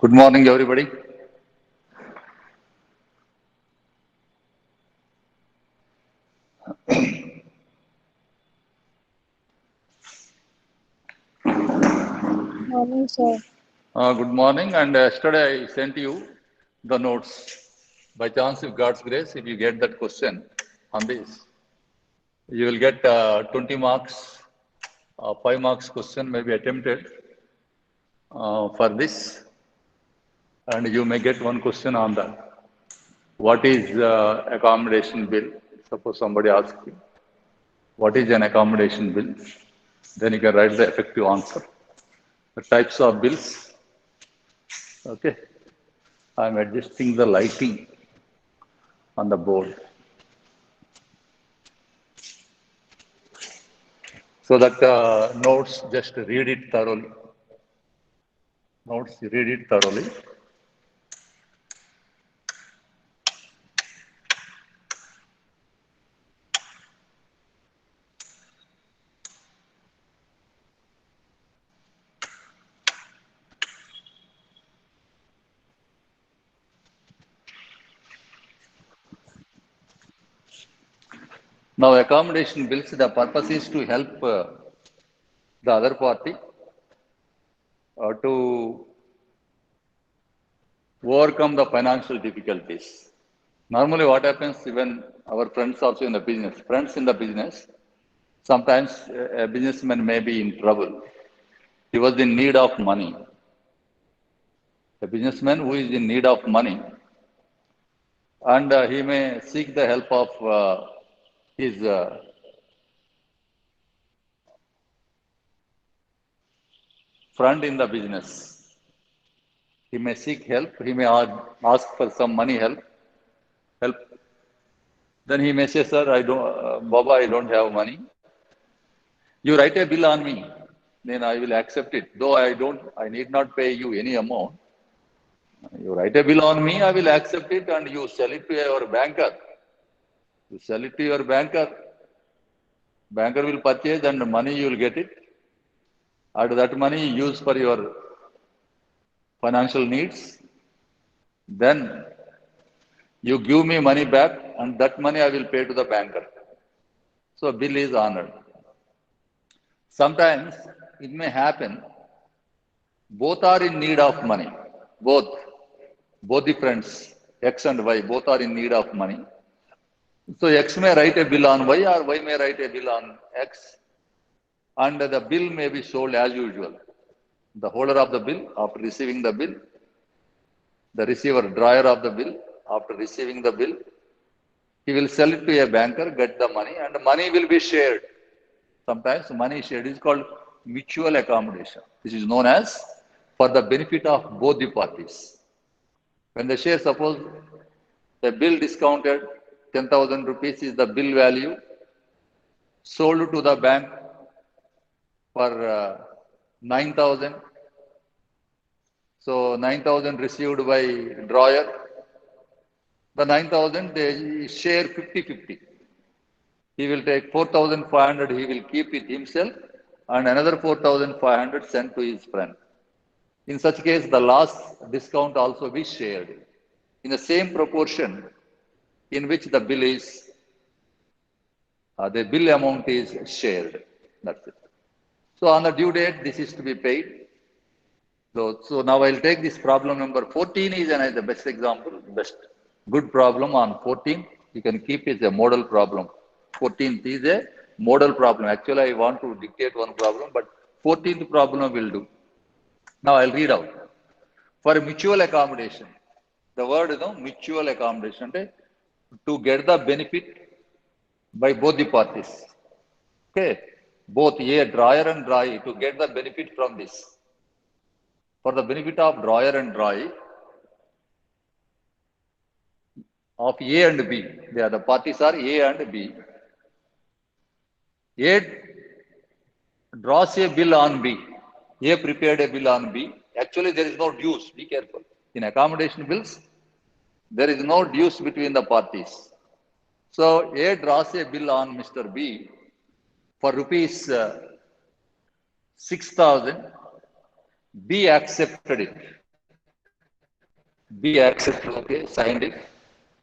Good morning, everybody. Morning, sir. Good morning. And yesterday I sent you the notes. By chance, if God's grace, if you get that question on this, you will get 20 marks, 5 marks question may be attempted for this. And you may get one question on that. What is accommodation bill? Suppose somebody asks you, what is an accommodation bill? Then you can write the effective answer. The types of bills. Okay. I'm adjusting the lighting on the board so that notes, just read it thoroughly. Notes, read it thoroughly. Now, accommodation bills, the purpose is to help the other party to overcome the financial difficulties. Normally, what happens even our friends also in the business, sometimes a businessman may be in trouble. He was in need of money. A businessman who is in need of money, and he may seek the help of his friend in the business. He may seek help. He may ask for some money help. Then he may say, "Sir, Baba, I don't have money. You write a bill on me, then I will accept it. Though I need not pay you any amount. You write a bill on me, I will accept it, and you sell it to your banker. You sell it to your banker. Banker will purchase, and money you will get it. And that money you use for your financial needs. Then you give me money back, and that money I will pay to the banker." So bill is honored. Sometimes it may happen both are in need of money. Both the friends, X and Y, both are in need of money. So X may write a bill on Y, or Y may write a bill on X, and the bill may be sold as usual. The holder of the bill, after receiving the bill, the receiver, drawer of the bill, after receiving the bill, he will sell it to a banker, get the money, and the money will be shared. Sometimes money shared is called mutual accommodation. This is known as for the benefit of both the parties. When they share, suppose the bill discounted 10,000 rupees is the bill value, sold to the bank for 9,000. So 9,000 received by drawer. The 9,000 they share 50-50. He will take 4,500, he will keep it himself, and another 4,500 sent to his friend. In such case, the last discount also be shared in the same proportion in which the bill amount is shared. That's it. So on the due date, this is to be paid. So now I'll take this problem number 14 is the best example, good problem on 14. You can keep it as a model problem. 14th is a model problem. Actually, I want to dictate one problem, but 14th problem will do. Now I'll read out. For mutual accommodation, the word is mutual accommodation, to get the benefit by both the parties. Okay, both a drawer and drawee to get the benefit from this. For the benefit of drawer and drawee of A and B, the parties are A and B. A draws a bill on B. A prepared a bill on B. Actually, there is no dues. Be careful. In accommodation bills, there is no dues between the parties. So A draws a bill on Mr. B for rupees 6,000. B accepted it. B accepted, okay, signed it,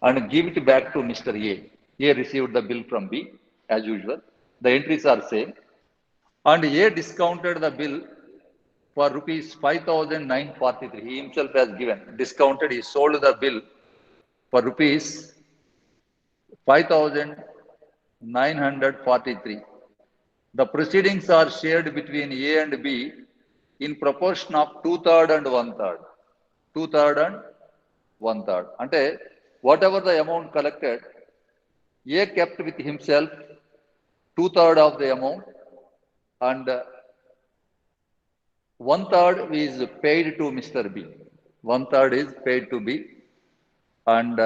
and give it back to Mr. A. A received the bill from B as usual. The entries are same. And A discounted the bill for rupees 5,943. He himself has given, discounted, he sold the bill for rupees 5,943. The proceedings are shared between A and B in proportion of two-third and one-third. Two-third and one-third. Ante, whatever the amount collected, A kept with himself two-third of the amount, and one-third is paid to Mr. B. One-third is paid to B. And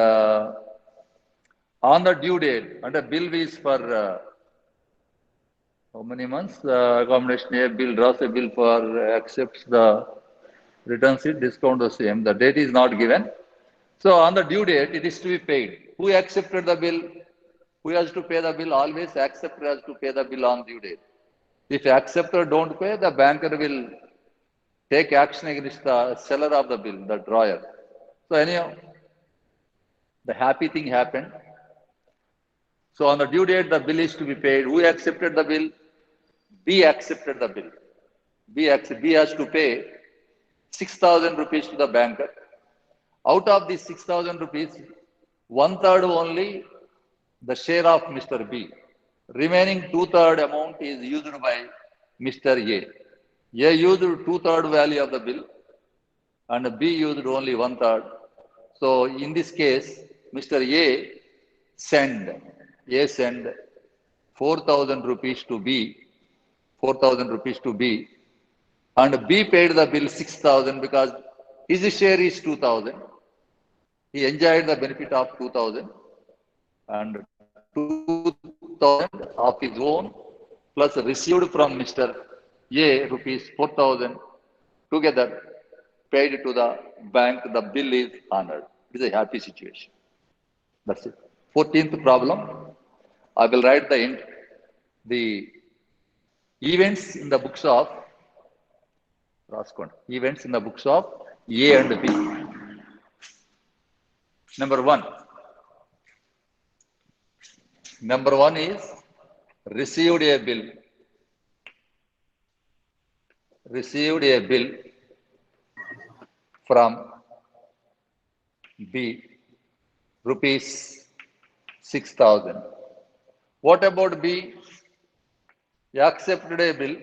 on the due date, and the bill is for how many months? Accommodation A bill draws a bill for accepts the return sheet, discount the same. The date is not given. So on the due date, it is to be paid. Who accepted the bill? Who has to pay the bill? Always acceptor has to pay the bill on due date. If acceptor don't pay, the banker will take action against the seller of the bill, the drawer. So anyhow, the happy thing happened. So on the due date, the bill is to be paid. Who accepted the bill? B accepted the bill. B has to pay 6,000 rupees to the banker. Out of these 6,000 rupees, one-third only the share of Mr. B. Remaining two-third amount is used by Mr. A. A used two-third value of the bill and B used only one-third. So in this case, Mr. A sent 4,000 rupees to B, 4,000 rupees to B, and B paid the bill 6,000 because his share is 2,000. He enjoyed the benefit of 2,000 and 2,000 of his own plus received from Mr. A rupees 4,000 together paid to the bank. The bill is honored. It is a happy situation. That's it. 14th problem. I will write the events in the books of events in the books of A and B. Number one is received a bill. Received a bill from B, rupees 6,000. What about B? He accepted a bill.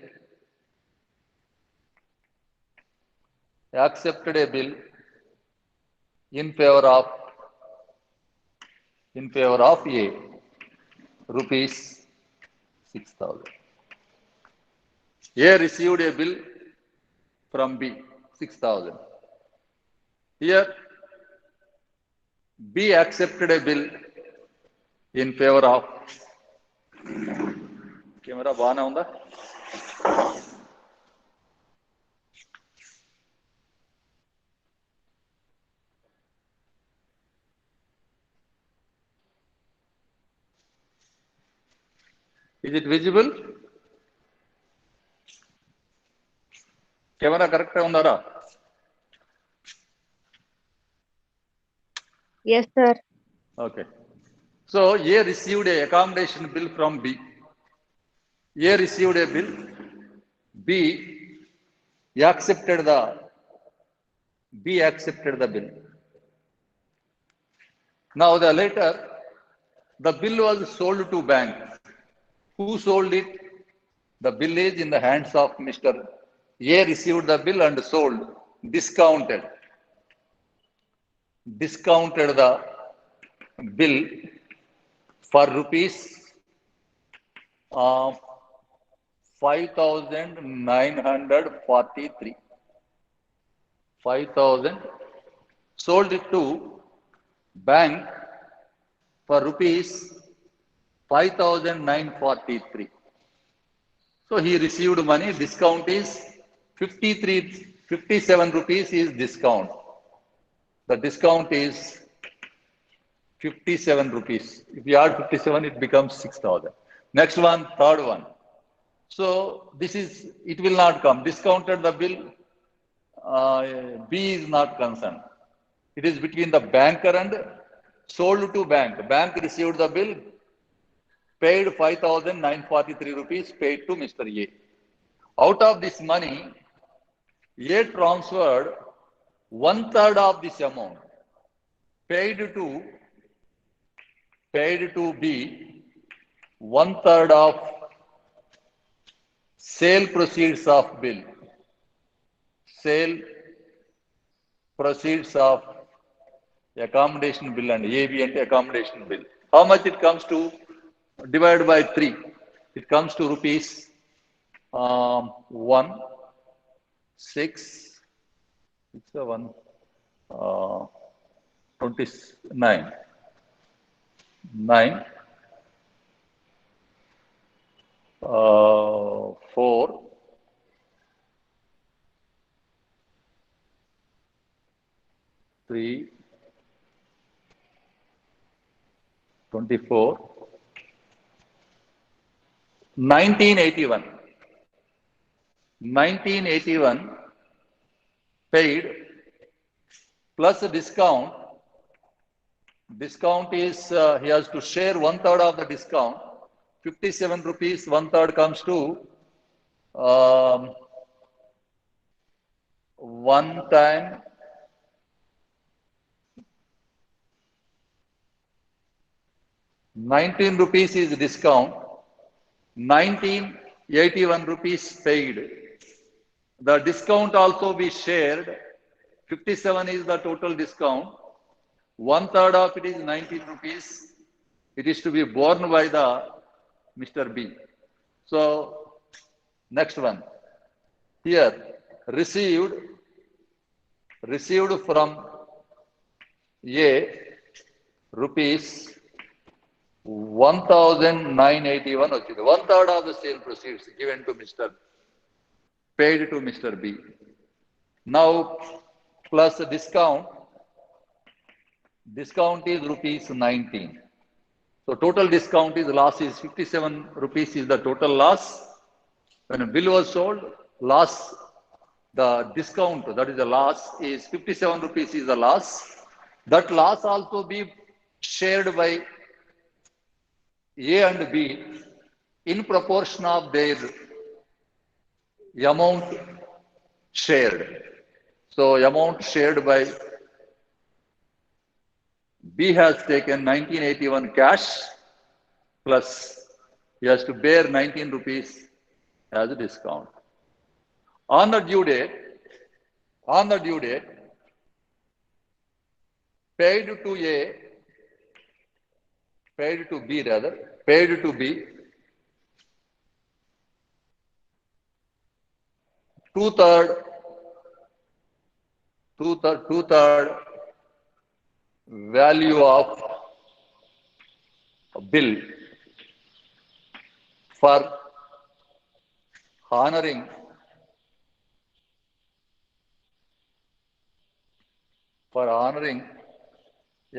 He accepted a bill in favor of A, rupees 6,000. A received a bill from B, 6,000. Here, B accepted a bill in favor of camera బాగానే ఉందా? Is it visible? Camera correct ఉందారా? Yes, sir. Okay. So A received a accommodation bill from B. A received a bill. B accepted the bill. Now later, the bill was sold to bank. Who sold it? The bill is in the hands of Mr. A. Received the bill and sold, discounted the bill for rupees 5,943. 5,000, sold it to bank for rupees 5,943. So he received money. Discount is 57 rupees is discount. The discount is 57 rupees. If you add 57, it becomes 6,000. Next one, third one. So this is, it will not come. Discounted the bill, B is not concerned. It is between the banker and sold to bank. Bank received the bill, paid 5,943 rupees, paid to Mr. A. Out of this money, A transferred one third of this amount, paid to B one third of sale proceeds of bill. Sale proceeds of accommodation bill and AB and accommodation bill. How much it comes to? Divided by 3. It comes to rupees 1, 6, 1, 29, 9, 4, 3, 24, 1981. 1981 paid plus discount. Discount is he has to share one third of the discount. 57 rupees, one third comes to one time 19 rupees is discount. 1981 rupees paid. The discount also be shared. 57 is the total discount. One third of it is 19 rupees. It is to be borne by the Mr. B. So, next one. Here, received from A rupees 1,981. One third of the sale proceeds given to Mr. paid to Mr. B. Now, plus discount. Discount is rupees 19. So total discount is loss is 57 rupees is the total loss. When a bill was sold, loss, the discount, that is the loss, is 57 rupees is the loss. That loss also be shared by A and B in proportion of their amount shared. So amount shared by B has taken 1981 cash plus he has to bear 19 rupees as a discount. On the due date, paid to A, paid to B, two-third value of bill for honoring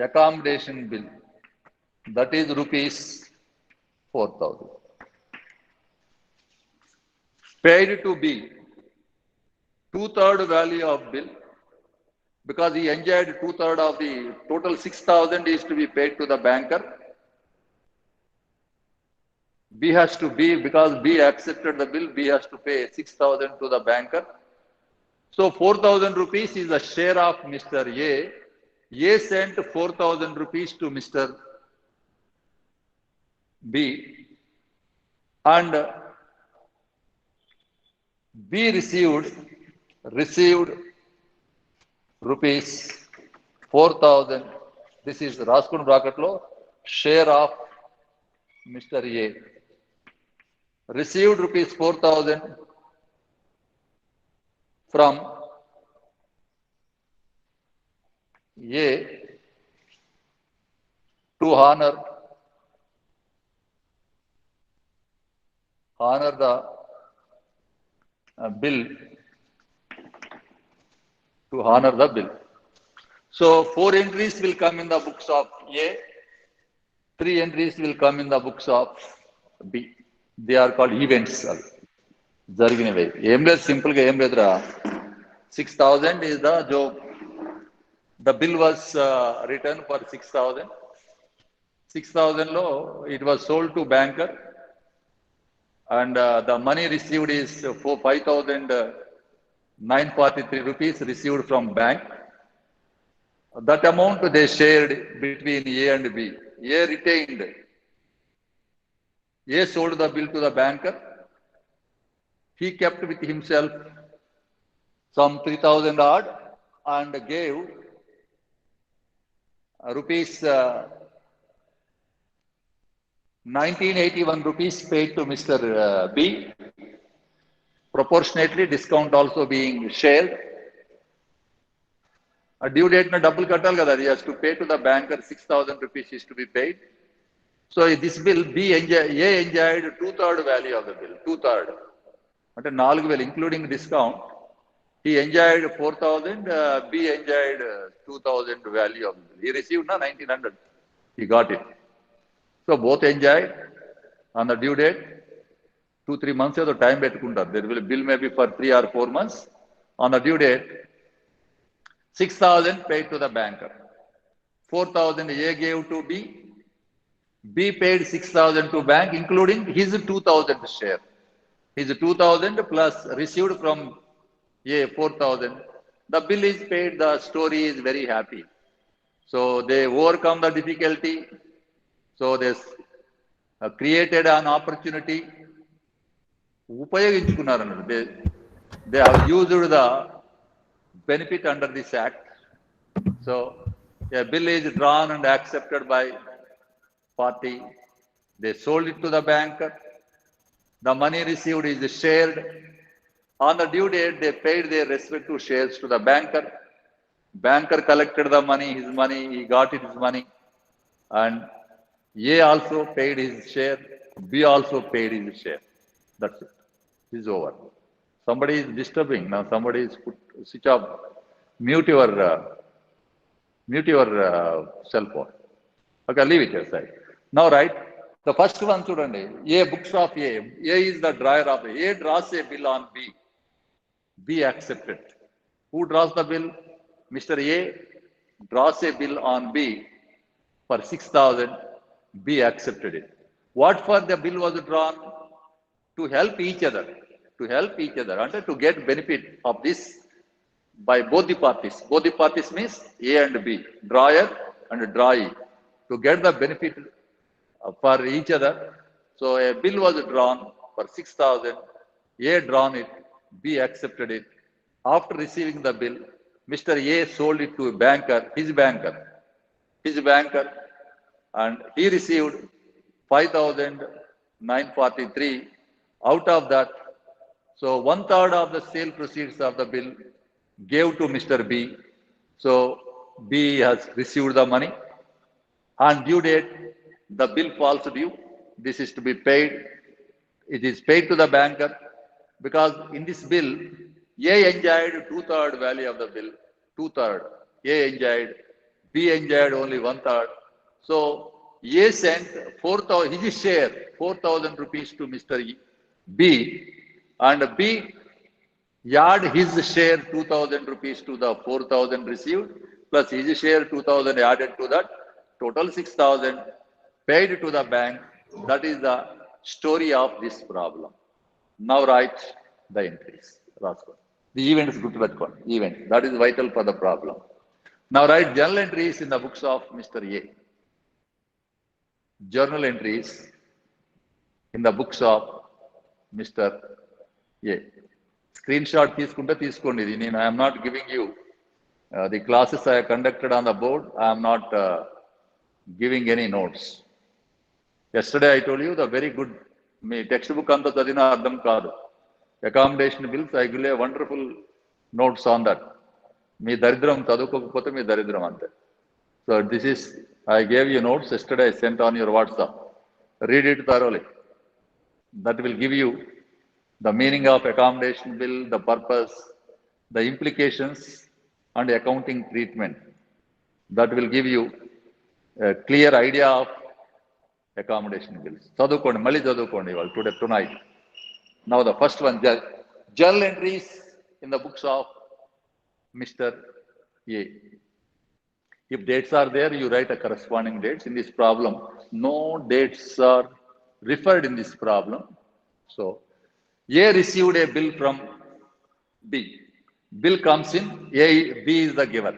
accommodation bill, that is rupees 4,000. Paid to B, two-third value of bill, because he enjoyed two-third of the total 6,000 is to be paid to the banker. B has to be, because B accepted the bill, B has to pay 6,000 to the banker. So 4,000 rupees is the share of Mr. A. A sent 4,000 rupees to Mr. B and B received rupees 4,000. This is Raskun bracket law, share of Mr. A. Received rupees 4,000 from A to honor the bill, to honor the bill. So 4 entries will come in the books of A, 3 entries will come in the books of B. They are called events. జరిగినవి ఏం లేదు, simple గా ఏం లేదురా. 6,000 is the जो The bill was written for 6,000. 6,000 low, it was sold to banker, and the money received is for 5,943 rupees received from bank. That amount they shared between A and B. A retained. A sold the bill to the banker. He kept with himself some 3,000 odd and gave rupees 1981 rupees paid to Mr. B. Proportionately, discount also being shared. A due date na double kattal kada, he has to pay to the banker 6,000 rupees is to be paid. So this bill B enjoyed 2/3 value of the bill, 2/3. Ante 4,000 including discount. He enjoyed 4,000, B enjoyed 2,000 value of the bill. He received 1,900. He got it. So both enjoyed on the due date. 2-3 months of the time betkuntar. There will bill maybe for 3 or 4 months. On the due date, 6,000 paid to the banker. 4,000 A gave to B. B paid 6,000 to bank, including his 2,000 share. His 2,000 plus received from A 4,000. The bill is paid. The story is very happy. So they overcome the difficulty. So they created an opportunity. They have used the benefit under this act. So a bill is drawn and accepted by party. They sold it to the banker. The money received is shared. On the due date, they paid their respective shares to the banker. Banker collected the money, his money, he got his money. And A also paid his share. B also paid his share. That's it. It's over. Somebody is disturbing. Now somebody is switch off. Mute your cell phone. Okay, leave it aside. Now, right, the first one, chudandi, A, books of A. A is the drawer of A. A draws a bill on B. B accepted. Who draws the bill? Mr. A draws a bill on B for 6,000. B accepted it. What for the bill was drawn? To help each other. To help each other and to get benefit of this by both the parties. Both the parties means A and B, drawer and drawee, to get the benefit for each other. So a bill was drawn for 6,000. A drawn it, B accepted it. After receiving the bill, Mr. A sold it to a banker, his banker, and he received 5,943. Out of that, so 1/3 of the sale proceeds of the bill gave to Mr. B. So B has received the money. On due date, the bill falls due. This is to be paid. It is paid to the banker because in this bill, A enjoyed 2/3 value of the bill. 2/3. A enjoyed. B enjoyed only 1/3. So A sent 4,000, his share, 4,000 rupees to Mr. B, and B add his share 2,000 rupees to the 4,000 received, plus his share 2,000 added to that, total 6,000 paid to the bank. That is the story of this problem. Now write the entries. The events, event. That is vital for the problem. Now write journal entries in the books of Mr. A. Journal entries in the books of Mr. A. Screenshot తీసుకోండి. I am not giving you the classes I conducted on the board. I am not giving any notes. Yesterday I told you the very good textbook anta chadina ardham kaadu. Accommodation bills, I give a wonderful notes on that. మీ దరిద్రం చదువుకోకపోతే మీ దరిద్రం అంతే. So this is, I gave you notes yesterday, I sent on your WhatsApp. Read it thoroughly. That will give you the meaning of accommodation bill, the purpose, the implications, and accounting treatment. That will give you a clear idea of accommodation bills. Chadukondi, malli chadukondi tonight. Now the first one, journal entries in the books of Mr. A. If dates are there, you write a corresponding dates. In this problem, no dates are referred in this problem. So, A received a bill from B. Bill comes in, A, B is the giver.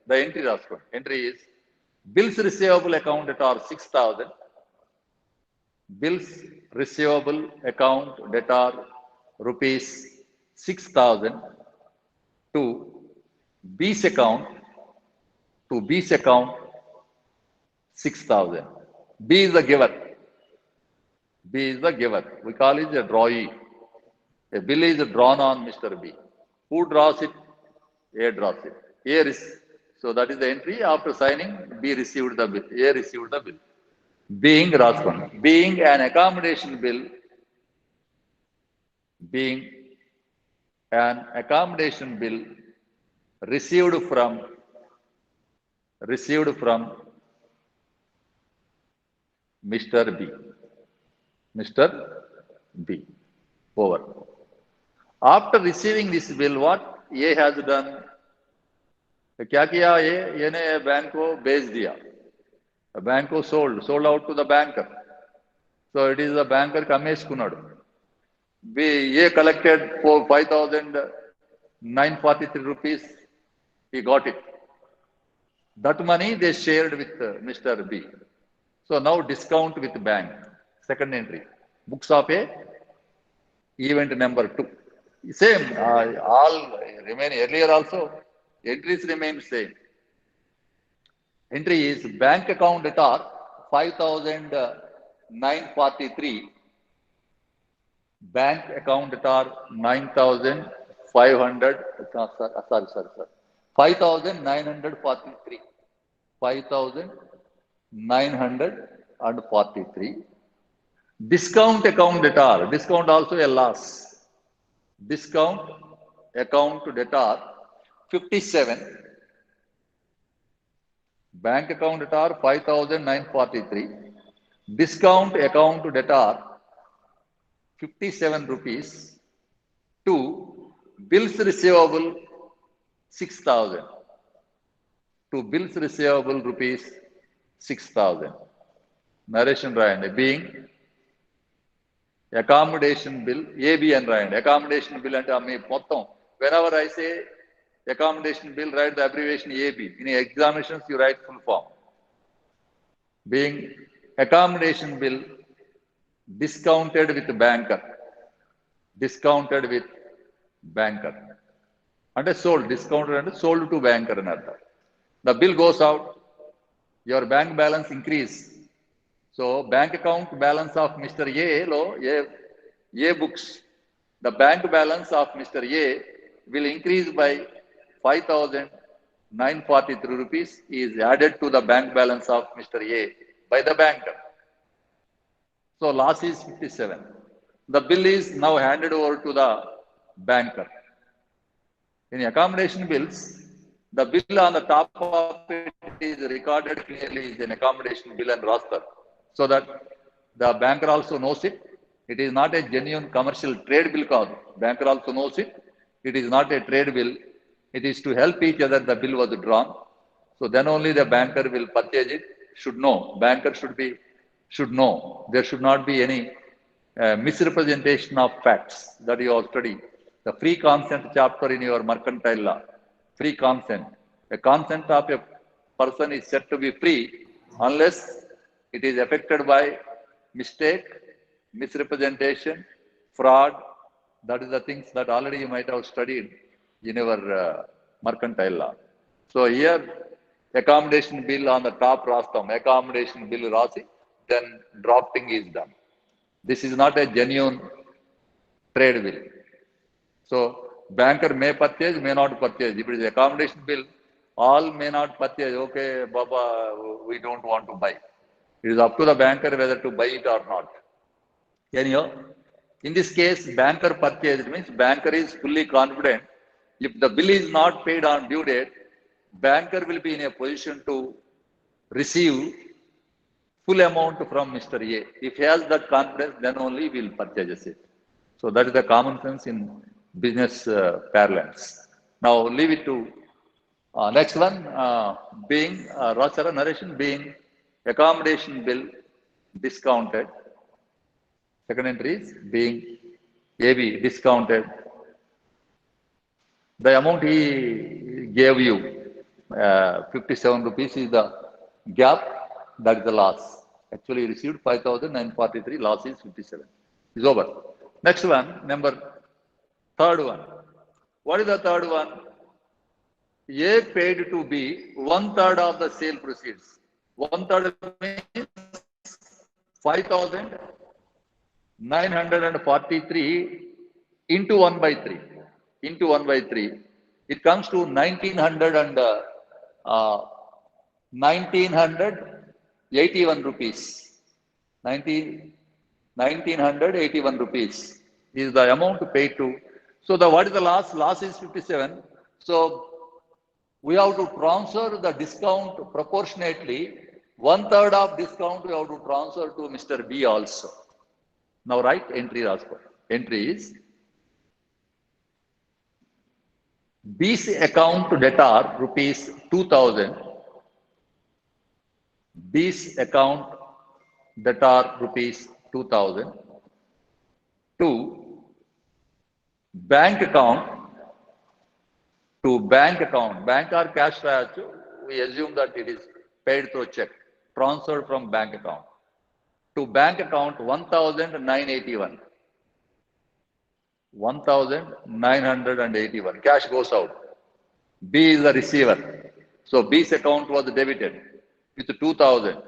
The entry is asked. Entry is bills receivable account at are 6,000. Bills receivable account that are rupees 6,000 to B's account, 6,000. B is the giver. B is the giver. We call it a drawee. A bill is drawn on Mr. B. Who draws it? A draws it. A is, so that is the entry. After signing, B received the bill. A received the bill. Being Rajpan. Being an accommodation bill, being an accommodation bill received from Mr. B. Mr. B. Over. After receiving this bill, what A has done? क्या किया A ने bank को बेच दिया. Bank को sold out to the banker. So it is the banker कमेस्कुनाडु. A collected for 5,943 rupees. He got it. That money they shared with Mr. B. So now discount with bank. Second entry. Books of A. Event number 2. Same. All remain earlier also. Entries remain same. Entry is bank account at are 5,943. Bank account at are 9,500. Sorry. 5,943. 5,943. Discount account at are. Discount also a loss. Discount account debtor 57. Bank account debtor 5,943. Discount account debtor 57 rupees to bills receivable 6,000. To bills receivable rupees 6,000. Narration Ryan being accommodation bill, AB and Ryan. Accommodation bill and whenever I say accommodation bill, write the abbreviation AB. In examinations, you write full form. Being accommodation bill discounted with banker. Discounted with banker. And sold, discounted and sold to banker. The bill goes out, your bank balance increase. So bank account balance of Mr. A books. The bank balance of Mr. A will increase by 5,943 rupees is added to the bank balance of Mr. A by the banker. So loss is 57. The bill is now handed over to the banker. In accommodation bills, the bill on the top of it is recorded clearly is an accommodation bill and roster, so that the banker also knows it. It is not a genuine commercial trade bill cause. Banker also knows it. It is not a trade bill. It is to help each other. The bill was drawn. So then only the banker will purchase it. Should know. Banker should know. There should not be any misrepresentation of facts that you have studied. The free consent chapter in your mercantile law. Free consent. The consent of a person is said to be free unless it is affected by mistake, misrepresentation, fraud. That is the things that already you might have studied in your mercantile law. So here, accommodation bill on the top rastam, accommodation bill rasi, then drafting is done. This is not a genuine trade bill. So banker may purchase, may not purchase. If it is accommodation bill, all may not purchase. Okay, Baba, we don't want to buy. It is up to the banker whether to buy it or not. Anyhow, in this case, banker purchase means banker is fully confident. If the bill is not paid on due date, banker will be in a position to receive full amount from Mr. A. If he has that confidence, then only we will purchase it. So that is the common sense in business parlance. Now leave it to Next one, being Rachara narration being accommodation bill discounted. Second entry is being AB discounted. The amount he gave you, 57 rupees is the gap, that is the loss. Actually, he received 5,943, loss is 57. It's over. Next one, third one. What is the third one? A paid to B one third of the sale proceeds. One third means 5,943 into 1 by 3. Into 1 by 3. It comes to 1981 rupees. 1981 rupees is the amount paid to. So what is the loss? Loss is 57. So we have to transfer the discount proportionately. One third of discount we have to transfer to Mr. B also. Now write entry Rajput. Entry is B's account debtor rupees 2000. B's account debtor rupees 2000 to bank account bank or cash transfer. We assume that it is paid through check, transferred from bank account to bank account 1,981. 1,981. Cash goes out. B is the receiver. So B's account was debited with 2,000.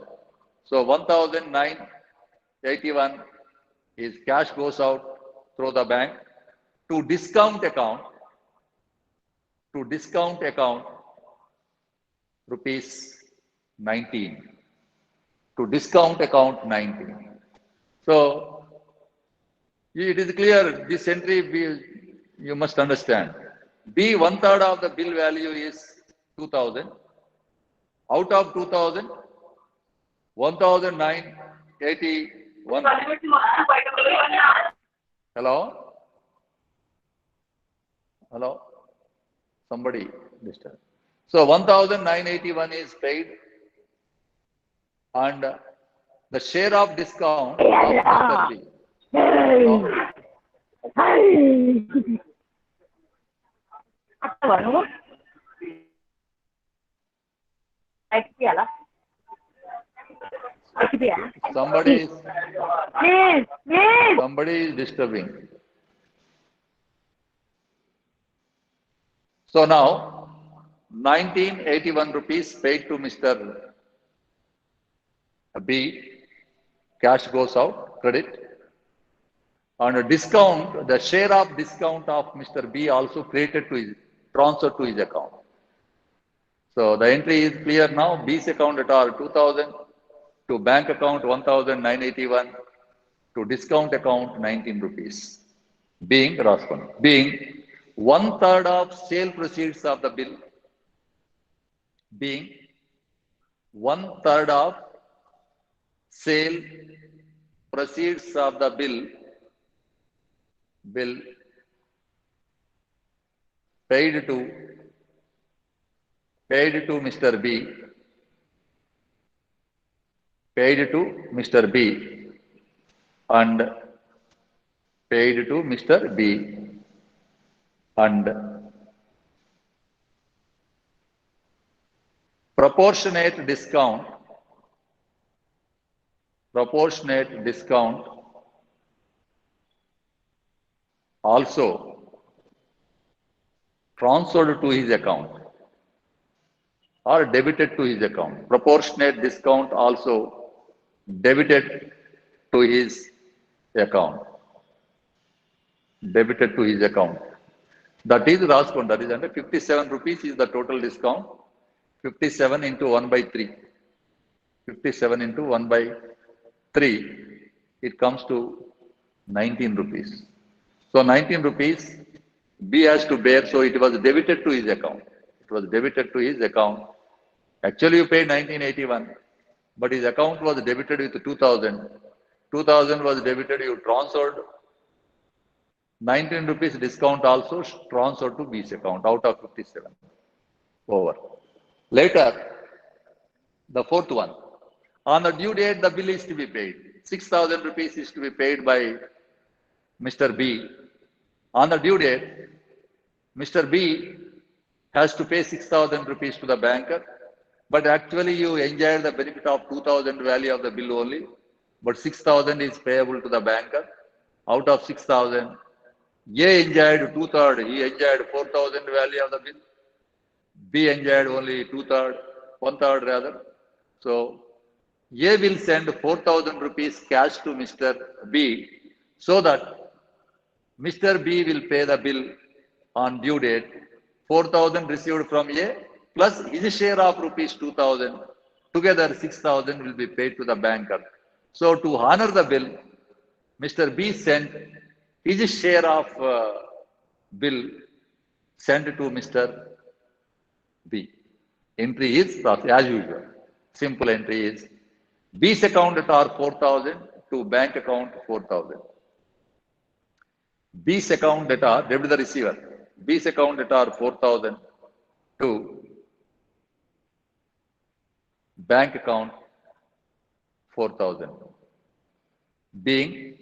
So 1,981 is cash goes out through the bank to discount account. To discount account rupees 19. To discount account 19. So it is clear this entry you must understand. B one third of the bill value is 2,000. Out of 2,000, 1,981. Hello? Hello? Somebody disturbed. So 1,981 is paid, and the share of discount of Mr. B. Somebody is disturbing. So now 1981 rupees paid to Mr. B, cash goes out, credit. And a discount, the share of discount of Mr. B also created to his, transferred to his account. So the entry is clear now. B's account at all 2,000, to bank account 1,981, to discount account 19 rupees. Being one third of sale proceeds of the bill. Being one third of sale proceeds of the bill paid to Mr. B, and paid to Mr. B, and proportionate discount also transferred to his account or debited to his account. Proportionate discount also debited to his account. Debited to his account. That is Raskon. That is under 57 rupees is the total discount. 57 into 1 by 3. 57 into 1 by 3. It comes to 19 rupees. So 19 rupees B has to bear. So it was debited to his account. It was debited to his account. Actually, you paid 1981, but his account was debited with 2,000. 2,000 was debited. You transferred 19 rupees discount also transferred to B's account out of 57. Over. Later, the fourth one. On the due date, the bill is to be paid. 6,000 rupees is to be paid by Mr. B. On the due date, Mr. B has to pay 6,000 rupees to the banker, but actually you enjoyed the benefit of 2,000 value of the bill only, but 6,000 is payable to the banker. Out of 6,000, A enjoyed two-thirds, he enjoyed 4,000 value of the bill. B enjoyed only two-thirds, one-third rather. So A will send 4,000 rupees cash to Mr. B so that Mr. B will pay the bill on due date. 4,000 received from A plus his share of rupees 2,000. Together 6,000 will be paid to the banker. So to honor the bill, Mr. B sent his share of bill sent to Mr. B. Entry is process as usual. Simple entry is B's account at R 4,000 to bank account 4,000. B's account at R, debit the receiver. B's account at R 4,000 to bank account 4,000. Being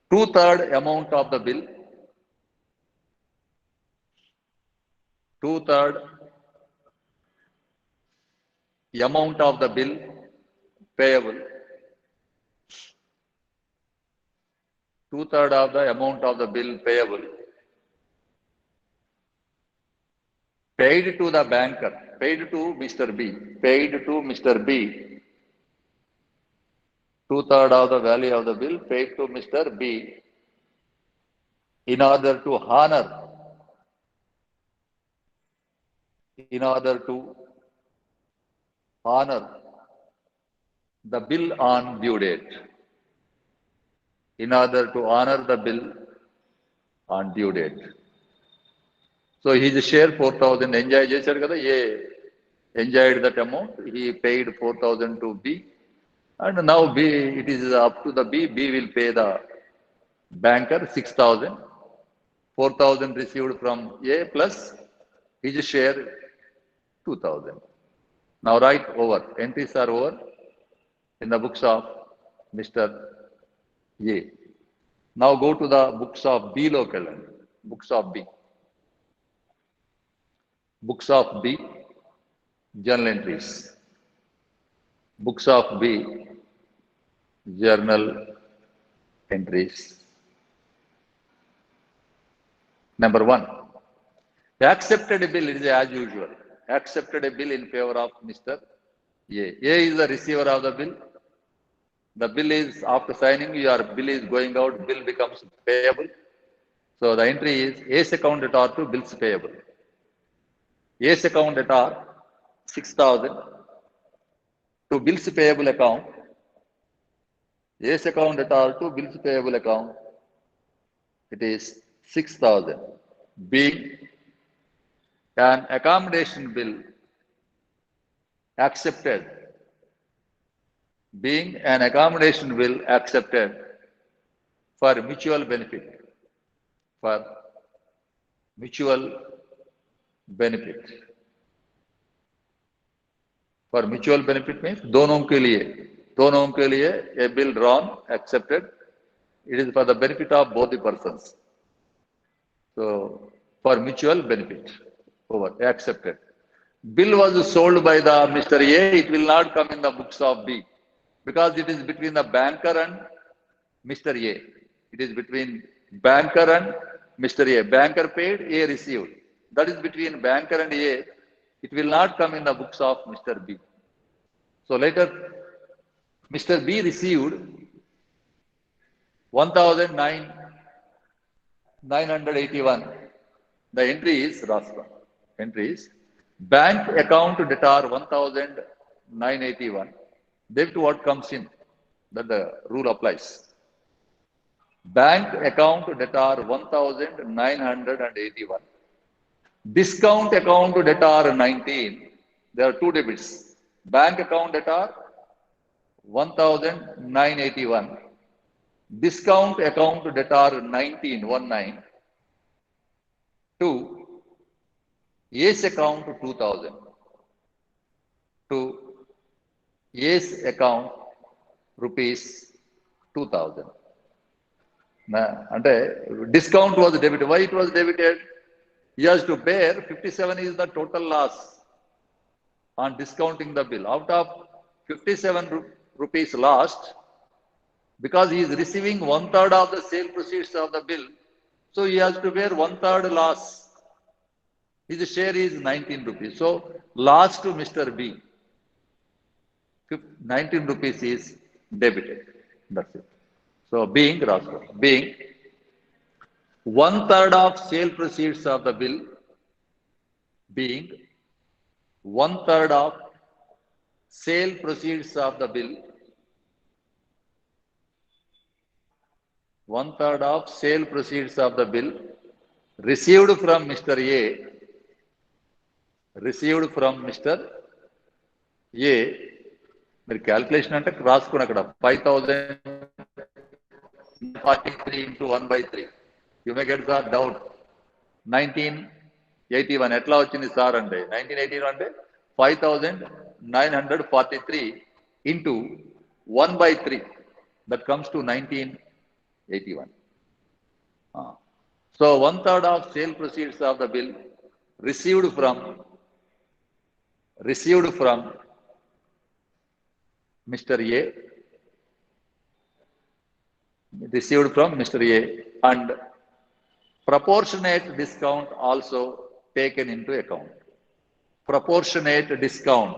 two-third amount of the bill, two-third amount of the bill payable, two-third of the amount of the bill payable, paid to the banker, paid to Mr. B, paid to Mr. B, two-third of the value of the bill paid to Mr. B in order to honor, the bill on due date. In order to honor the bill on due date. So his share 4,000 enjoy చేశాడు కదా, A enjoyed that amount, he paid 4,000 to B, and now B, it is up to the B will pay the banker 6,000, 4,000 received from A plus his share 2,000. Now write over, entries are over in the books of Mr. A. Now go to the books of B local, books of B. Books of B, journal entries. Books of B, journal entries. Number one, accepted a bill, it is as usual. Accepted a bill in favor of Mr. A. A is the receiver of the bill. The bill is, after signing, your bill is going out, bill becomes payable. So the entry is A's account at R to bills payable. A's account at R 6,000 to bills payable account. A's account at R to bills payable account. It is 6,000. Being an accommodation bill accepted. Being an accommodation bill accepted for mutual benefit. For mutual benefit. For mutual benefit means दोनों के लिए a bill drawn, accepted. It is for the benefit of both the persons. So for mutual benefit, over, accepted. Bill was sold by the Mr. A, it will not come in the books of B because it is between the banker and Mr. A. It is between banker and Mr. A. Banker paid, A received. That is between banker and A. It will not come in the books of Mr. B. So later, Mr. B received 1,981. The entry is Rasta. Entry is bank account debtor 1,981. Debit what comes in, that the rule applies. Bank account debtor 1,981. Discount account debtor 19. There are two debits. Bank account debtor 1,981. Discount account debtor 19 to A's account 2000 to A's account rupees 2000. అంటే discount was debited. Why it was debited? He has to bear 57 is the total loss on discounting the bill. Out of 57 rupees lost, because he is receiving 1/3 of the sale proceeds of the bill, so he has to bear 1/3 loss. His share is 19 rupees. So loss to Mr. B, 19 rupees is debited. That's it. So being 1/3 of sale proceeds of the bill, being 1/3 of sale proceeds of the bill, 1/3 of sale proceeds of the bill received from Mr. A, మీరు calculation అంటే రాసుకుని అక్కడ 5043 into 1/3. You may get the doubt. 1981 ఎట్లా వచ్చింది sir అంటే 1981 అంటే 5943 into 1/3. That comes to 1981. So 1/3 of sale proceeds of the bill received from Mr. A, and proportionate discount also taken into account. Proportionate discount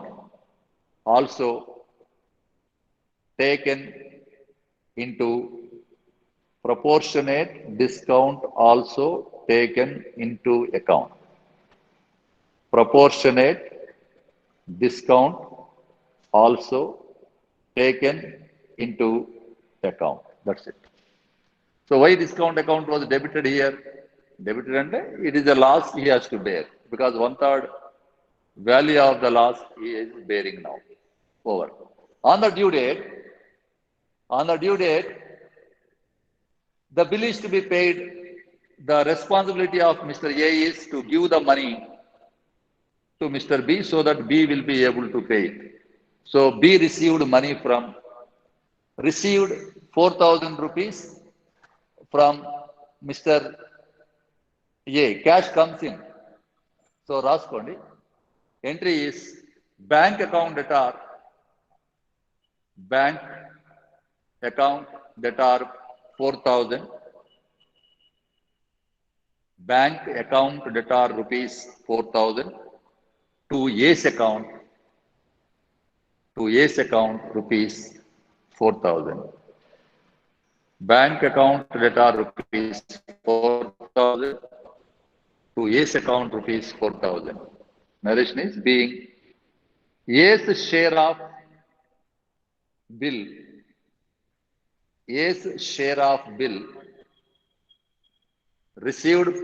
also taken into account. Proportionate discount also taken into account. That's it. So why discount account was debited here? Debited and it is a loss he has to bear, because 1/3 value of the loss he is bearing now. Over. On the due date, the bill is to be paid. The responsibility of Mr. A is to give the money to Mr. B so that B will be able to pay it. So B received 4,000 rupees from Mr. A. Cash comes in. So raskondi. Entry is bank account debtor 4,000. Bank account debtor rupees 4,000 to A's account rupees 4,000. Bank account debtor rupees 4,000 to A's account rupees 4,000. Narration is being A's share of bill. Received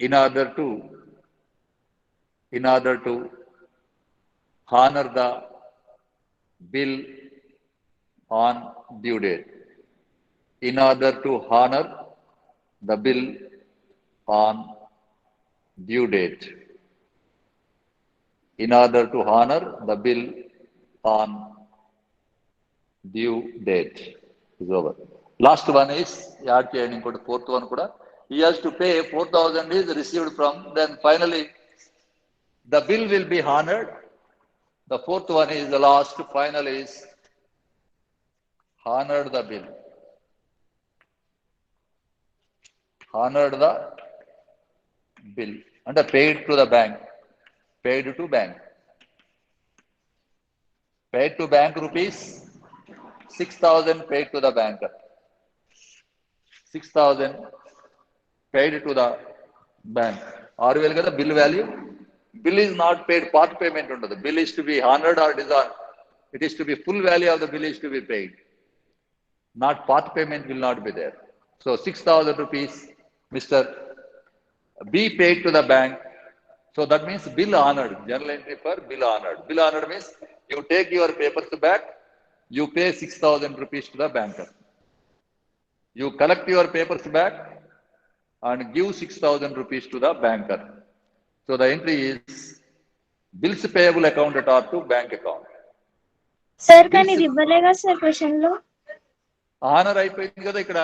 in order to honor the bill on due date. In order to honor the bill on due date. In order to honor the bill on due date. Is over. Last one is add cheyandi inkoti fourth one kuda. He has to pay 4,000 is received from, then finally the bill will be honored. The fourth one is the last, final is honored the bill. Honored the bill. And paid to the bank. Paid to bank. Paid to bank rupees 6,000 paid to the banker. 6,000 paid to the bank. Are you the bill value? Bill is not paid, part payment under the bill is to be honored or dishonored. It is to be full value of the bill is to be paid. Not part payment will not be there. So 6,000 rupees Mr. B paid to the bank. So that means bill honored. Journal entry for bill honored. Bill honored means you take your papers back, you pay 6,000 rupees to the banker. You collect your papers back, and give 6,000 rupees to the banker. So the entry is bills payable account at or to bank account. Sir కానీ Bills ఇది ఇవ్వలేగా sir question లో. honor అయిపోయింది కదా ఇక్కడ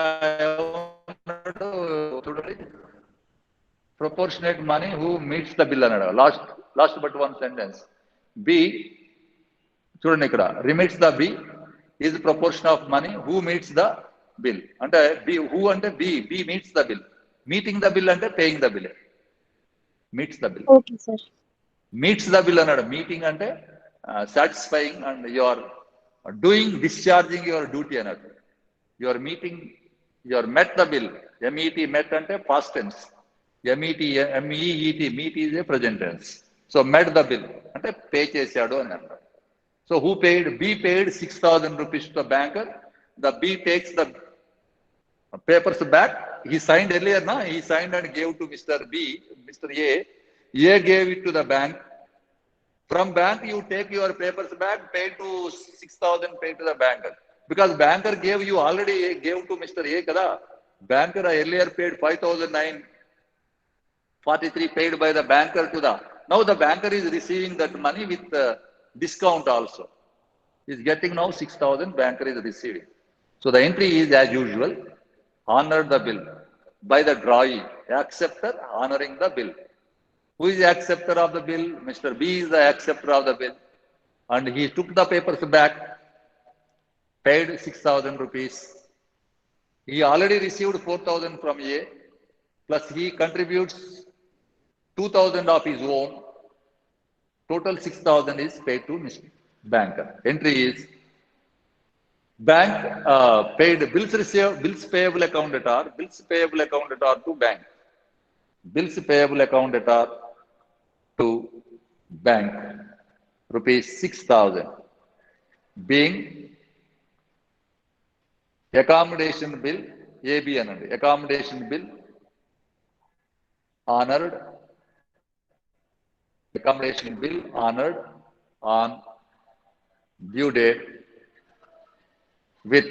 చూడండి proportionate money who meets the bill అన్నాడు last but one sentence be చూడండి ఇక్కడ remits the B is proportion of money who meets the bill అంటే బి who అంటే B meets the bill meeting the bill అంటే paying the bill meets the bill okay sir. Meets the bill అన్నాడు meeting అంటే satisfying and you are doing discharging your duty అన్నట్టు you are meeting you are met the bill MET met అంటే past tense MEET meet is a present tense so met the bill అంటే pay చేశాడు అని అంటారు so who paid be paid 6,000 rupees to the banker the be takes the papers back. He signed earlier, na? He signed and gave to Mr. B, Mr. A. A gave it to the bank. From bank, you take your papers back, pay to 6,000, pay to the banker. Because banker gave you already gave to Mr. A, kada? Banker earlier paid 5,943 paid by the banker to the. Now the banker is receiving that money with discount also. He is getting now 6,000, banker is receiving. So the entry is as usual. Honor the bill by the drawee, acceptor honoring the bill. Who is the acceptor of the bill? Mr. B is the acceptor of the bill. And he took the papers back, paid 6,000 rupees. He already received 4,000 from A, plus he contributes 2,000 of his own. Total 6,000 is paid to Mr. Banker. Entry is bank paid bills received, bills payable account at R, bills payable account at R to bank. Bills payable account at R to bank, rupees 6,000. Being accommodation bill, AB anandi. Accommodation bill honored, accommodation bill honored on due date with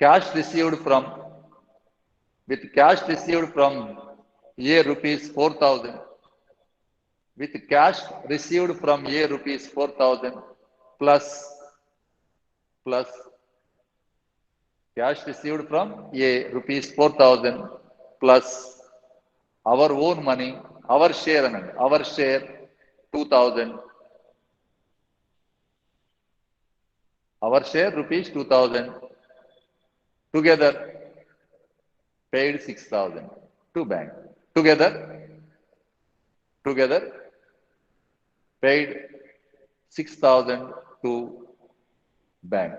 cash received from A rupees 4,000 with cash received from A rupees 4,000 plus cash received from A rupees 4,000 plus our own money, our share 2,000. Our share rupees 2,000. Together paid 6,000 to bank. Together paid 6,000 to bank.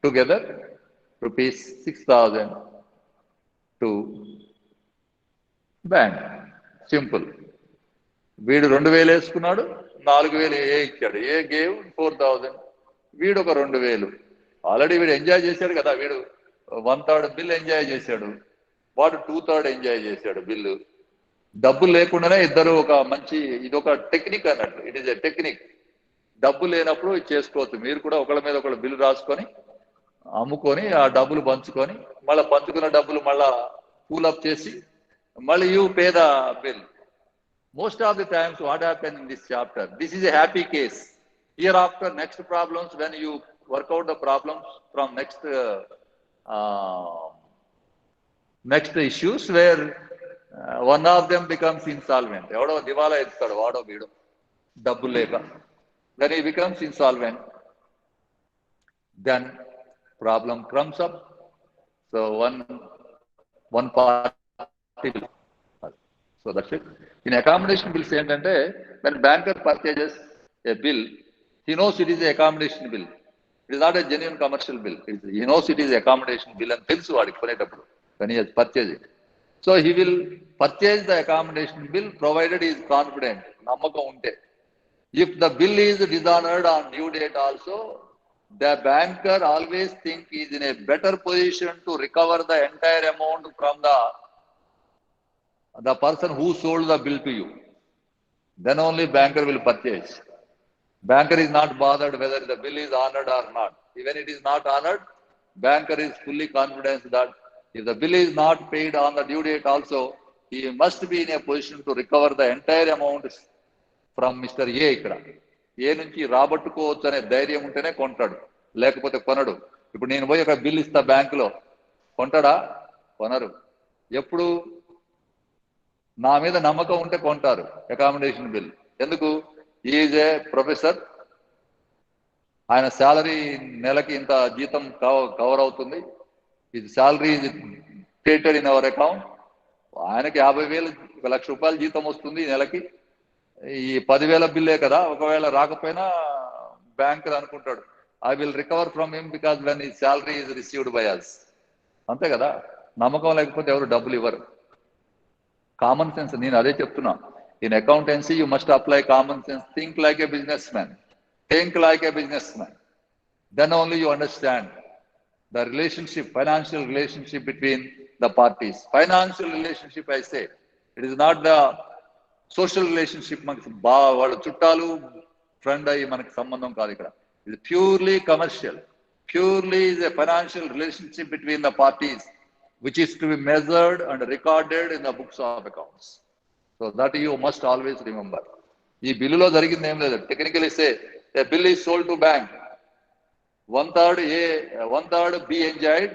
Together rupees 6,000 to bank. Simple. వీడు 2,000 వేసుకున్నాడు 4,000 ఏ ఇచ్చాడు ఏ gave 4,000 వీడు ఒక 2,000 already వీడు enjoy చేశాడు కదా వీడు 1/3 bill enjoy చేశాడు వాడు 2/3 ఎంజాయ్ చేశాడు బిల్లు డబ్బు లేకుండానే ఇద్దరు ఒక మంచి ఇదొక టెక్నిక్ అన్నట్టు ఇట్ ఈస్ ఎ టెక్నిక్ డబ్బు లేనప్పుడు చేసుకోవచ్చు మీరు కూడా ఒకళ్ళ మీద ఒకళ్ళు బిల్లు రాసుకొని అమ్ముకొని ఆ డబ్బులు పంచుకొని మళ్ళీ పంచుకున్న డబ్బులు మళ్ళా పూలప్ చేసి మళ్ళీ you pay the bill. Most of the times what happened in this chapter, this is a happy case. Hereafter next problems, when you work out the problems from next issues where one of them becomes insolvent. Evado divala edtadu vaado veedu dabbu leka. Then he becomes insolvent. Then problem comes up. So one party. So that's it. In accommodation bills ఏంటంటే when banker purchases a bill, he knows it is a accommodation bill. It is not a genuine commercial bill. He knows it is a accommodation bill and తెలుసు వాడికి కొనేటప్పుడు when he has purchased it. So he will purchase the accommodation bill provided he is confident. నమ్మకం ఉంటే. If the bill is dishonored on due date also, the banker always think he is in a better position to recover the entire amount from the person who sold the bill to you. Then only banker will purchase. Banker is not bothered whether the bill is honored or not. Even it is not honored, banker is fully confident that if the bill is not paid on the due date also, he must be in a position to recover the entire amount from mister A. ఇక్కడ A నుంచి రాబట్టుకోవచ్చు అనే ధైర్యం ఉంటేనే కొంటాడు, లేకపోతే కొనడు. ఇప్పుడు నేను పోయి ఒక బిల్ ఇస్తా బ్యాంకులో, కొంటాడా? కొనరు. ఎప్పుడు నా మీద నమ్మకం ఉంటే కొంటారు అకామిడేషన్ బిల్. ఎందుకు? ఈజ్ ఏ ప్రొఫెసర్, ఆయన శాలరీ నెలకి ఇంత జీతం కవర్ అవుతుంది, ఇది salary is created in our account. ఆయనకి 50,000 1,00,000 జీతం వస్తుంది నెలకి, ఈ 10,000 బిల్లే కదా, ఒకవేళ రాకపోయినా బ్యాంకర్ అనుకుంటాడు I will recover from him because when ఈ salary is received by us. అంతే కదా. నమ్మకం లేకపోతే ఎవరు డబ్బులు ఇవ్వరు. కామన్ సెన్స్, నేను అదే చెప్తున్నా. In accountancy you must apply common sense. Think like a businessman, think like a businessman. Then only you understand the relationship, financial relationship between the parties. Financial relationship, I say, it is not the social relationship. మనకి వాళ్ళ చుట్టాలు friend అయ్యి మనకి సంబంధం కాదు ఇక్కడ. ఇది purely commercial, purely is a financial relationship between the parties which is to be measured and recorded in the books of accounts. So that you must always remember. ఈ బిల్లులో జరిగింది ఏం లేదు. Technically say a bill is sold to bank, 1/3 A, 1/3 B enjoyed,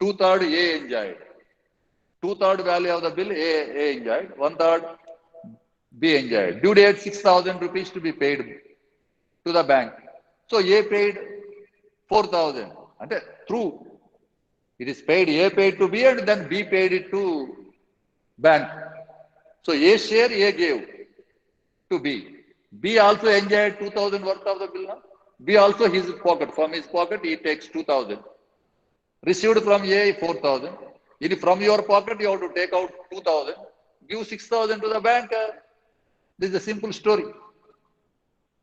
2/3 A enjoyed. 2/3 value of the bill A enjoyed, 1/3 B enjoyed. Due date 6,000 rupees to be paid to the bank. So A paid 4,000. And true, it is paid, A paid to B and then B paid it to bank. So A share A gave to B. B also enjoyed 2,000 worth of the bill. B also his pocket, from his pocket he takes 2,000. Received from A 4,000. If from your pocket you have to take out 2,000, give 6,000 to the bank. This is a simple story.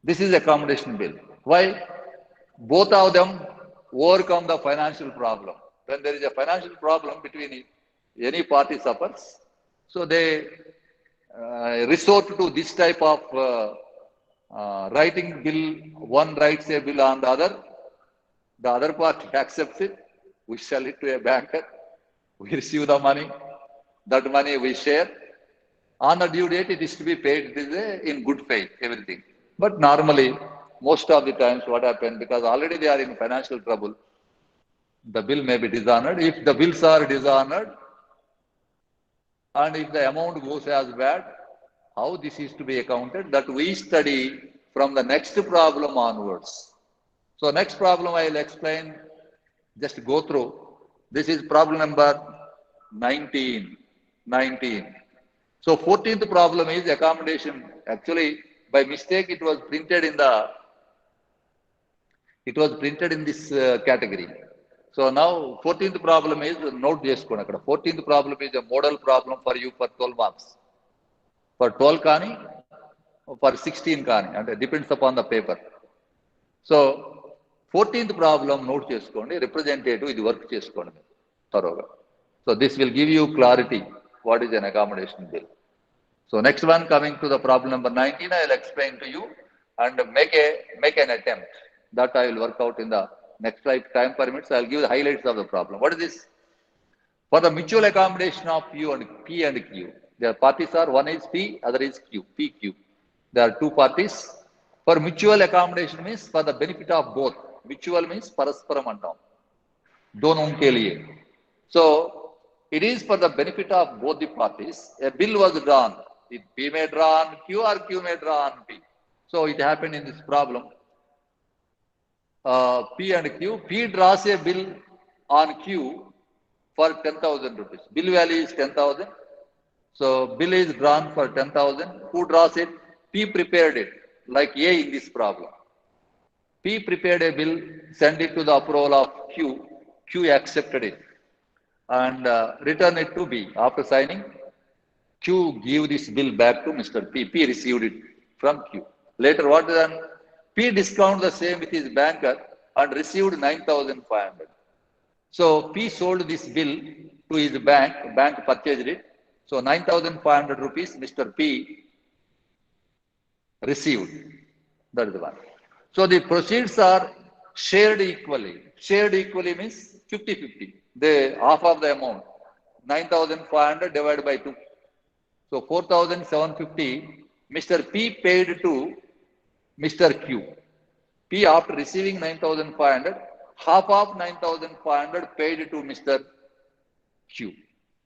This is accommodation bill. Why? Both of them overcome the financial problem. When there is a financial problem between any party suffers, so they resort to this type of writing bill. One writes a bill on the other party accepts it, we sell it to a banker, we receive the money, that money we share. On the due date it is to be paid. It is in good faith, everything. But normally, most of the times what happens, because already they are in financial trouble, the bill may be dishonored. If the bills are dishonored and if the amount goes as bad, how this is to be accounted, that we study from the next problem onwards. So next problem I will explain, just go through. This is problem number 19. So 14th problem is accommodation. Actually, by mistake it was printed in this category. So now 14th problem is, note చేసుకోండి అక్కడ. 14th problem is a model problem for you for 12 marks. For 12 కానీ, for 16 కానీ, అంటే depends upon the paper. So 14th problem note చేసుకోండి, representative, ఇది work చేసుకోండి త్వరగా. So this will give you clarity what is an accommodation bill. So next one, coming to the problem number 19, I will explain to you and make an attempt. That I will work out in the next time permits. I will give the highlights of the problem. What is this? For the mutual accommodation of P and Q, their parties are, one is P, other is Q, PQ. There are two parties. For mutual accommodation means for the benefit of both. Mutual means parasparam antam, donon ke liye. So it is for the benefit of both the parties. A bill was drawn. If P may draw on Q or Q may draw on P. So it happened in this problem. P and Q. P draws a bill on Q for 10,000 rupees. Bill value is 10,000. So bill is drawn for 10,000. Who draws it? P prepared it, like A in this problem. P prepared a bill, sent it to the approval of Q. Q accepted it and returned it to B. After signing, Q gave this bill back to Mr. P. P received it from Q. Later what done? P discounted the same with his banker and received 9,500. So P sold this bill to his bank. Bank purchased it. So 9,500 rupees Mr. P received. That is the one. So the proceeds are shared equally. Shared equally means 50-50. They half of the amount, 9,500 divided by 2. So 4,750 Mr. P paid to Mr. Q. P after receiving 9,500, half of 9,500 paid to Mr. Q.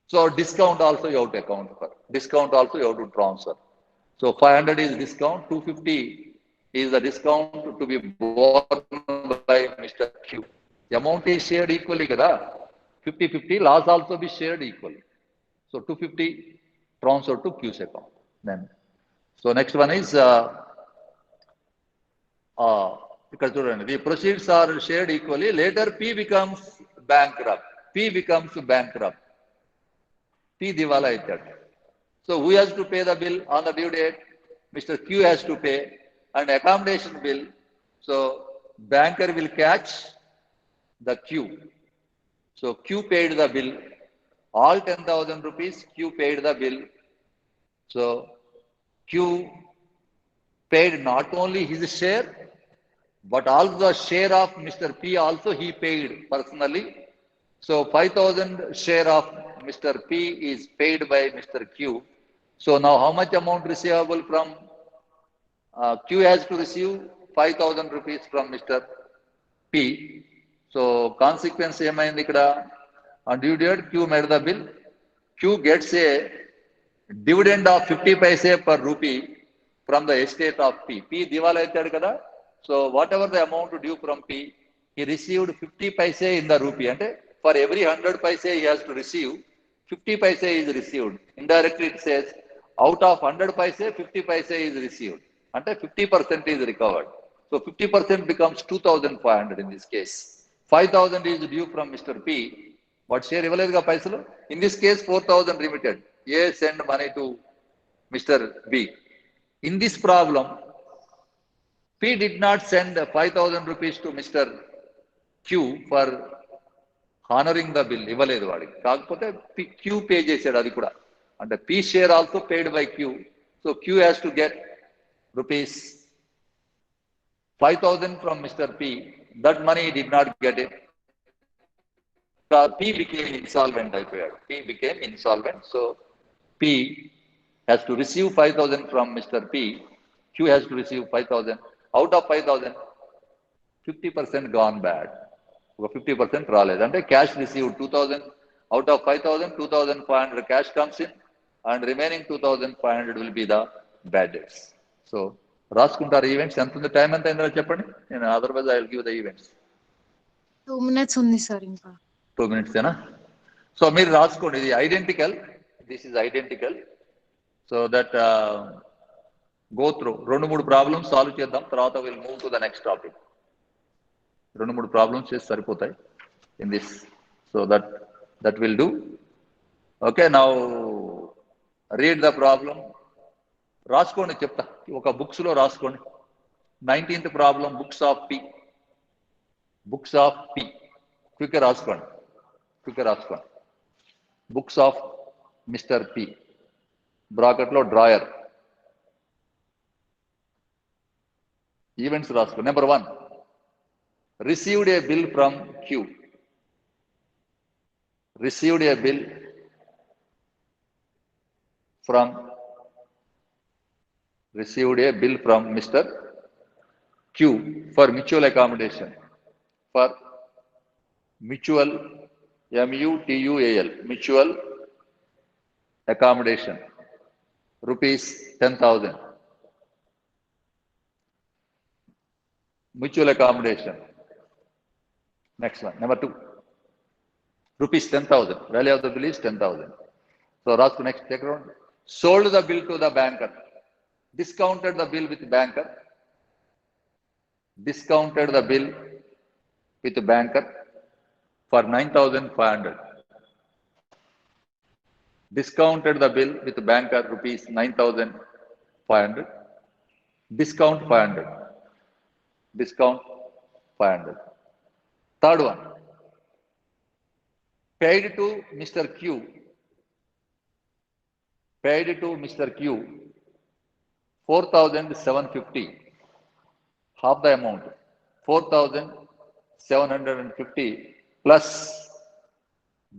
So discount also you have to account for. Discount also you have to transfer. So 500 is discount, 250 is the discount to be borne by Mr. Q. The amount is shared equally, kada? 50-50, loss also be shared equally. So 250 transferred to Q's account. Then, so next one is the proceeds are shared equally. Later P becomes bankrupt. P becomes bankrupt. P diwala ittadu. So who has to pay the bill on the due date? Mr. Q has to pay, and accommodation bill. So banker will catch the Q. So Q paid the bill. All 10,000 rupees, Q paid the bill. So Q paid not only his share, but also the share of Mr. P also he paid personally. So 5,000 share of Mr. P is paid by Mr. Q. So now how much amount receivable from Q has to receive 5,000 rupees from Mr. P. So consequence ఏమైంది ఇక్కడ on due date Q made the bill. Q gets a dividend of 50 paise per rupee from the estate of P. P దివాలా ఇచ్చాడు కదా. So whatever the amount due from P, he received 50 paise in the rupee. And for every 100 paise he has to receive, 50 paise is received. Indirectly it says out of 100 paise, 50 paise is received. And 50% is recovered. So 50% becomes 2,500 in this case. 5,000 is due from Mr. P. What share ఇవ్వలేదుగా పైసలు? In this case 4,000 remitted. A send money to Mr. B. In this problem, P did not send 5,000 rupees to Mr. Q for honoring the bill. ఇవ్వలేదు వాడికి. కాకపోతే Q pay చేశాడు అది కూడా. And the P share also paid by Q. So Q has to get rupees 5,000 from Mr. P. That money he did not get it. P became insolvent. P became insolvent. So P has to receive 5,000 from Mr. P. Q has to receive 5,000. Out of 5,000, 50% gone bad. 50% రాలేదు. అంటే cash received 2,000. Out of 5,000, 2,500 cash comes in, and remaining 2,500 will be the bad debts. So రాసుకుంటారు events. ఎంత ఉంది, time ఎంత అయిందో చెప్పండి. నేను otherwise I will give the events. 2 minutes ఉంది సార్ ఇంకా. 2 minutes ఏనా? సో మీరు రాసుకోండి. ఇది identical, this is identical. So that go through 2-3 problems solve చేద్దాం. తర్వాత will move to the next topic. 2-3 problems చేసి సరిపోతాయి in this. So that will do. Okay, now read the problem. రాసుకోండి, చెప్తా. ఒక బుక్స్ లో రాసుకోండి. 19th problem, books of P. Books of P quick రాసుకోండి. Books of mister P, bracket లో drawer. Events రాసుకోండి. Number 1, received a bill from Q. Received a bill from Mr. Q for mutual accommodation. For mutual, MUTUAL, mutual accommodation, rupees 10,000. Mutual accommodation. Next one, number 2, rupees 10,000. Value of the bill is 10,000. So Rasku, next, take around. Sold the bill to the banker. Discounted the bill with banker. Discounted the bill with banker for 9,500. Discounted the bill with banker rupees 9,500. Discount 500. Discount 500. Third one, paid to Mr. Q. Paid to Mr. Q 4,750. half the amount, 4,750 plus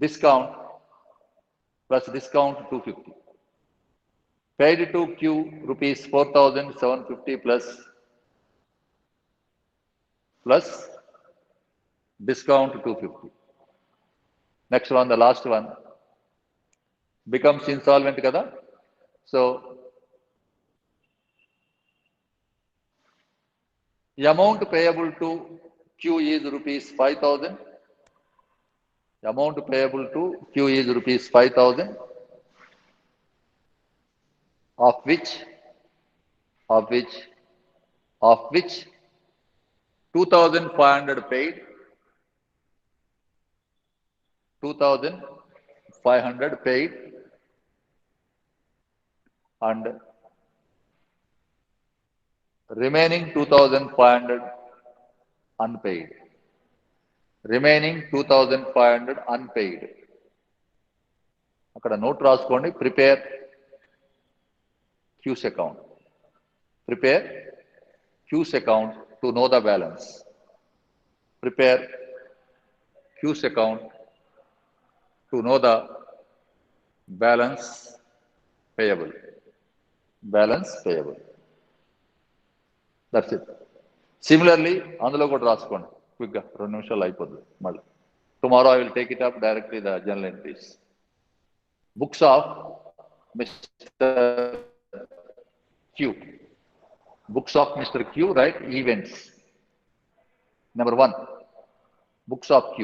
discount 250. Paid to Q rupees 4,750 plus discount 250. Next one, the last one, becomes insolvent kada. So the amount payable to Q is rupees 5,000. The amount payable to Q is rupees 5,000, of which 2,500 paid, 2,500 paid, and remaining 2,500 unpaid. Remaining 2,500 unpaid. అక్కడ note రాసుకోండి, prepare Q's account. Prepare Q's account to know the balance. Prepare Q's account to know the balance payable. Balance payable. That's it. Similarly, అందులో కూడా రాసుకోండి క్విక్గా, 2 నిమిషాలు అయిపోద్ది మళ్ళీ. Tomorrow I will take it up directly the journal entries. Books of Mr. Q. Books of Mr. Q, right? Events. Number 1. Books of Q.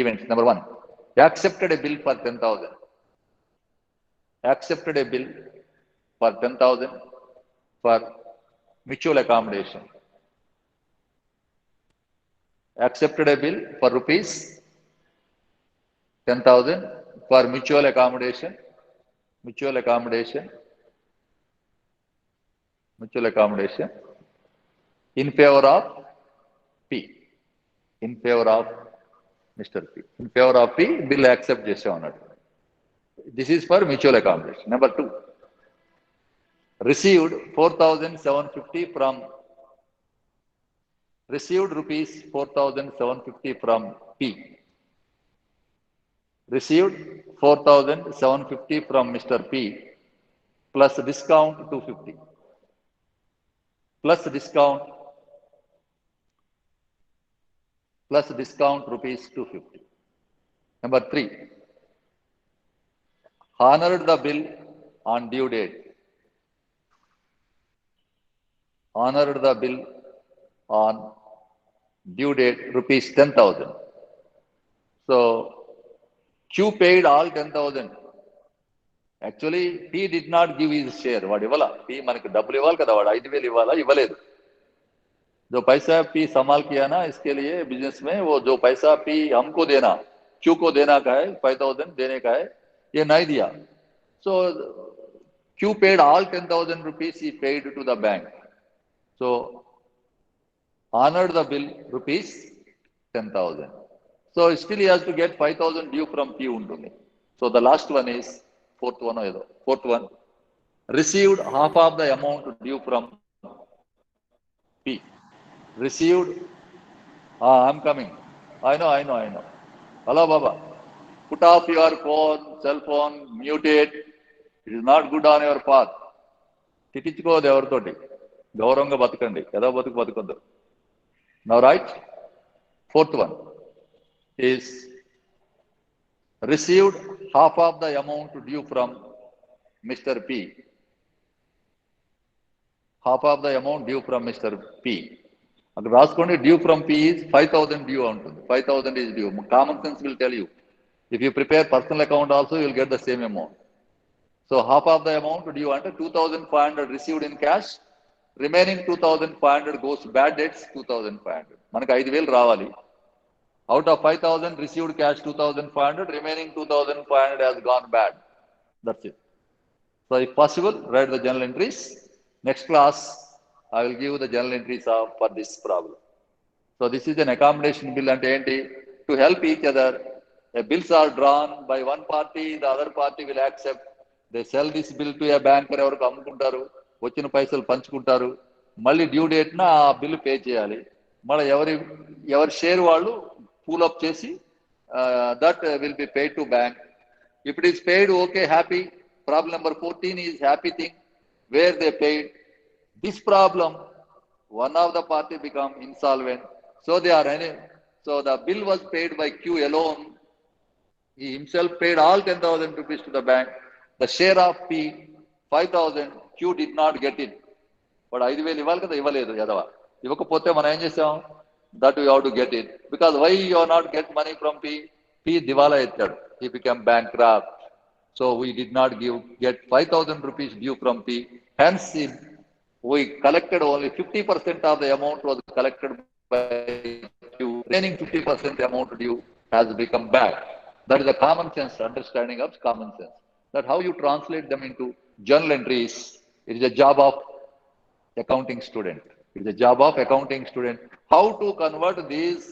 Events. Number 1. Accepted a bill for 10,000. Accepted a bill for 10,000 for mutual accommodation. Accepted a bill for rupees 10,000 for mutual accommodation. Mutual accommodation in favor of P. In favor of Mr. P. In favor of P, bill accept చేసే ఉన్నాడు. This is for mutual accommodation. Number 2. Received 4,750 from rupees 4,750 from P. Received 4,750 from Mr. P plus discount 250. Plus discount rupees 250. Number 3. Honored the bill on due date. Honored the bill on due date rupees 10,000. So Q paid all 10,000. Actually, P did not give his share. వాడు ఇవ్వాలా? P మనకి డబ్బులు ఇవ్వాలి కదా, వాడు 5,000 ఇవ్వాలా? ఇవ్వలేదు. जो पैसा P संभाल किया ना, इसके लिए बिजनेस में वो जो पैसा P हमको देना, Q को देना का है, 5,000 देने का है, ये नहीं दिया. So Q paid all 10,000 rupees he paid to the bank. So honored the bill rupees 10,000. So still he has to get 5,000 due from P ఉంటుంది. So the last one is fourth one. Received half of the amount due from P. Received. I'm coming. I know. Hello, Baba. Put off your phone, cell phone, mute it. It is not good on your path. తిట్టించుకోదు ఎవరితోటి, గౌరవంగా బతకండి, ఏదో బతుకొద్దు. Now right? Fourth one is received half of the amount due from Mr. P. Half of the amount due from Mr. P. అక్కడ రాసుకోండి, due from P is 5,000 due ఉంటుంది. 5,000 is due. Common sense will tell you. If you prepare personal account also, you will get the same amount. So half of the amount due అంటే 2,500 received in cash. Remaining 2,500 goes bad debts 2,500. మనకు 5,000 రావాలి. Out of 5,000 received cash 2,500, remaining 2,500 has gone bad. That's it. So if possible, write the journal entries. Next class, I will give the journal entries for this problem. So this is an accommodation bill and enti to help each other. Bills are drawn by one party, the other party will accept. They sell this bill to a banker, ఎవరికి అమ్ముకుంటారు, వచ్చిన పైసలు పంచుకుంటారు. మళ్ళీ due డేట్న ఆ bill pay చేయాలి. మళ్ళీ ఎవరి షేర్ వాళ్ళు పూల్ అప్ చేసి that will be paid to bank. If it is paid, okay, happy. Problem number 14 is happy thing, where they paid. This problem, one of the party become insolvent, so they are so the bill was paid by Q alone. He himself paid all 10,000 rupees to the bank. The share of P 5,000, Q did not get it. వాడు 5,000 ఇవ్వాలి కదా, ఇవ్వలేదు ఎదవ. ఇవ్వకపోతే మనం ఏం చేసాం, that you have to get it. Because why you are not get money from P దివాలా ఎత్తాడు. He become bankrupt. So we did not get 5,000 rupees due from P. Hence, we collected only 50% of the amount was collected by Q. Remaining 50% amount due has become back. That is the common sense understanding of common sense. That how you translate them into journal entries. It is a job of accounting student. It is a job of accounting student how to convert these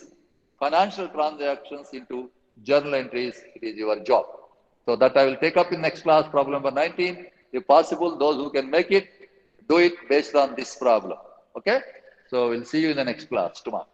financial transactions into journal entries. It is your job. So that I will take up in next class, problem number 19. If possible, those who can make it, do it based on this problem. Okay? So we'll see you in the next class tomorrow.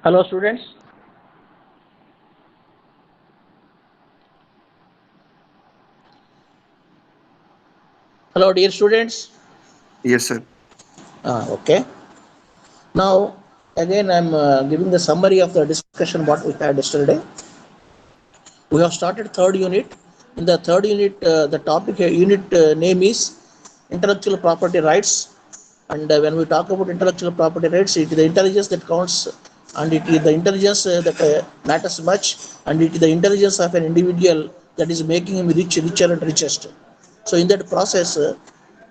Hello, students. Hello, dear students. Yes, sir. Okay. Now, again, I'm giving the summary of the discussion what we had yesterday. We have started third unit. In the third unit, the topic unit name is intellectual property rights. And when we talk about intellectual property rights, it is the intelligence that counts, and it is the intelligence that matters much, and it is the intelligence of an individual that is making him rich, richer, and richest. So, in that process,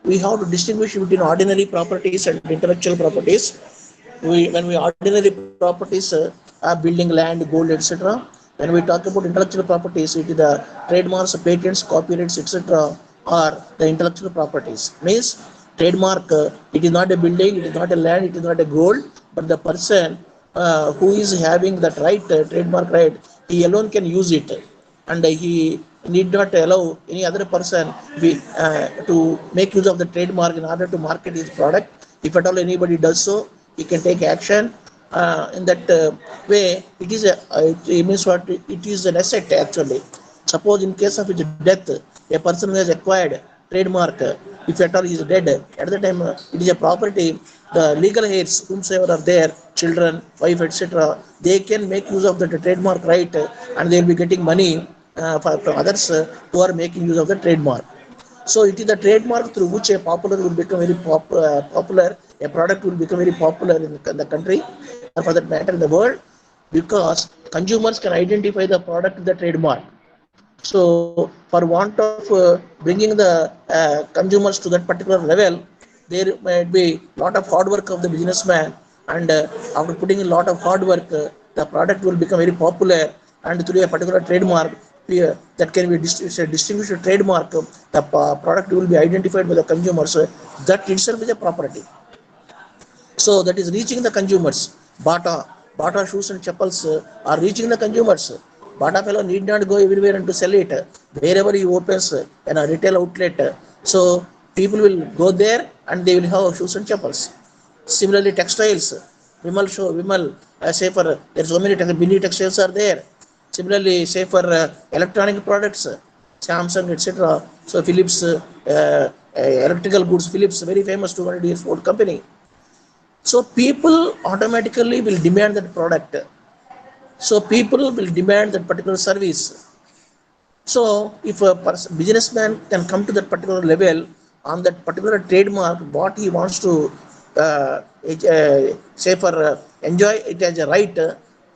we have to distinguish between ordinary properties and intellectual properties. When we ordinary properties are building land, gold, etc. When we talk about intellectual properties, it is the trademarks, patents, copyrights, etc. are the intellectual properties. Means trademark, it is not a building, it is not a land, it is not a gold, but the person who is having that right, trademark right, he alone can use it, and he need not allow any other person to make use of the trademark in order to market his product. If at all anybody does so, he can take action. In that way, it is it means what it is an asset actually. Suppose in case of his death, a person who has acquired trademark, if at all he is dead, at the time it is a property. The legal heirs, whomsoever are there, children, wife, etc., they can make use of the trademark right, and they will be getting money from others who are making use of the trademark. So it is the trademark through which a popular will become very popular, a product will become very popular in the country, or for that matter in the world, because consumers can identify the product with the trademark. So for want of bringing the consumers to that particular level, there might be lot of hard work of the businessman, and after putting a lot of hard work, the product will become very popular, and through a particular trademark that can be distinguished trademark, the product will be identified by the consumers. That itself is a property. So that is reaching the consumers. Bata shoes and chappals are reaching the consumers. Bata fellow need not go everywhere and to sell it. Wherever he opens a retail outlet, so people will go there and they will have shoes and chappals. Similarly, textiles, Vimal, say for there are so many textiles are there. Similarly, say for electronic products, Samsung, etc. So Philips, electrical goods, Philips, very famous 200 years old company. So people automatically will demand that product. So people will demand that particular service. So if a businessman can come to that particular level on that particular trademark, what he wants to say for enjoy it as a right,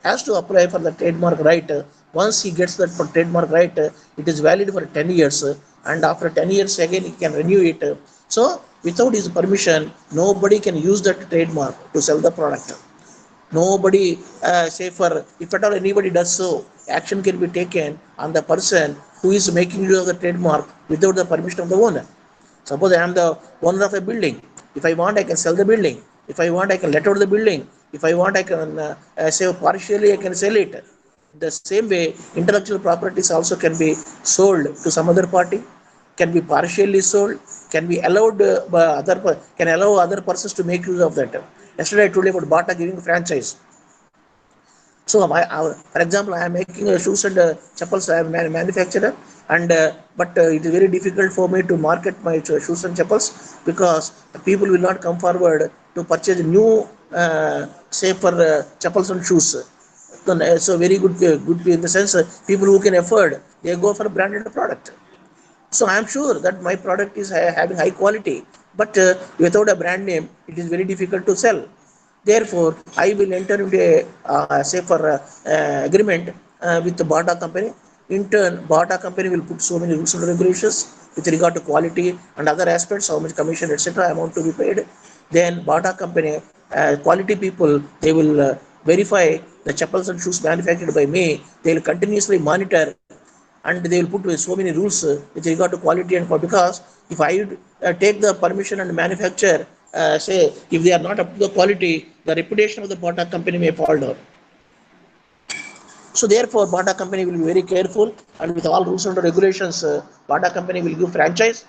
has to apply for the trademark right. Once he gets that trademark right, it is valid for 10 years, and after 10 years again he can renew it. So without his permission, nobody can use that trademark to sell the product. Nobody say for if at all anybody does so, action can be taken on the person who is making use of the trademark without the permission of the owner. Suppose I am the owner of a building. If I want, I can sell the building. If I want, I can let out the building. If I want, I can say partially, I can sell it. The same way, intellectual properties also can be sold to some other party, can be partially sold, can be allowed by can allow other persons to make use of that. Yesterday I told you about Bata giving franchise. So, for example, I am making shoes and chappals. I am manufacturer, and but it is very difficult for me to market my shoes and chappals because people will not come forward to purchase new, say for chappals and shoes. So very good in the sense people who can afford, they go for a branded product. So I am sure that my product is having high quality, but without a brand name, it is very difficult to sell. Therefore, I will enter into a say for agreement with the Bata company. In turn, Bata company will put so many rules and regulations with regard to quality and other aspects, how much commission, etc. amount to be paid. Then Bata company, quality people, they will verify the chappals and shoes manufactured by me. They will continuously monitor, and they will put so many rules with regard to quality and because if I take the permission and manufacture, say if they are not up to the quality, the reputation of the Bata company may fall down. So therefore, Bata company will be very careful, and with all rules and regulations, Bata company will give franchise.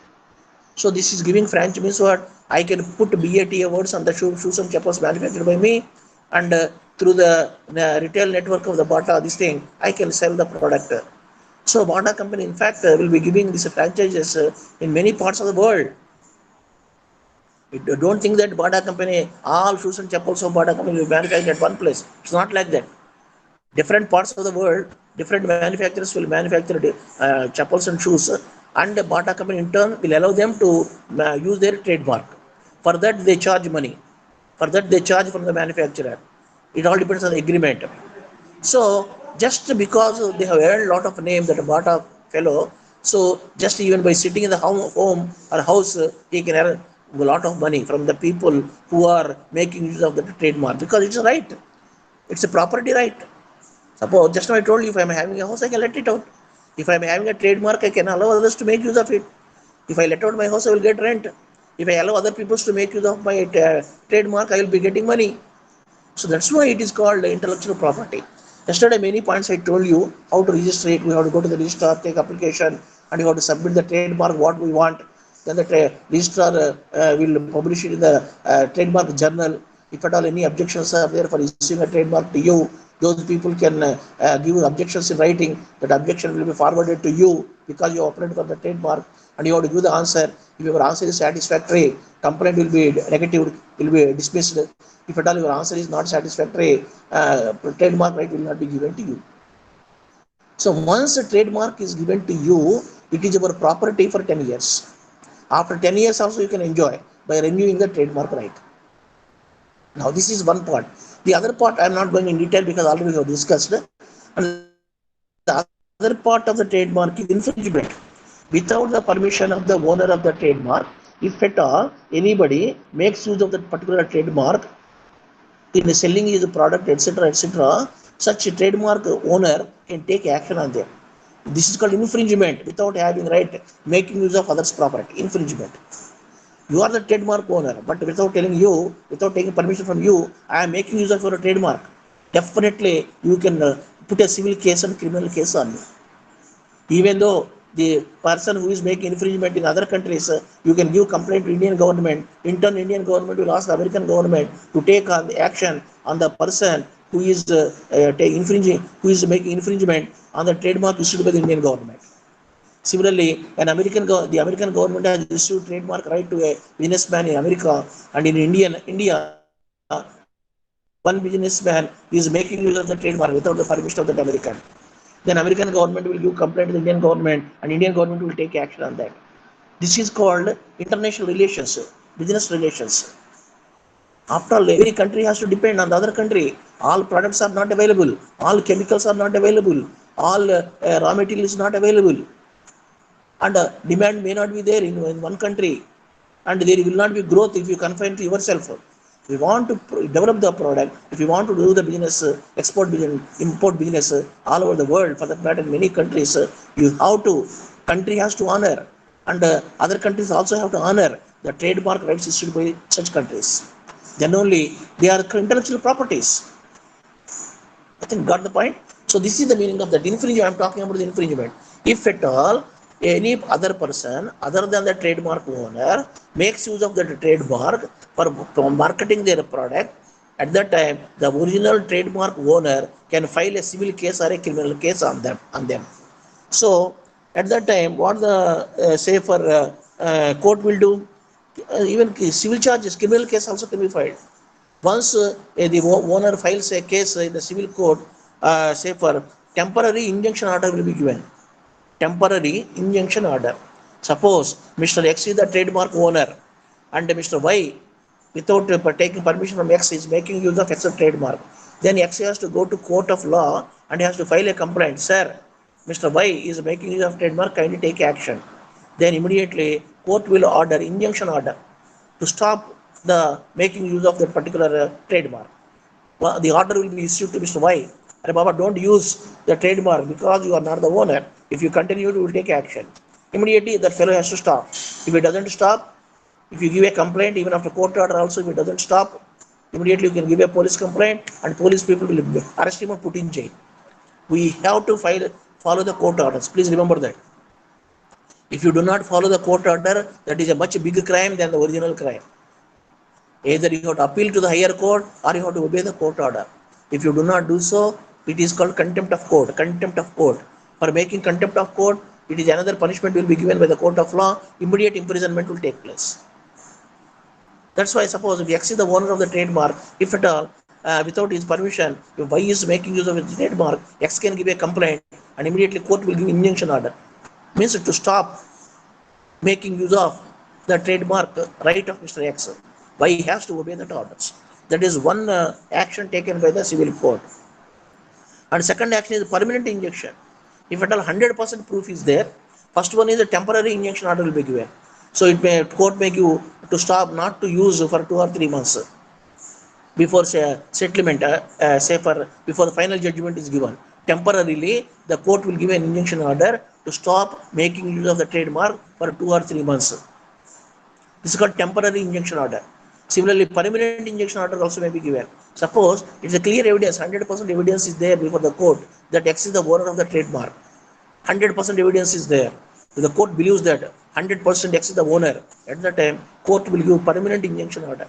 So this is giving franchise means what? I can put BAT awards on the shoes and chappals manufactured by me, and through the retail network of the Bata, this thing, I can sell the product. So Bata company, in fact, will be giving these franchises in many parts of the world. Don't think that Bata company, all shoes and chappals of Bata company will manufacture at one place. It's not like that. Different parts of the world, different manufacturers will manufacture chappals and shoes, and the Bata company in turn will allow them to use their trademark. For that, they charge money. For that, they charge from the manufacturer. It all depends on the agreement. So just because they have earned a lot of name that Bata fellow, so just even by sitting in the home or house, he can earn a lot of money from the people who are making use of the trademark because it's a right. It's a property right. Suppose just now I told you if I'm having a house, I can let it out. If I'm having a trademark, I can allow others to make use of it. If I let out my house, I will get rent. If I allow other people to make use of my trademark, I will be getting money. So that's why it is called intellectual property. Yesterday, many points I told you how to register it. We have to go to the registrar, take application, and you have to submit the trademark what we want. Then the registrar will publish it in the trademark journal. If at all any objections are there for issuing a trademark to you, those people can give objections in writing. That objection will be forwarded to you because you operated for the trademark, and you have to give the answer. If your answer is satisfactory, complaint will be negative, will be dismissed. If at all your answer is not satisfactory, trademark right will not be given to you. So once a trademark is given to you, it is your property for 10 years. After 10 years also you can enjoy by renewing the trademark right. Now this is one part. The other part I am not going in detail because already we have discussed. And the other part of the trademark is infringement. Without the permission of the owner of the trademark, if at all anybody makes use of that particular trademark in selling his product, etc., such a trademark owner can take action on them. This is called infringement without having right making use of others' property. Infringement. You are the trademark owner, but without telling you, without taking permission from you, I am making use of your trademark. Definitely, you can put a civil case and criminal case on you. Even though the person who is making infringement in other countries, you can give complaint to Indian government. In turn, Indian government will ask the American government to take on the action on the person who is infringing, who is making infringement on the trademark issued by the Indian government. Similarly, the American government has issued trademark right to a businessman in America, and in India, one businessman is making use of the trademark without the permission of that American. Then American government will give complaint to the Indian government, and Indian government will take action on that. This is called international relations, business relations. After all, every country has to depend on the other country. All products are not available. All chemicals are not available. All raw material is not available. And demand may not be there in one country, and there will not be growth if you confine to yourself. If you want to develop the product, if you want to do the business, export business, import business all over the world, for that matter, in many countries, you have to, country has to honor, and other countries also have to honor the trademark rights issued by such countries. Then only they are intellectual properties. I think got the point. So this is the meaning of that infringement. I'm talking about the infringement. If at all any other person other than the trademark owner makes use of that trademark for marketing their product, at that time the original trademark owner can file a civil case or a criminal case on them. So at that time, what the say for court will do, even civil charges, criminal case also can be filed. Once the owner files a case in the civil court, say for temporary injunction order will be given. Temporary injunction order. Suppose Mr. X is the trademark owner and Mr. Y, without taking permission from X, is making use of X trademark. Then X has to go to court of law and he has to file a complaint. Sir, Mr. Y is making use of trademark, kindly take action. Then immediately court will order injunction order to stop the making use of that particular trademark. Well, the order will be issued to Mr. Y. And Baba, don't use the trademark because you are not the owner. If you continue, you will take action. Immediately, that fellow has to stop. If he doesn't stop, if you give a complaint, even after court order also, if it doesn't stop, immediately you can give a police complaint and police people will arrest him and put in jail. We have to follow the court orders. Please remember that. If you do not follow the court order, that is a much bigger crime than the original crime. Either you have to appeal to the higher court or you have to obey the court order. If you do not do so, it is called contempt of court. Contempt of court. For making contempt of court, it is another punishment will be given by the court of law. Immediate imprisonment will take place. That's why suppose if X is the owner of the trademark, if at all, without his permission, if Y is making use of his trademark, X can give a complaint and immediately court will give injunction order. Means to stop making use of the trademark right of Mr. X. Y has to obey that orders. That is one action taken by the civil court. And second action is permanent injunction. If at all 100% proof is there, first one is a temporary injunction order will be given. So it may court make you to stop not to use for 2 or 3 months before settlement, say for before the final judgment is given. Temporarily, the court will give an injunction order to stop making use of the trademark for 2 or 3 months. This is called temporary injunction order. Similarly, permanent injunction order also may be given. Suppose it's a clear evidence, 100% evidence is there before the court that X is the owner of the trademark. 100% evidence is there. If the court believes that 100% X is the owner, at the time, court will give permanent injunction order.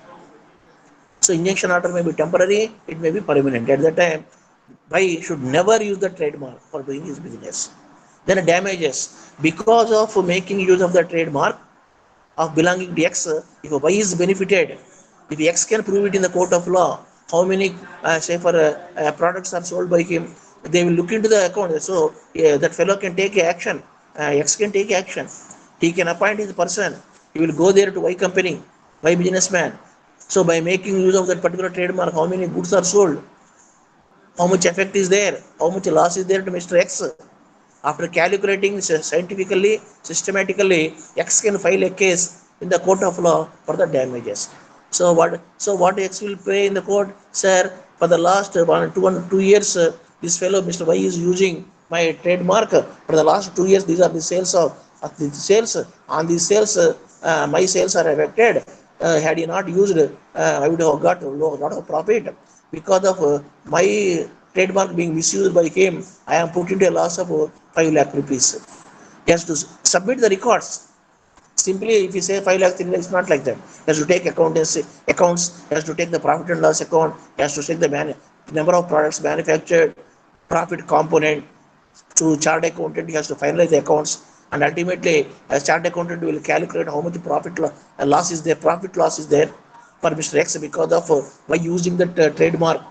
So injunction order may be temporary, it may be permanent. At that time, buyer should never use the trademark for doing his business. Then damages. Because of making use of the trademark of belonging to X, if Y is benefited, if X can prove it in the court of law, how many say for products are sold by him, they will look into the account. So that fellow can take action. X can take action. He can appoint his person. He will go there to Y company, Y businessman. So by making use of that particular trademark, how many goods are sold, how much effect is there, how much loss is there to Mr. X. After calculating scientifically, systematically, X can file a case in the court of law for the damages. So what X will pay in the court? Sir, for the last 2 years, this fellow Mr. Y is using my trademark. For the last 2 years, these are the sales of the sales. On these sales, my sales are affected. Had he not used, I would have got a lot of profit. Because of my trademark being misused by him, I am put into a loss of 5 lakh rupees. He has to submit the records. Simply, if you say 5 lakh, 3 lakh, it's not like that. He has to take accounts, he has to take the profit and loss account, he has to take the number of products manufactured, profit component. To chart accountant, he has to finalize the accounts, and ultimately, a chart accountant will calculate how much profit loss is there, profit loss is there for Mr. X because of by using that trademark.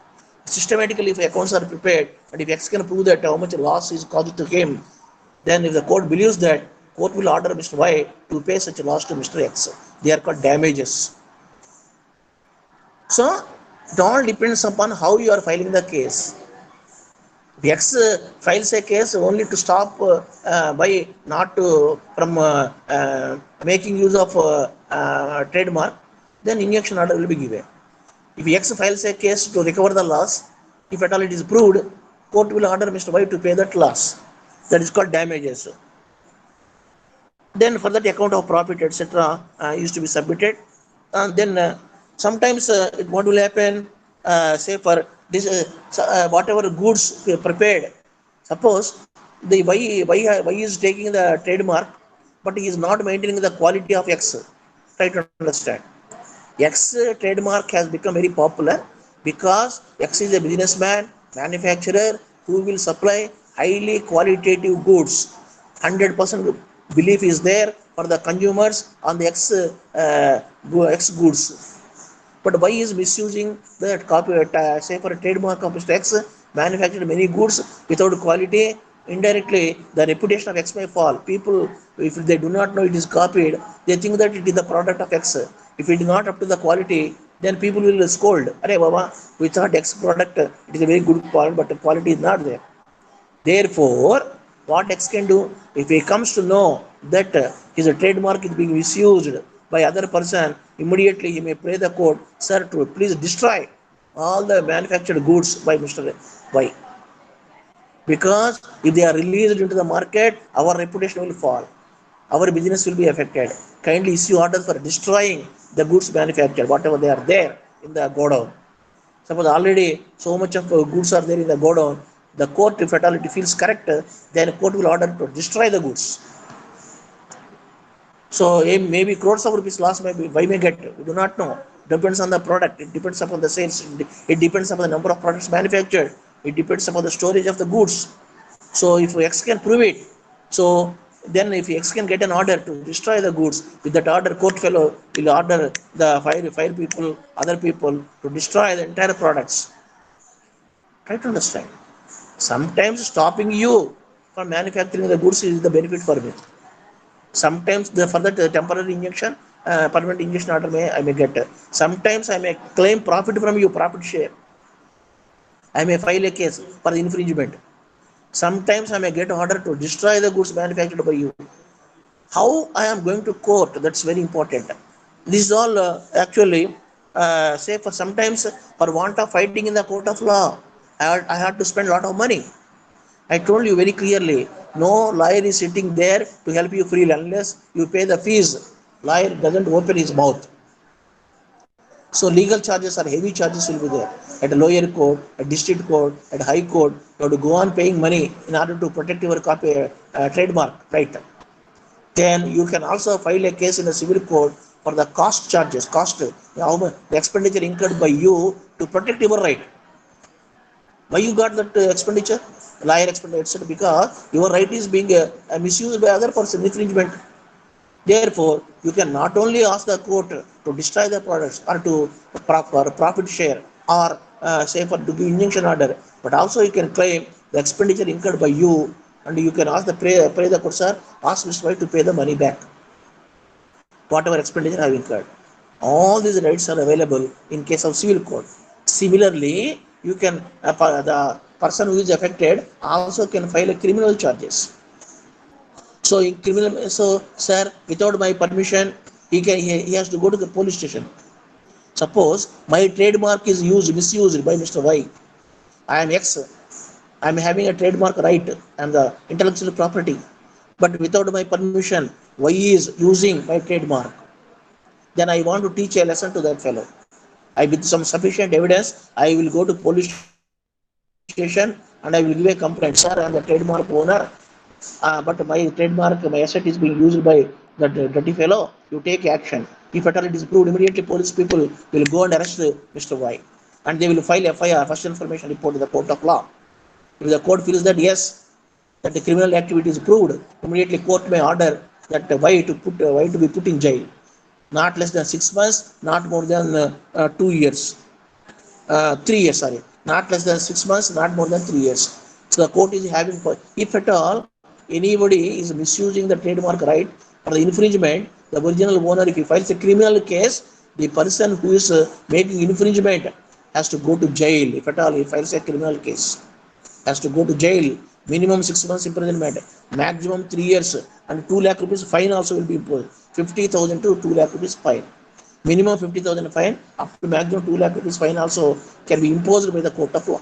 Systematically, if accounts are prepared, and if X can prove that how much loss is caused to him, then if the court believes that, court will order Mr. Y to pay such a loss to Mr. X. They are called damages. So it all depends upon how you are filing the case. If X files a case only to stop by not from making use of trademark, then injunction order will be given. If X files a case to recover the loss, if at all it is proved, court will order Mr. Y to pay that loss. That is called damages. Then for that account of profit, etc., used to be submitted. And then sometimes what will happen, say for this, whatever goods prepared, suppose the Y is taking the trademark, but he is not maintaining the quality of X. Try to understand. X trademark has become very popular because X is a businessman, manufacturer who will supply highly qualitative goods. 100% belief is there for the consumers on the X goods. But why is misusing the copyright, say for a trademark of Mr. X, manufactured many goods without quality? Indirectly, the reputation of X may fall. People, if they do not know it is copied, they think that it is the product of X. If it is not up to the quality, then people will scold. Arey Baba, we thought X product, it is a very good quality, but the quality is not there. Therefore, what X can do, if he comes to know that his trademark is being misused by other person, immediately he may pray the court, sir, to please destroy all the manufactured goods by Mr. Y. Because if they are released into the market, our reputation will fall. Our business will be affected. Kindly issue orders for destroying the goods manufactured, whatever they are there in the godown. Suppose already so much of goods are there in the godown, the court, if at all it feels correct, then court will order to destroy the goods. So maybe crores of rupees loss may be, why may get, we do not know. depends on the product, it depends upon the sales, it depends upon the number of products manufactured, it depends upon the storage of the goods. So if X can prove it, so then if X can get an order to destroy the goods, with that order court fellow will order the fire people, other people to destroy the entire products. Try to understand. Sometimes stopping you from manufacturing the goods is the benefit for me. Sometimes for that temporary injection, permanent injection order I may get. Sometimes I may claim profit from you, profit share. I may file a case for the infringement. Sometimes I may get order to destroy the goods manufactured by you. How I am going to court, that's very important. This is all actually say for sometimes for want of fighting in the court of law, I had to spend a lot of money. I told you very clearly, no lawyer is sitting there to help you freely unless you pay the fees. Lawyer doesn't open his mouth. So legal charges or heavy charges will be there. At a lower court, at district court, at high court, you have to go on paying money in order to protect your copy, trademark, right? Then you can also file a case in a civil court for the cost charges, the expenditure incurred by you to protect your right. Why you got that expenditure? Lawyer expenditure, etc. Because your right is being misused by other person, infringement. Therefore, you can not only ask the court to destroy the products or to profit share or say for to give injunction order, but also you can claim the expenditure incurred by you, and you can ask the pay the court, sir, ask Mr. White to pay the money back, whatever expenditure I have incurred. All these rights are available in case of civil court. Similarly, you can the person who is affected also can file a criminal charges. So in criminal, so sir, without my permission, he has to go to the police station. Suppose my trademark is misused by Mr. Y. I am X. I am having a trademark right and the intellectual property, but without my permission, Y is using my trademark. Then I want to teach a lesson to that fellow. With some sufficient evidence, I will go to police station and I will give a complaint. Sir, I am the trademark owner, but my trademark, my asset is being used by that dirty fellow. You take action. If at all it is proved, immediately police people will go and arrest Mr. Y. And they will file FIR, first information report, to the court of law. If the court feels that yes, that the criminal activity is proved, immediately court may order that Y to be put in jail. Not less than 6 months, not more than 2 years. 3 years, sorry, not less than 6 months, not more than 3 years. So the court is having, if at all anybody is misusing the trademark right for the infringement, the original owner, if he files a criminal case, the person who is making infringement has to go to jail. If at all he files a criminal case, has to go to jail. Minimum 6 months imprisonment, maximum 3 years, and 2 lakh rupees fine also will be imposed. 50,000 to 2 lakh rupees fine. Minimum 50,000 fine, up to maximum 2 lakh rupees fine also can be imposed by the court of law.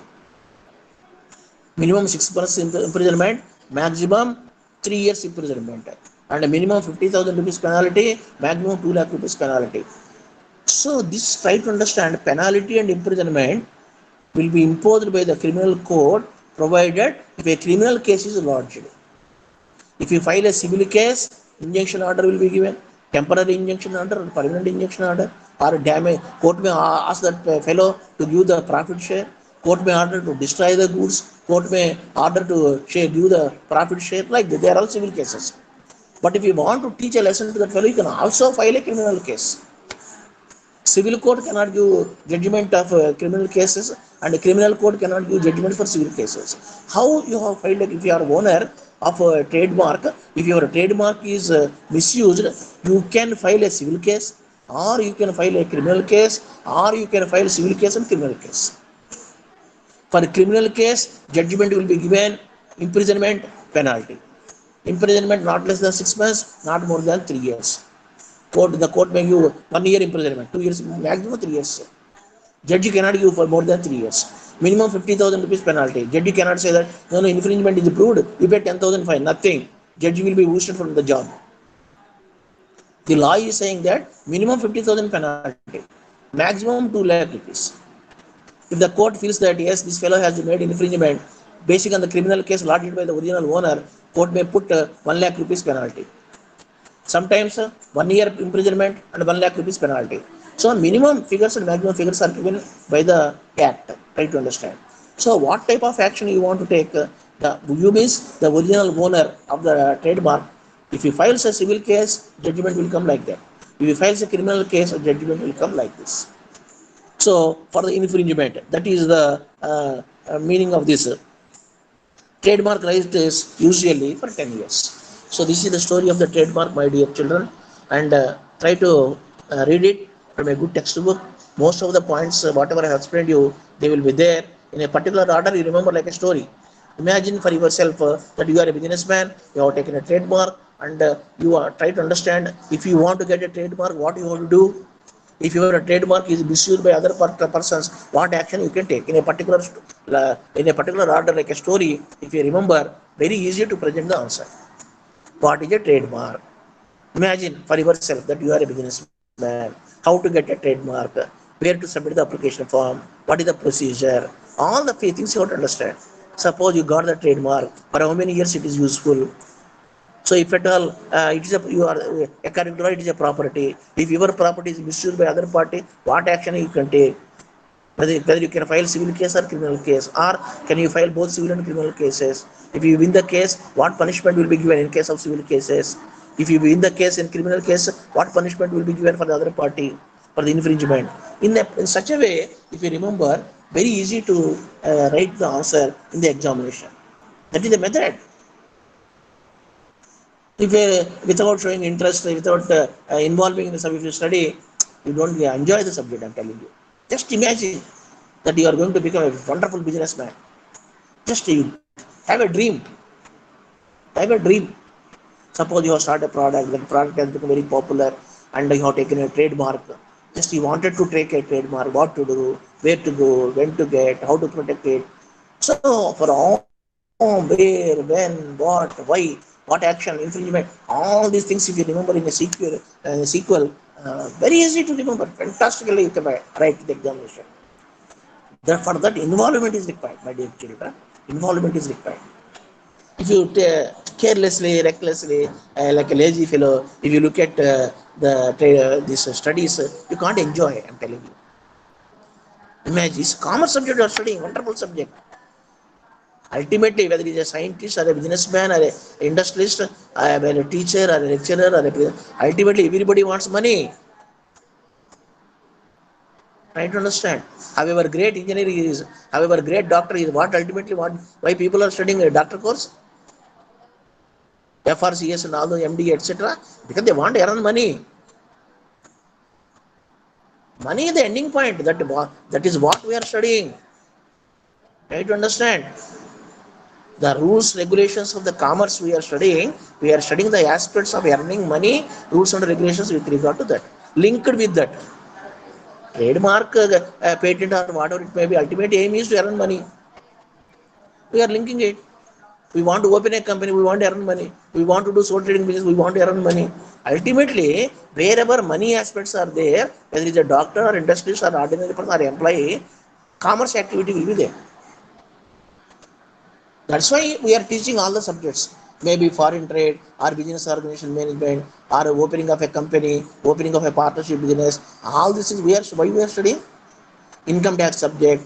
Minimum 6 months imprisonment, maximum 3 years imprisonment, and a minimum 50,000 rupees penalty, maximum 2 lakh rupees penalty. So this try to understand, penalty and imprisonment will be imposed by the criminal code provided if a criminal case is lodged. If you file a civil case, injunction order will be given, temporary injunction order or permanent injunction order, or damage. Court may ask that fellow to give the profit share. Court may order to destroy the goods. Court may order to give the profit share. Like that, they are all civil cases. But if you want to teach a lesson to that fellow, you can also file a criminal case. Civil court cannot give judgment of criminal cases, and a criminal court cannot give judgment for civil cases. How you have filed, if you are owner of a trademark, if your trademark is misused, you can file a civil case, or you can file a criminal case, or you can file civil case and criminal case. For a criminal case, judgment will be given, imprisonment, penalty. Imprisonment not less than 6 months, not more than 3 years. The court may give 1 year imprisonment, 2 years, maximum 3 years. Judge cannot give for more than 3 years. Minimum 50,000 rupees penalty. Judge cannot say that no, infringement is proved, you pay 10,000 fine. Nothing. Judge will be boosted from the job. The law is saying that minimum 50,000 penalty, maximum 2 lakh rupees. If the court feels that yes, this fellow has made infringement, based on the criminal case lodged by the original owner, court may put 1 lakh rupees penalty. Sometimes 1 year imprisonment and 1 lakh rupees penalty. So minimum figures and maximum figures are given by the act. Try to understand. So what type of action you want to take? The you means the original owner of the trademark. If he files a civil case, judgment will come like that. If he files a criminal case, a judgment will come like this. So for the infringement, that is the meaning of this. Trademark right is usually for 10 years. So this is the story of the trademark, my dear children, and try to read it from a good textbook. Most of the points, whatever I have explained you, they will be there in a particular order. You remember like a story. Imagine for yourself that you are a businessman, you have taken a trademark, and you are try to understand if you want to get a trademark, what you want to do. If your trademark is misused by other persons, what action you can take in a particular order like a story. If you remember, very easy to present the answer. What is a trademark? Imagine for yourself that you are a businessman, how to get a trademark, where to submit the application form, what is the procedure, all the things you have to understand. Suppose you got the trademark, for how many years it is useful. So if at all it is you are according to law, it is a property. If your property is misused by other party, what action you can take? Whether you can file civil case or criminal case, or can you file both civil and criminal cases? If you win the case, what punishment will be given in case of civil cases? If you win the case in criminal case, what punishment will be given for the other party for the infringement? In such a way, if you remember, very easy to write the answer in the examination. That is the method. If without showing interest, without involving in the subject you study, you don't enjoy the subject. I'm telling you. Just imagine that you are going to become a wonderful businessman. Just you have a dream. Have a dream. Suppose you have started a product, the product has become very popular, and you have taken a trademark. Just you wanted to take a trademark, what to do, where to go, when to get, how to protect it. So for all, where, when, what, why, what action, infringement, all these things, if you remember in a sequel, very easy to remember. Fantastically, you can write the examination. For that, involvement is required, my dear children. Involvement is required. If you carelessly, recklessly, like a lazy fellow, if you look at these studies, you can't enjoy. I'm telling you. Imagine, it's a common subject you are studying, wonderful subject. Ultimately, whether he's a scientist or a businessman or an industrialist, or a teacher or a lecturer ultimately everybody wants money. Try to understand. However great engineer is, however great doctor is, what ultimately what why people are studying a doctor course, FRCS and all the MD, etc. Because they want to earn money. Money is the ending point. That is what we are studying. Try to understand. The rules, regulations of the commerce we are studying. We are studying the aspects of earning money, rules and regulations with regard to that. Linked with that. Trademark, patent or whatever it may be, ultimate aim is to earn money. We are linking it. We want to open a company, we want to earn money. We want to do sole trading business, we want to earn money. Ultimately, wherever money aspects are there, whether it's a doctor or industrialist or ordinary person or employee, commerce activity will be there. That's why we are teaching all the subjects. Maybe foreign trade or business organization management or opening of a company, opening of a partnership business. All this is why we are studying. Income tax subject.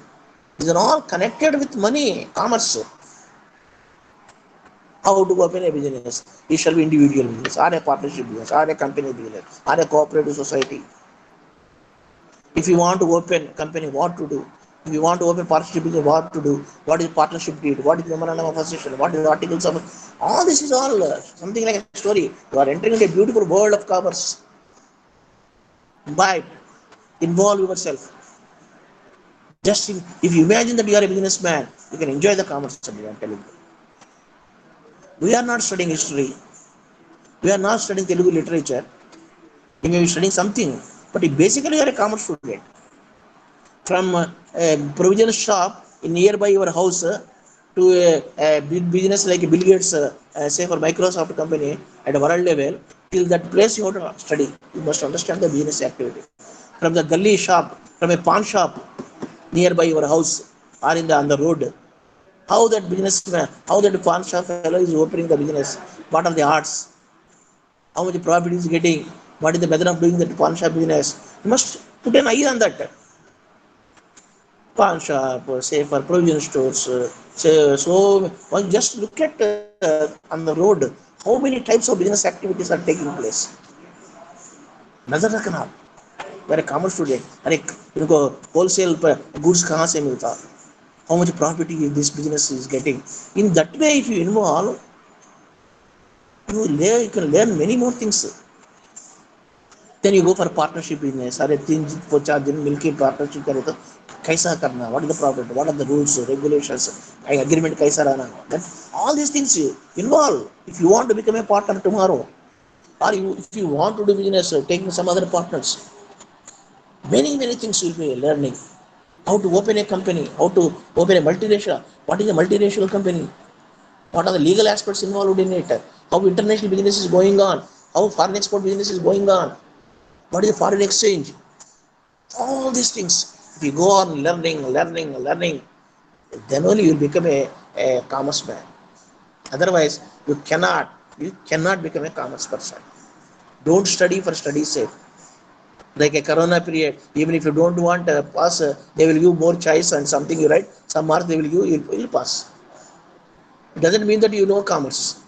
These are all connected with money, commerce. How to open a business? It shall be individual business, or a partnership business, or a company business, or a cooperative society. If you want to open company, what to do? If you want to open partnership business, what to do? What is partnership deed? What is memorandum of association? What is articles of? All this is all something like a story. You are entering into a beautiful world of commerce. Imbibe, involve yourself. Just if you imagine that you are a businessman, you can enjoy the commerce subject. I'm telling you. We are not studying history. We are not studying Telugu literature. You may be studying something, but basically you are a commerce student. From a provision shop in nearby your house to a big business like Bill Gates, say for Microsoft company at a world level, till that place you have to study. You must understand the business activity. From the gully shop, from a pawn shop nearby your house or on the road, how that businessman, how that pawn shop fellow is opening the business, what are the arts, how much profit is getting, what is the method of doing that pawn shop business. You must Put an eye on that. Pawn shop, say for provision stores, say, so one just look at on the road how many types of business activities are taking place. नजर रखना मेरे commerce student अरे इनको wholesale goods कहाँ से मिलता, how much profit this business is getting. In that way, if you involve, you can learn many more things. Then you go for partnership business. अरे 3-4 दिन मिलके partnership करे तो कैसा करना, what is the profit, what are the rules, regulations, agreement कैसा रहना. Then all these things you involve. If you want to become a partner tomorrow, or if you want to do business, taking some other partners, many things you'll be learning. How to open a company, how to open a multiracial. What is a multiracial company? What are the legal aspects involved in it? How international business is going on? How foreign export business is going on? What is the foreign exchange? All these things. If you go on learning, then only you will become a commerce man. Otherwise, you cannot become a commerce person. Don't study for study's sake. Like a corona period, even if you don't want to pass, they will give more choice and something you write, some marks they will give, you'll pass. It doesn't mean that you know commerce.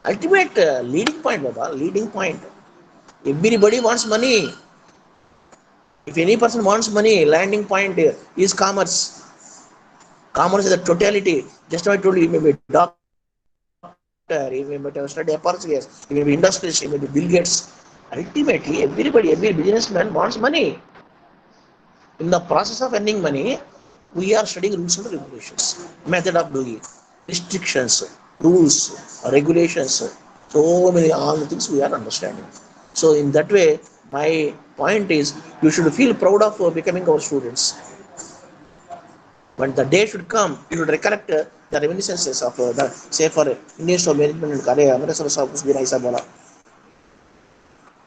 Ultimate leading point, Baba, leading point. Everybody wants money. If any person wants money, landing point is commerce. Commerce is the totality. Just now I told you, you may be doctor, you may study FRCS, you may be industrialist, you may be Bill Gates. Ultimately, every businessman wants money. In the process of earning money, we are studying rules and regulations, method of doing, restrictions, rules, regulations, so many all the things we are understanding. So in that way, my point is you should feel proud of becoming our students. When the day should come, you should recollect the reminiscences of the say for Indian Store Management and Kare Amritsar South Bina Bola.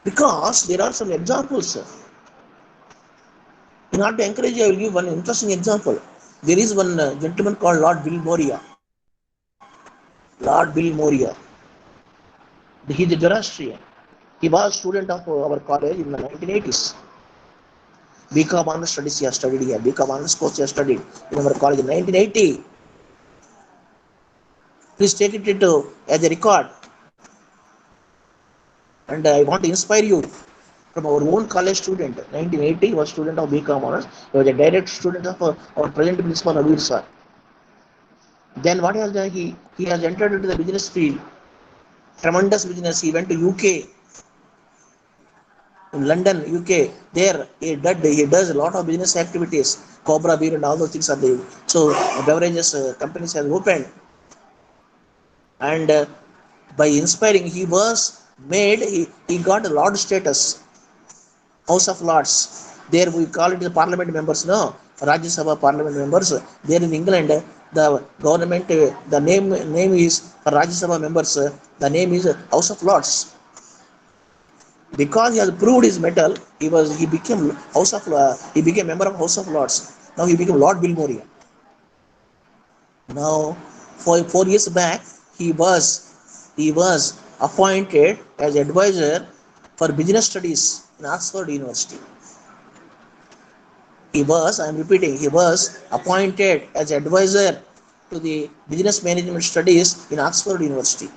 Because there are some examples. In order to encourage you, I will give one interesting example. There is one gentleman called Lord Bill Moria. Lord Bill Moria. He is a Zoroastrian. He was a student of our college in the 1980s. BCom Honors Studies he has studied here. BCom Honors course he has studied in our college in 1980. Please take it into as a record. And I want to inspire you from our own college student. 1980 was student of BCom Honors. He was a direct student of our present principal Advir sir. Then what he has done? He has entered into the business field. Tremendous business. He went to UK. In London, UK, there he does a lot of business activities. Cobra beer and all those things are there. So beverages companies have opened. And by inspiring, he got a Lord status, House of Lords. There we call it the Parliament members, no? Rajya Sabha Parliament members. There in England, the government, the name is for Rajya Sabha members, the name is House of Lords. Because he has proved his mettle, he became he became member of House of Lords. Now he became Lord Bill Moria. Now, 4 years back, he was appointed as advisor for business studies in Oxford University. I am repeating, he was appointed as advisor to the business management studies in Oxford University.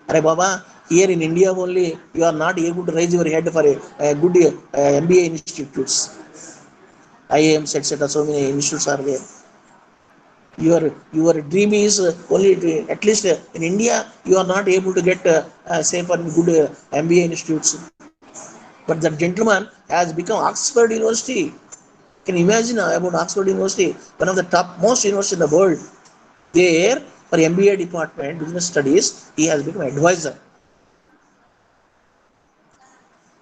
Are Baba, here in India only, you are not able to raise your head for a good MBA institutes. IIMs, etc. So many institutes are there. Your dream is only at least in India you are not able to get say for good MBA institutes. But that gentleman has become Oxford University. Can you imagine about Oxford University, one of the top most universities in the world? There for MBA department, business studies, he has become advisor.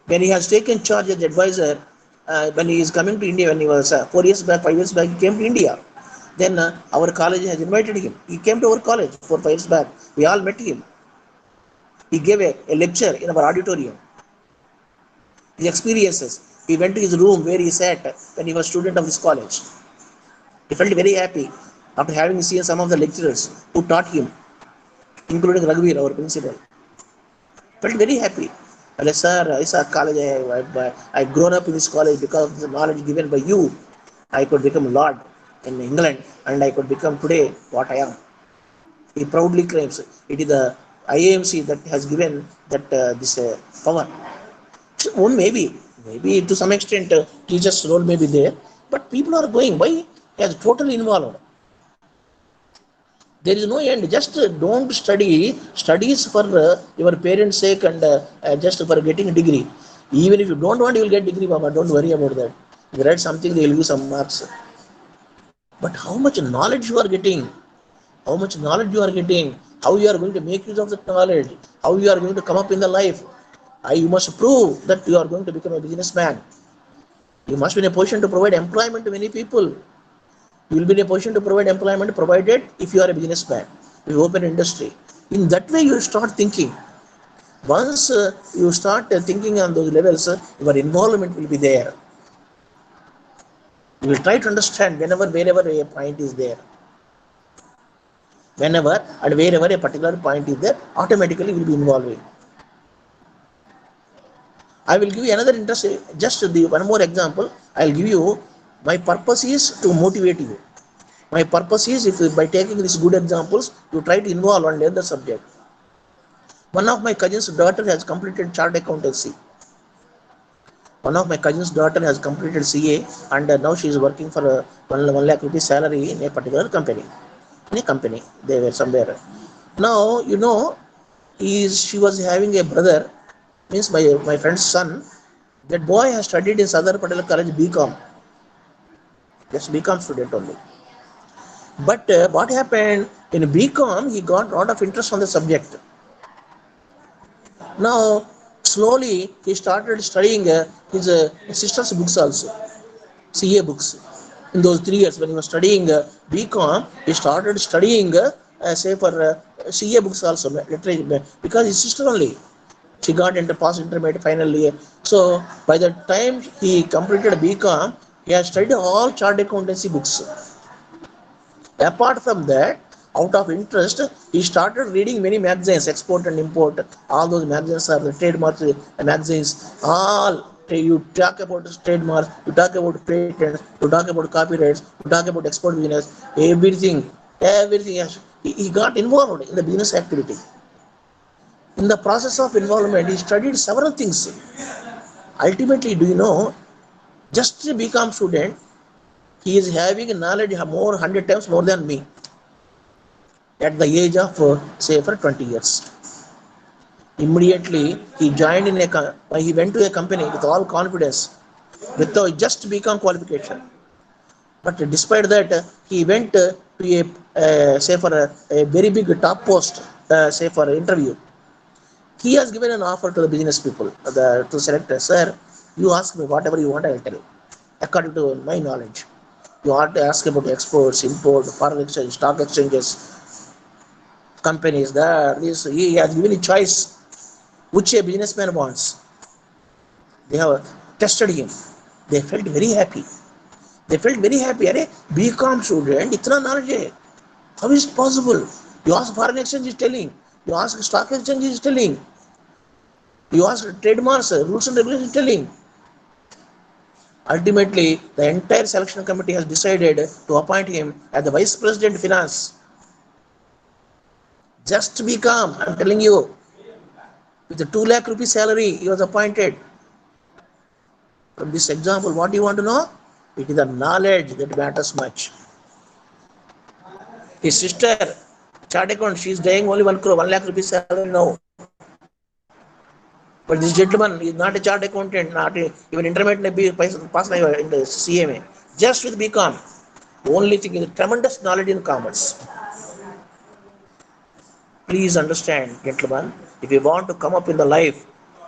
When he has taken charge as advisor, when he is coming to India, when he was 4 years back, 5 years back, he came to India. Then our college has invited him. He came to our college 4 5 years back. We all met him. He gave a lecture in our auditorium. His experiences. He went to his room where he sat when he was student of this college. He felt very happy after having seen some of the lecturers who taught him, including Raghuveer, our principal. Felt very happy. Like, sir, I saw college, I grown up in this college because of the knowledge given by you. I could become Lord in England and I could become today what I am. He proudly claims it is the IAMC that has given that this power. So, maybe to some extent teachers' role may be there, but people are going. Why? He is totally involved. There is no end. Just don't study studies for your parents' sake and just for getting a degree. Even if you don't want, you will get degree, Baba. Don't worry about that. If you write something, they will give some marks. But how much knowledge you are getting? How much knowledge you are getting? How you are going to make use of that knowledge? How you are going to come up in the life? You must prove that you are going to become a businessman. You must be in a position to provide employment to many people. You will be in a position to provide employment provided if you are a businessman. You open industry. In that way, you start thinking. Once you start thinking on those levels, your involvement will be there. You will try to understand wherever a point is there. Whenever and wherever a particular point is there, automatically you will be involving. I will give you another interest, just one more example. I will give you, my purpose is to motivate you. My purpose is, if by taking these good examples, you try to involve and learn the subject. One of my cousin's daughter has completed chart accountancy. One of my cousin's daughter has completed CA and now she is working for a 1 lakh rupees salary in a particular company. In a company, they were somewhere. Now, she was having a brother, means my friend's son. That boy has studied in Sadar Patel College BCom, just BCom student only. But what happened in BCom, he got a lot of interest on the subject. Now, slowly he started studying his sister's books also, CA books. In those 3 years, when he was studying BCom, he started studying, say for CA books also, literature, because his sister only. She got into past intermediate final year. So by the time he completed BCom, he has studied all chart accountancy books. Apart from that, out of interest, he started reading many magazines, export and import. All those magazines are the trademark magazines. All you talk about trademarks, you talk about patents, you talk about copyrights, you talk about export business, everything. He got involved in the business activity. In the process of involvement, he studied several things. Ultimately, do you know, just a BCom student, he is having knowledge more 100 times more than me at the age of say for 20 years. Immediately he joined in he went to a company with all confidence, with just BCom qualification. But despite that, he went to a say for a very big top post, say for an interview. He has given an offer to the business people, to select, sir, you ask me whatever you want, I will tell you, according to my knowledge. You want to ask about exports, import, foreign exchange, stock exchanges, companies, this, he has given a choice which a businessman wants. They have tested him. They felt very happy. They felt very happy. Are BCom student, itna knowledge hai. How is it possible? You ask foreign exchange is telling. You ask stock exchange is telling. You ask trademarks, rules and regulations telling. Ultimately, the entire selection committee has decided to appoint him as the vice president finance. Just be calm, I'm telling you. With a 2 lakh rupee salary, he was appointed. From this example, what do you want to know? It is the knowledge that matters much. His sister, chart account, she is dying only 1 crore, 1 lakh rupees salary now. But this gentleman is not a chart accountant, not even intermediate pass in the CMA. Just with BCom. Only thing is tremendous knowledge in commerce. Please understand, gentlemen, if you want to come up in the life,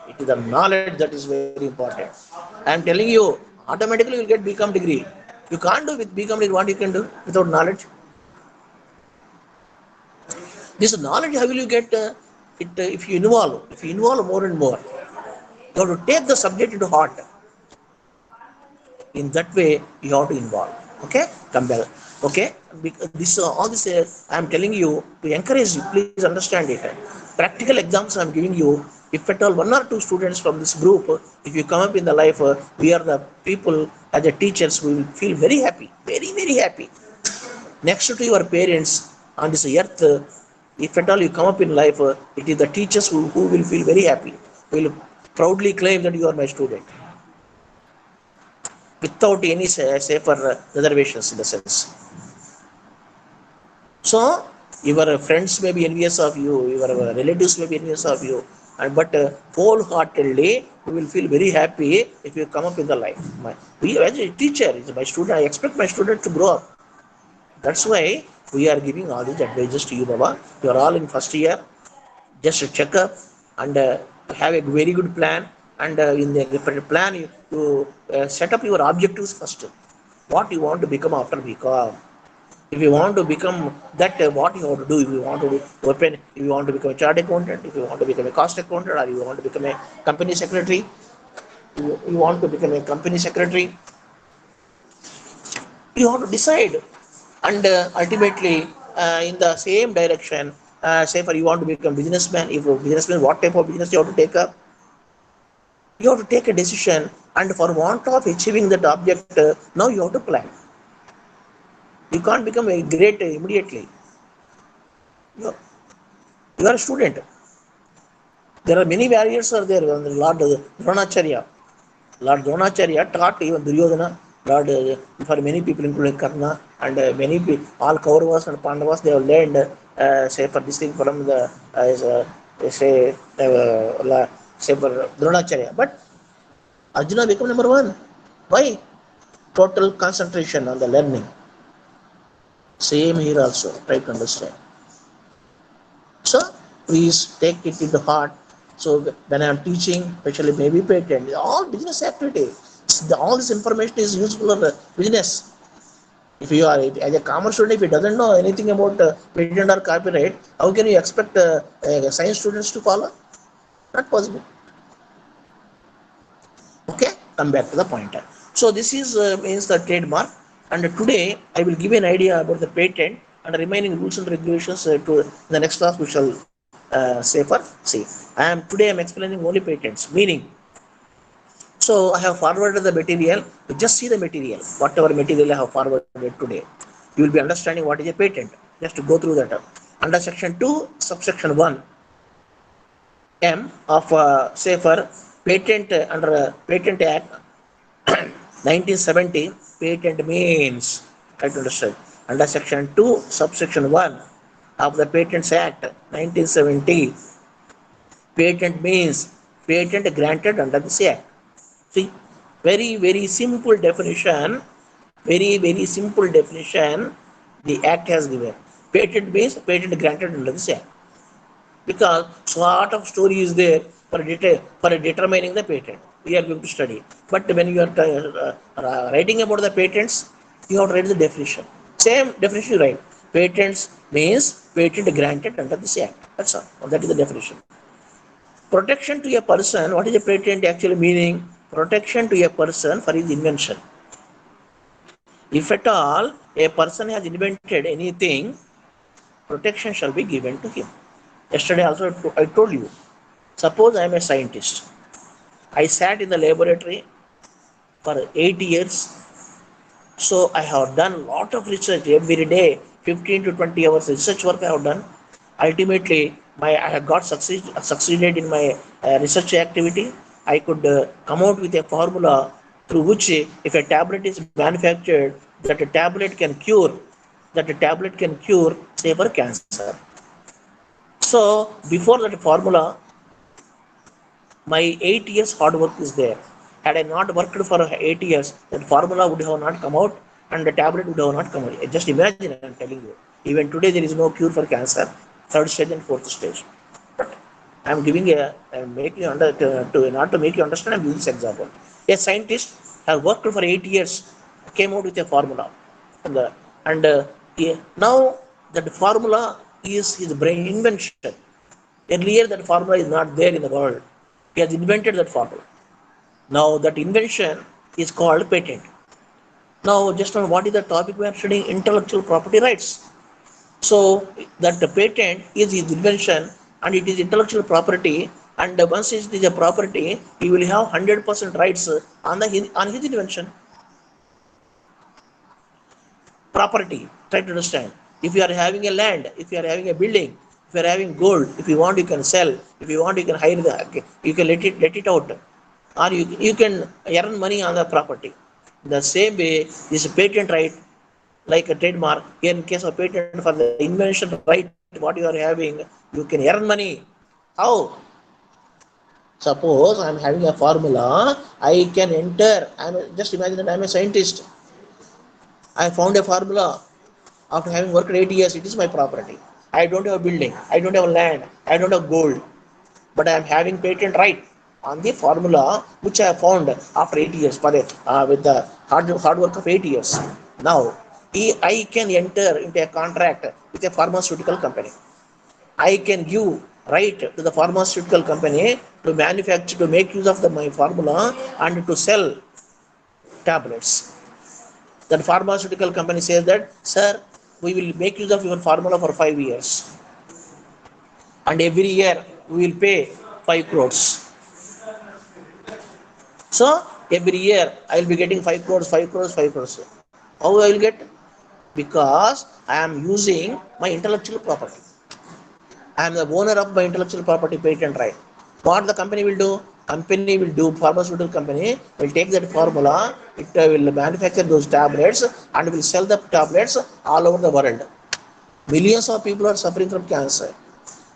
it is the knowledge that is very important. I am telling you, automatically you will get BCom degree. You can't do with BCom degree what you can do without knowledge. This knowledge, how will you get it if you involve? If you involve more and more, you have to take the subject into heart. In that way, you have to involve. Okay, come back. Okay, this all this I am telling you to encourage you. Please understand it. Practical examples I am giving you If at all one or two students from this group, if you come up in the life, we are the people as the teachers, we will feel very happy, very, very happy. Next to your parents on this earth, if at all you come up in life, it is the teachers who will feel very happy, will proudly claim that you are my student without any safer reservations in the sense. So your friends may be envious of you, your relatives may be envious of you, and but wholeheartedly you will feel very happy if you come up in the life. We as a teacher, is my student, I expect my student to grow up. That's why we are giving all these advices to you, Baba. You are all in first year. Just check up and have a very good plan. And in the plan, you set up your objectives first. What you want to become after BCom. If you want to become that, what you want to do? If you want to open, if you want to become a chartered accountant, if you want to become a cost accountant, or you want to become a company secretary, you want to become a company secretary, you have to decide. And ultimately in the same direction, say for you want to become businessman, if a businessman, what type of business you have to take up, you have to take a decision. And for want of achieving that object, now you have to plan. You can't become a great immediately. You are a student. There are many barriers are there. Lord Dronacharya, Lord Dronacharya taught even Duryodhana, Lord, for many people, including Karna, and many people, all Kauravas and Pandavas, they have learned, say for this thing from the, say, say for Dronacharya. But Arjuna became number one. Why? Total concentration on the learning. Same here also. Try to understand. So please take it into heart. So when I am teaching, especially maybe patent, all business activity, all this information is useful for business. If you are as a commerce student, if he doesn't know anything about patent or copyright, how can you expect science students to follow? Not possible. Okay, come back to the pointer. So this is means the trademark, and today I will give an idea about the patent and the remaining rules and regulations to the next class we shall say for see. Today I am explaining only patents, meaning. So I have forwarded the material. You just see the material, whatever material I have forwarded today. You will be understanding what is a patent. Just to go through that. Under section 2, subsection 1, M of say for patent under Patent Act 1970, patent means, try to understand. Under section 2, subsection 1 of the Patents Act 1970, patent means patent granted under this act. See, very, very simple definition, very, very simple definition the act has given. Patent means patent granted under this act. Because sort of story is there for determining the patent. We are going to study. But when you are writing about the patents, you have to write the definition. Same definition you write. Patents means patent granted under this act. That's all. That is the definition. Protection to a person. What is a patent actually meaning? Protection to a person for his invention. If at all a person has invented anything, protection shall be given to him. Yesterday also I told you. Suppose I am a scientist. I sat in the laboratory for 8 years. So I have done a lot of research every day, 15 to 20 hours research work I have done. Ultimately, I have got succeeded in my research activity. I could come out with a formula through which if a tablet is manufactured, that a tablet can cure, say for cancer. So before that formula, my 8 years hard work is there. Had I not worked for 8 years, that formula would have not come out and the tablet would have not come out. Just imagine, I'm telling you. Even today there is no cure for cancer, third stage and fourth stage. But I'm giving I'm making you not to make you understand, I'm giving this example. A scientist has worked for 8 years, came out with a formula. Now that formula is his brain invention. Earlier that formula is not there in the world. He has invented that formula. Now that invention is called patent. Now just on what is the topic we are studying? Intellectual property rights. So that the patent is his invention and it is intellectual property. And once it is a property, he will have 100% rights on his invention. Property. Try to understand. If you are having a land, if you are having a building, if you are having gold, if you want, you can sell. If you want, you can hire you can let it out, or you can earn money on the property. The same way, this patent right, like a trademark. In case of patent for the invention right, what you are having, you can earn money. How? Suppose I'm having a formula, I can enter. Just imagine that I'm a scientist. I found a formula. After having worked 8 years, it is my property. I don't have a building. I don't have land. I don't have gold. But I am having patent right on the formula which I have found after 8 years with the hard work of 8 years. Now, I can enter into a contract with a pharmaceutical company. I can give right to the pharmaceutical company to manufacture, to make use of my formula and to sell tablets. That pharmaceutical company says that, sir, we will make use of your formula for 5 years, and every year we will pay 5 crores. So every year I will be getting 5 crores, 5 crores, 5 crores. How I will get? Because I am using my intellectual property. I am the owner of my intellectual property patent right. What the company will do? Company will do, pharmaceutical company will take that formula, it will manufacture those tablets and will sell the tablets all over the world. Millions of people are suffering from cancer.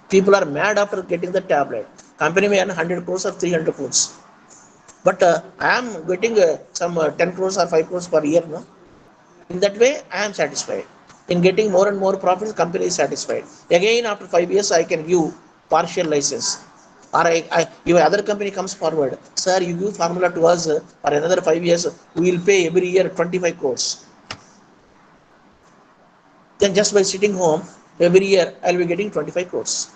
People are mad after getting the tablet. Company may earn 100 crores or 300 crores. But I am getting some 10 crores or 5 crores per year. No? In that way, I am satisfied. In getting more and more profits, company is satisfied. Again, after 5 years, I can give partial license. Or your other company comes forward, sir, you give formula to us for another 5 years, we will pay every year 25 crores. Then just by sitting home, every year I will be getting 25 crores.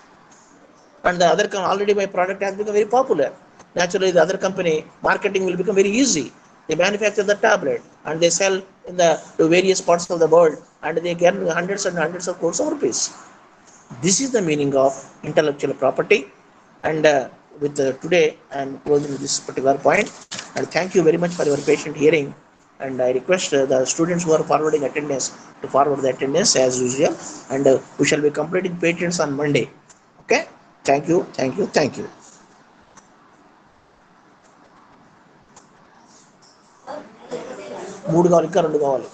And the other already my product has become very popular. Naturally, the other company marketing will become very easy. They manufacture the tablet and they sell in the to various parts of the world, and they get hundreds and hundreds of crores of rupees. This is the meaning of intellectual property. And with today, I am closing this particular point. And thank you very much for your patient hearing. And I request the students who are forwarding attendance to forward the attendance as usual. And we shall be completing patents on Monday. Okay? Thank you, thank you, thank you. మూడు కావాలి, ఇంకా రెండు కావాలి.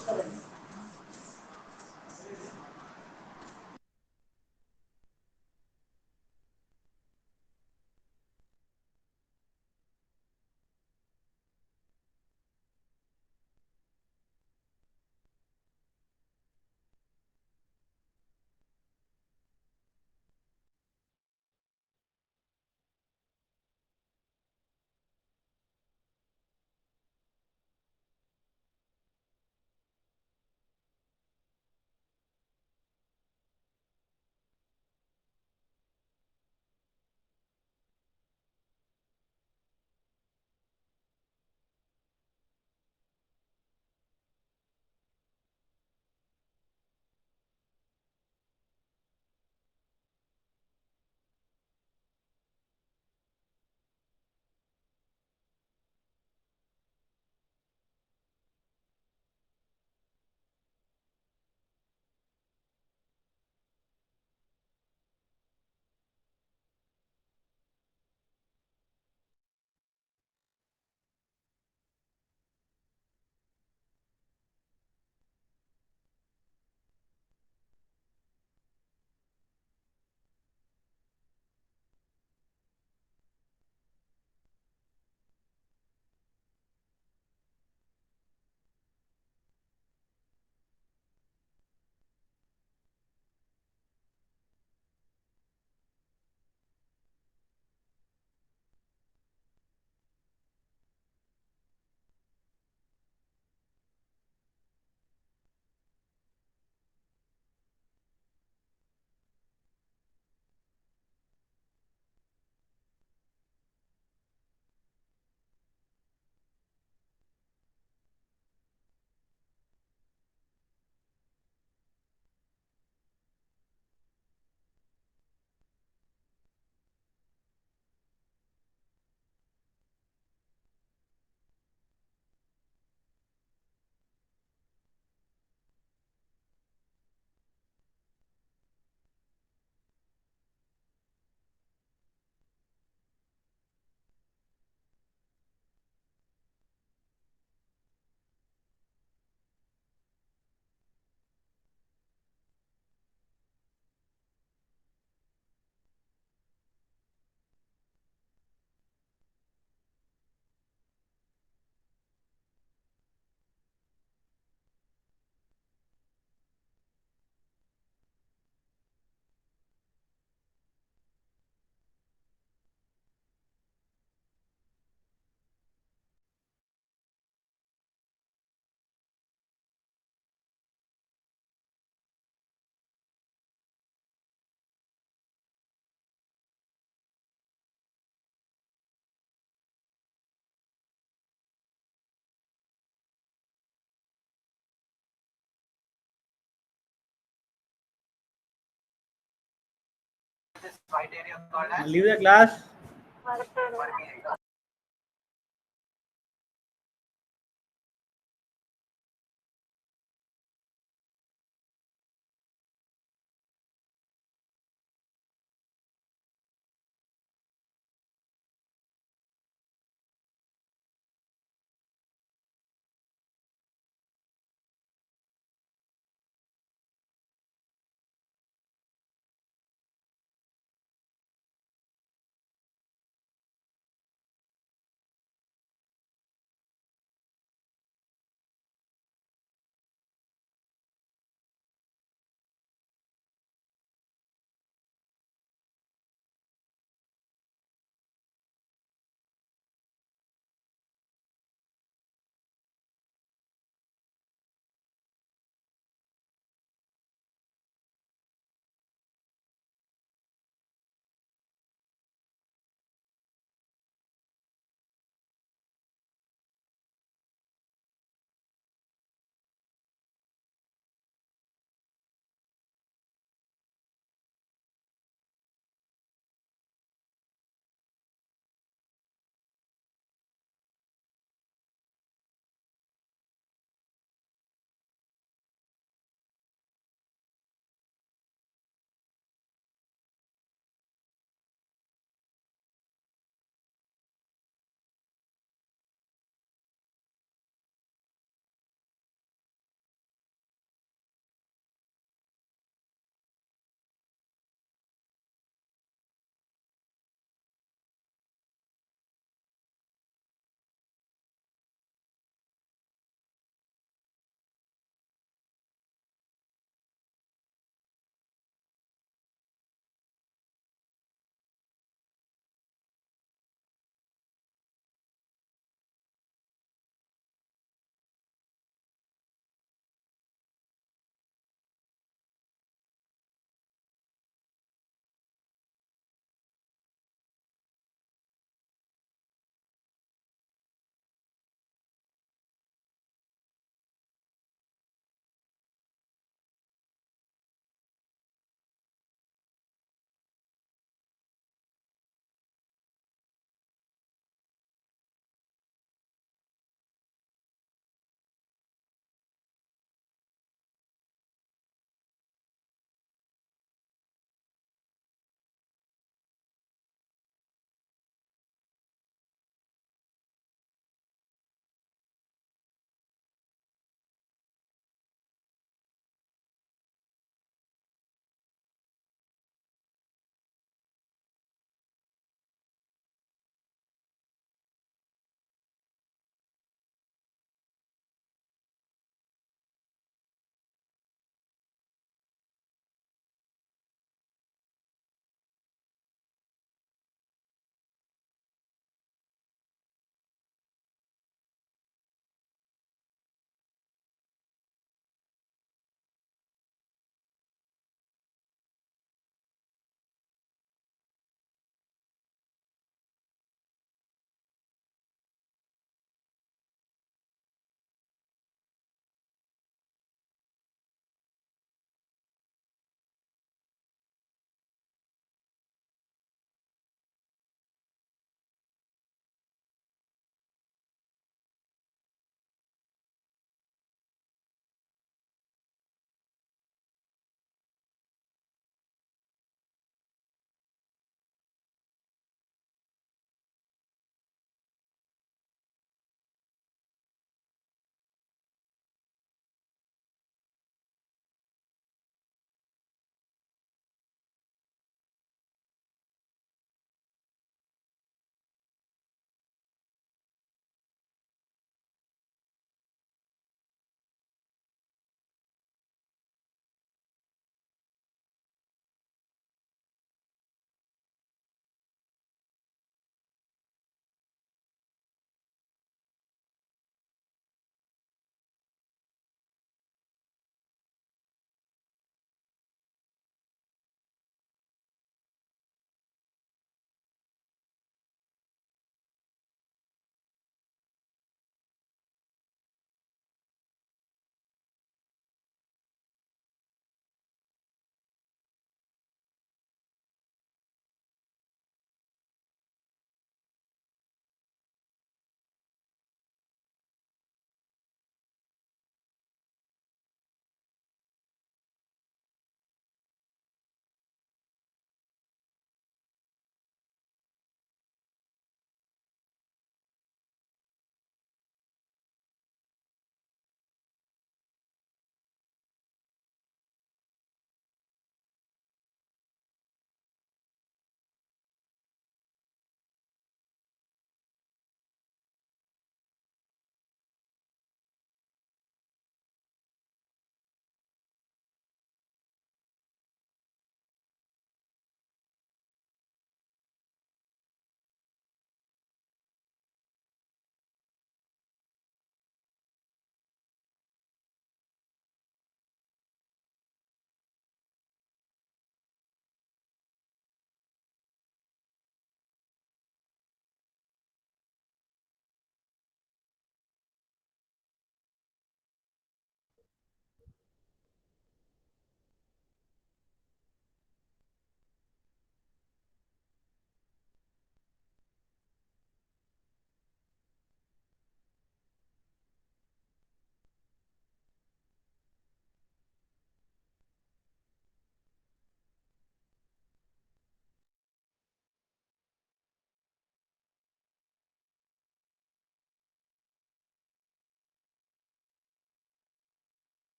Leave the class.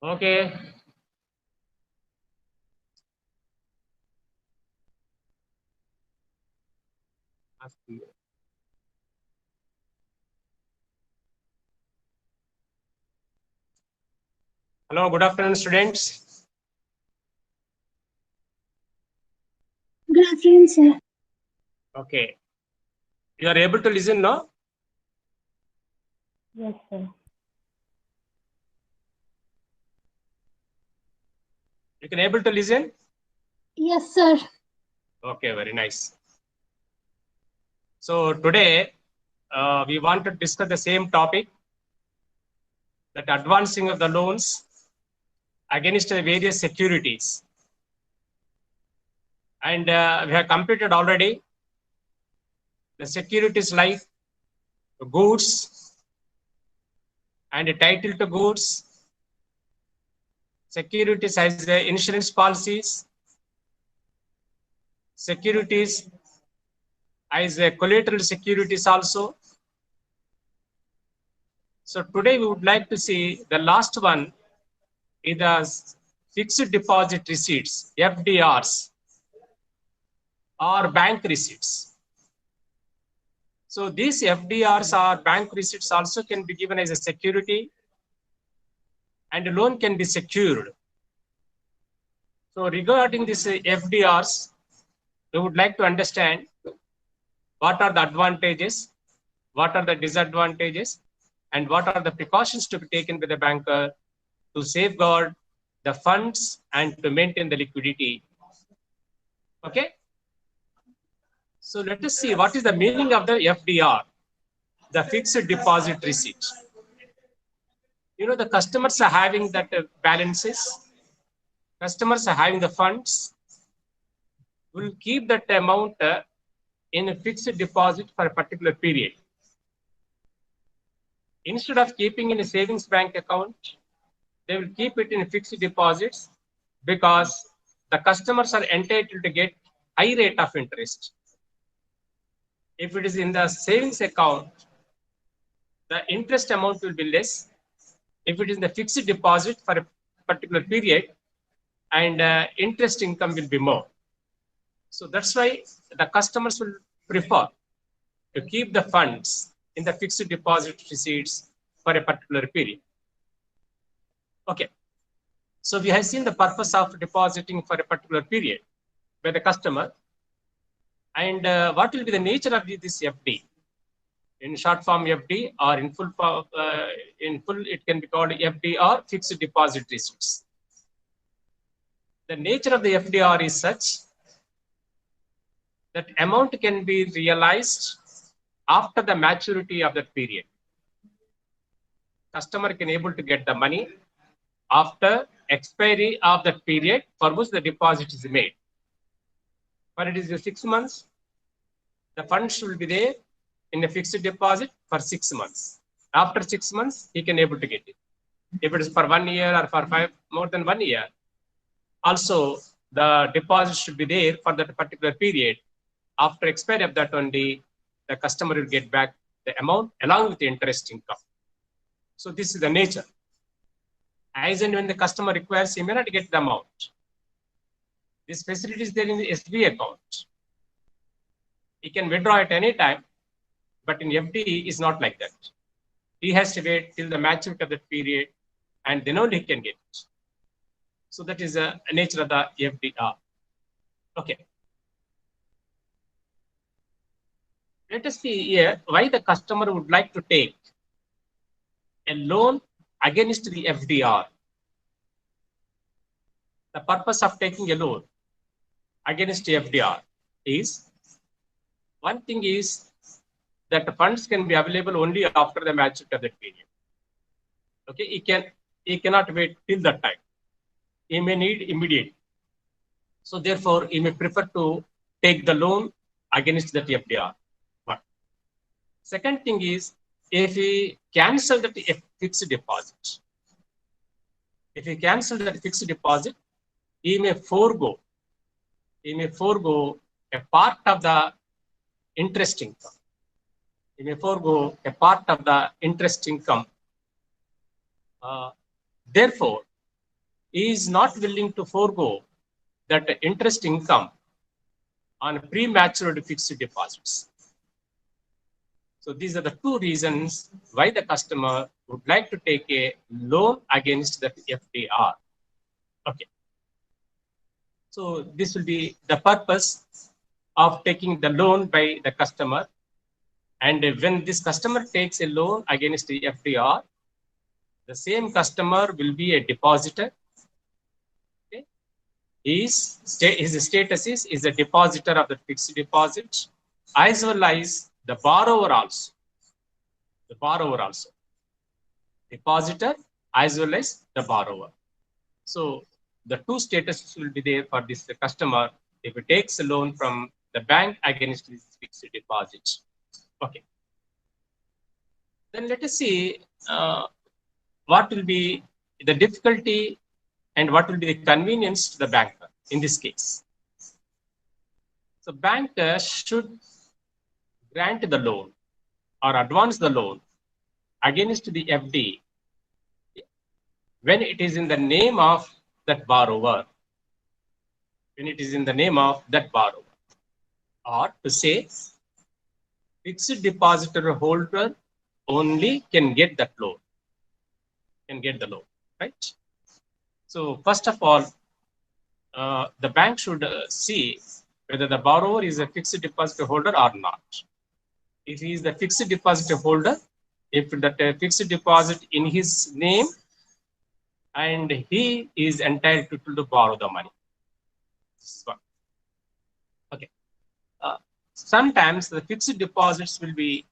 Okay. Hello, good afternoon, students. Good afternoon, sir. Okay. You are able to listen now? Yes, sir. You can able to listen? Yes, sir. Okay, very nice. So today we want to discuss the same topic, that advancing of the loans against the various securities. And we have completed already the securities like goods and the title to goods, securities as the insurance policies, securities as a collateral securities also. So today we would like to see the last one is the fixed deposit receipts, FDRs, or bank receipts. So these FDRs or bank receipts also can be given as a security, and a loan can be secured. So regarding this FDRs, we would like to understand what are the advantages, what are the disadvantages, and what are the precautions to be taken by the banker to safeguard the funds and to maintain the liquidity. Okay. So let us see what is the meaning of the FDR, the fixed deposit receipt. You know, the customers are having that balances, customers are having the funds, will keep that amount in a fixed deposit for a particular period. Instead of keeping in a savings bank account, they will keep it in fixed deposits because the customers are entitled to get high rate of interest. If it is in the savings account, the interest amount will be less. If it is in the fixed deposit for a particular period, and interest income will be more. So that's why the customers will prefer to keep the funds in the fixed deposit receipts for a particular period. Okay. So we have seen the purpose of depositing for a particular period by the customer, and what will be the nature of this FD? In short form FD, or in full it can be called FD or fixed deposit receipts. The nature of the FDR is such that amount can be realized after the maturity of that period. Customer can able to get the money after expiry of that period for which the deposit is made. But it is 6 months, the funds will be there in a fixed deposit for 6 months. After 6 months, he can able to get it. If it is for 1 year or for more than 1 year, also the deposit should be there for that particular period. After expiry of that only, the customer will get back the amount along with the interest income. So this is the nature. As and when the customer requires, he may not get the amount. This facility is there in the SB account. He can withdraw at any time, but in FD is not like that. He has to wait till the maturity of that period, and then only he can get it. So that is the nature of the FDR. Okay. Let us see here why the customer would like to take a loan against the FDR. The purpose of taking a loan against the FDR is, one thing is that the funds can be available only after the maturity of the period. Okay, he cannot wait till that time. He may need immediate. So therefore, he may prefer to take the loan against that FDR. But second thing is, if he cancel that fixed deposit, if he cancel that fixed deposit, he may forego a part of the interest income. He may forego a part of the interest income. Therefore, is not willing to forego that interest income on prematured fixed deposits. So these are the two reasons why the customer would like to take a loan against the FDR. Okay. So this will be the purpose of taking the loan by the customer. And when this customer takes a loan against the FDR, the same customer will be a depositor. Okay. His status is a depositor of the fixed deposit, as well as the borrower also. The borrower also. Depositor as well as the borrower. So the two statuses will be there for this customer if he takes a loan from the bank against this fixed deposit. Okay. Then let us see what will be the difficulty and what will be the convenience to the banker in this case. So banker should grant the loan or advance the loan against the FD when it is in the name of that borrower. When it is in the name of that borrower. Or to say, fixed depositor holder only can get that loan. Can get the loan, right? So first of all, the bank should see whether the borrower is a fixed deposit holder or not. If he is the fixed deposit holder, if that fixed deposit in his name, and he is entitled to borrow the money. This is one. Okay. Sometimes the fixed deposits will be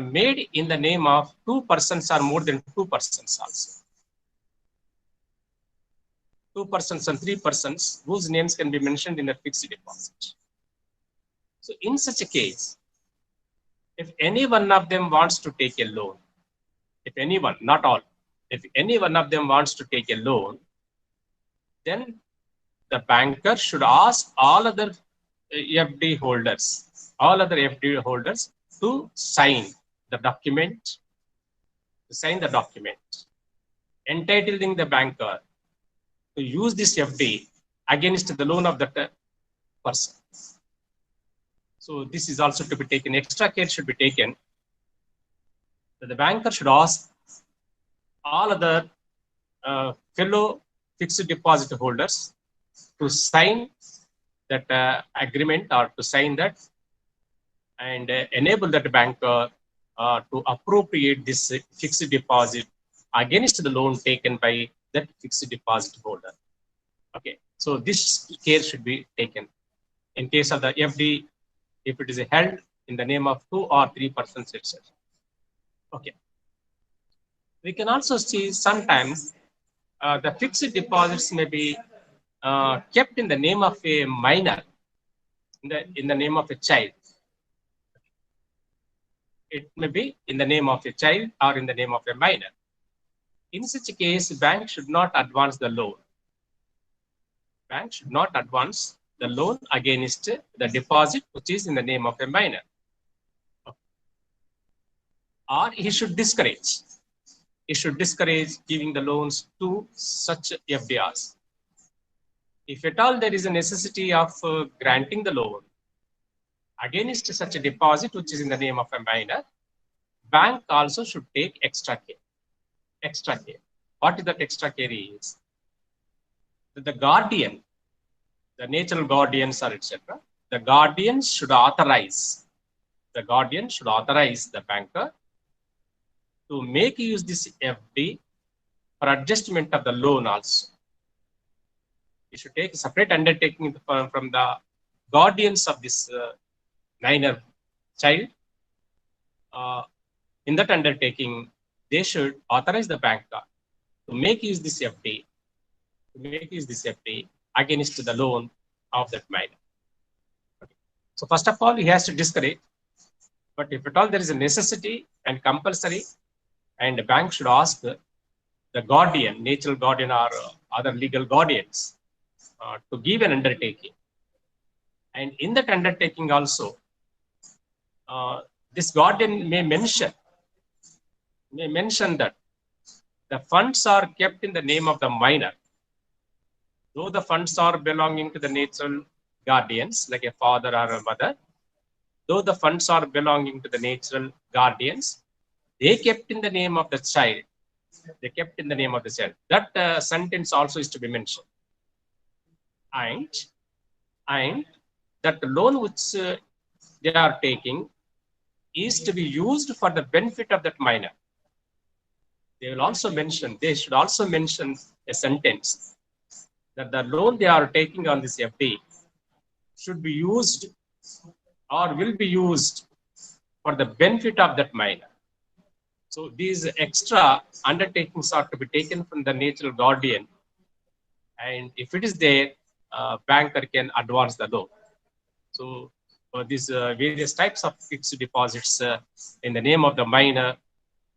made in the name of two persons or more than two persons also. 2 persons and 3 persons whose names can be mentioned in the fixed deposit. So in such a case, if any one of them wants to take a loan, if anyone, not all, if any one of them wants to take a loan, then the banker should ask all other FD holders, to sign the document, entitling the banker to use this FD against the loan of that person. So this is also to be taken, extra care should be taken, that the banker should ask all other fellow fixed deposit holders to sign that agreement or to sign that and enable that banker to appropriate this fixed deposit against the loan taken by that fixed deposit holder. Okay, so this care should be taken in case of the FD if it is held in the name of 2 or 3 persons itself. Okay, we can also see sometimes the fixed deposits may be kept in the name of a minor, in the name of a child. It may be in the name of a child or in the name of a minor. In such a case, the bank should not advance the loan. Bank should not advance the loan against the deposit which is in the name of a minor. Or he should discourage. He should discourage giving the loans to such FDRs. If at all there is a necessity of granting the loan against such a deposit which is in the name of a minor, bank also should take extra care. Extra care. What is that extra care is? That the guardian, the natural guardians or etc., the guardians should authorize. The guardian should authorize the banker to make use this FD for adjustment of the loan also. You should take a separate undertaking from the guardians of this minor child. In that undertaking, they should authorize the banker to make use this FD, against the loan of that minor. Okay. So first of all, he has to discourage. But if at all there is a necessity and compulsory, and the bank should ask the guardian, natural guardian or other legal guardians to give an undertaking. And in that undertaking also, this guardian may mention that the funds are kept in the name of the minor. though the funds are belonging to the natural guardians, like a father or a mother, though the funds are belonging to the natural guardians, they kept in the name of the child. They kept in the name of the child. That sentence also is to be mentioned. And that loan which they are taking is to be used for the benefit of that minor. They should also mention a sentence that the loan they are taking on this FD should be used or will be used for the benefit of that minor. So these extra undertakings are to be taken from the natural guardian, and if it is there, banker can advance the loan. So these various types of fixed deposits in the name of the minor,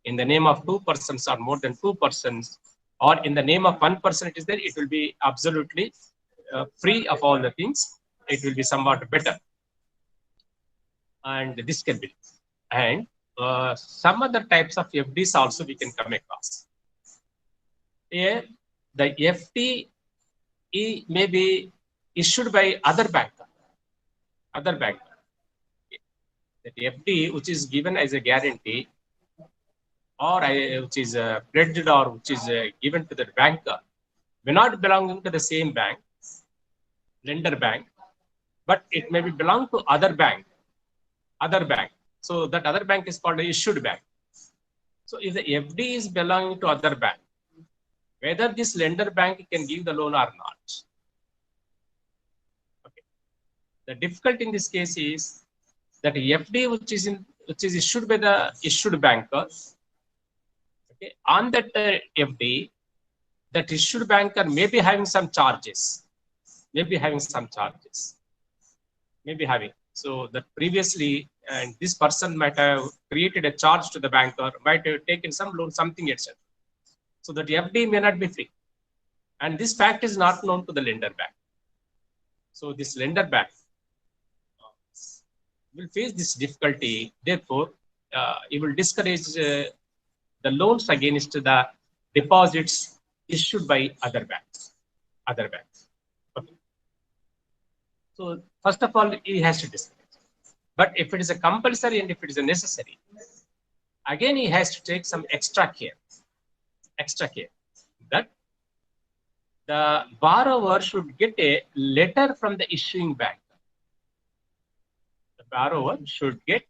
in the name of two persons or more than two persons, or in the name of one person it is there, it will be absolutely free of all the things. It will be somewhat better. And this can be. And some other types of FDs also we can come across. Here, the FD may be issued by other banker. That FD which is given as a guarantee, or which is pledged or which is given to the banker, may not belonging to the same bank, lender bank, but it may be belong to other bank. So that other bank is called the issued bank. So if the FD is belonging to other bank, whether this lender bank can give the loan or not. Okay. The difficulty in this case is that FD which is issued by the issued banker, okay, on that FD, that issued banker may be having some charges, So that previously, and this person might have created a charge to the banker, might have taken some loan, something, etc. So that FD may not be free. And this fact is not known to the lender bank. So this lender bank will face this difficulty. Therefore, it will discourage the loans against the deposits issued by other banks. Okay. So first of all, he has to discourage. But if it is a compulsory and if it is a necessary, again he has to take some extra care. That the borrower should get a letter from the issuing bank. The borrower should get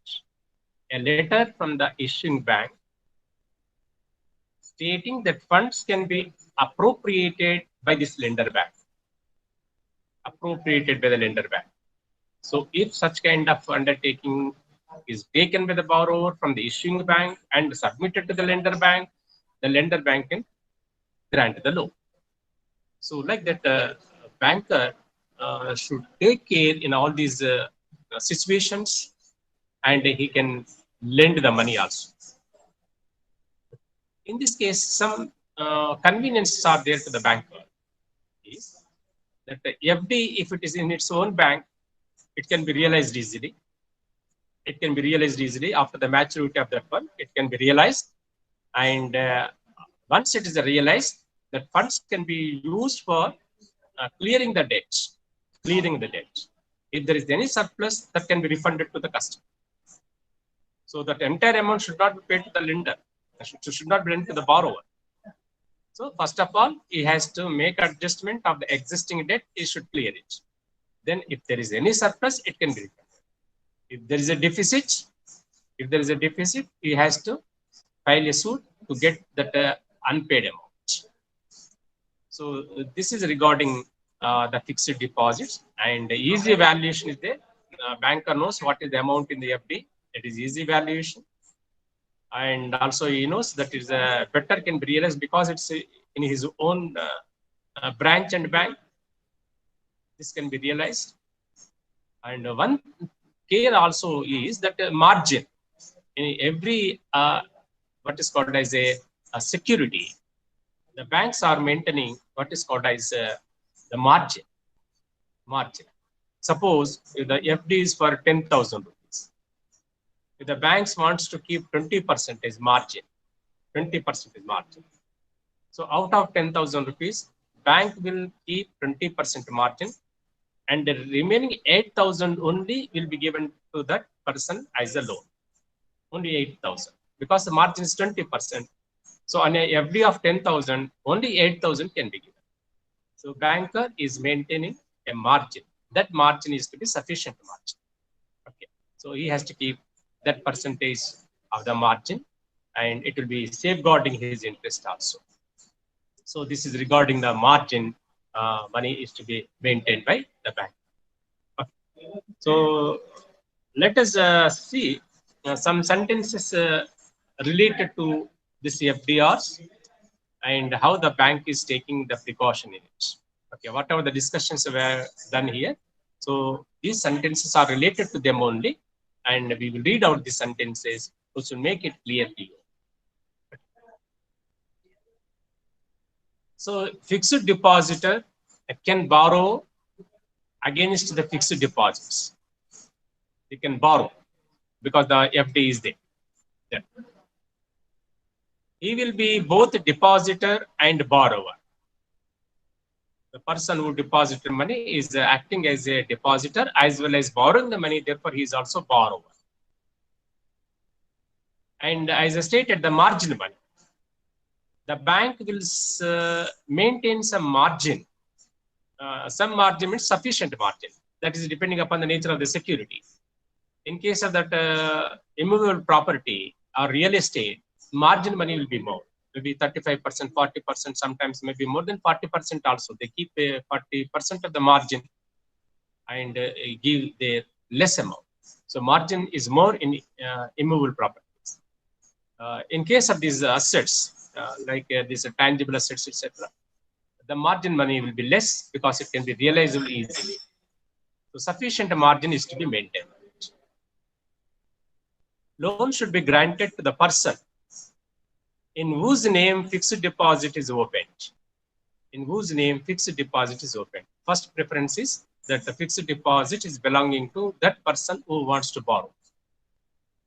a letter from the issuing bank stating that funds can be appropriated by this lender bank. So if such kind of undertaking is taken by the borrower from the issuing bank and submitted to the lender bank can grant the loan. So like that, banker should take care in all these situations, and he can lend the money also. In this case, some conveniences are there to the banker. Is that the FD, if it is in its own bank, it can be realized easily. After the maturity of that one, it can be realized. And once it is realized, that funds can be used for clearing the debt. If there is any surplus, that can be refunded to the customer. So that entire amount should not be paid to the lender. Should not be lent to the borrower. So first of all, he has to make adjustment of the existing debt. He should clear it. Then if there is any surplus, it can be refunded. If there is a deficit, he has to file a suit to get that unpaid amount. So this is regarding the fixed deposits, and easy valuation is there. Banker knows what is the amount in the FD. It is easy valuation, and also he knows that is better can be realized because it's in his own branch and bank. This can be realized, and one care also is that margin in every what is called as a security. The banks are maintaining what is called as the margin. Suppose if the FD is for 10,000 rupees, if the banks wants to keep 20% margin, so out of 10,000 rupees, bank will keep 20% margin, and the remaining 8,000 only will be given to that person as a loan. Only 8,000, because the margin is 20%. So on a FD of 10,000, only 8,000 can be given. So banker is maintaining a margin. That margin is to be sufficient margin. Okay. So he has to keep that percentage of the margin, and it will be safeguarding his interest also. So this is regarding the margin. Money is to be maintained by the bank. Okay. So let us see some sentences related to this FDRs and how the bank is taking the precaution in it. Okay, whatever the discussions were done here. So these sentences are related to them only, and we will read out these sentences which will make it clear to you. So fixed depositor can borrow against the fixed deposits. They can borrow because the FD is there. Yeah. He will be both depositor and borrower. The person who deposited money is acting as a depositor as well as borrowing the money. Therefore, he is also borrower. And as I stated, the margin money, the bank will maintain some margin. Some margin means sufficient margin. That is depending upon the nature of the security. In case of that immovable property or real estate, margin money will be more. Maybe 35%, 40%, sometimes maybe more than 40% also. They keep 40% of the margin and give their less amount. So margin is more in immovable properties. In case of these assets, like these tangible assets, etc., the margin money will be less because it can be realizable easily. So sufficient margin is to be maintained. Loan should be granted to the person in whose name fixed deposit is opened. In whose name fixed deposit is opened. First preference is that the fixed deposit is belonging to that person who wants to borrow.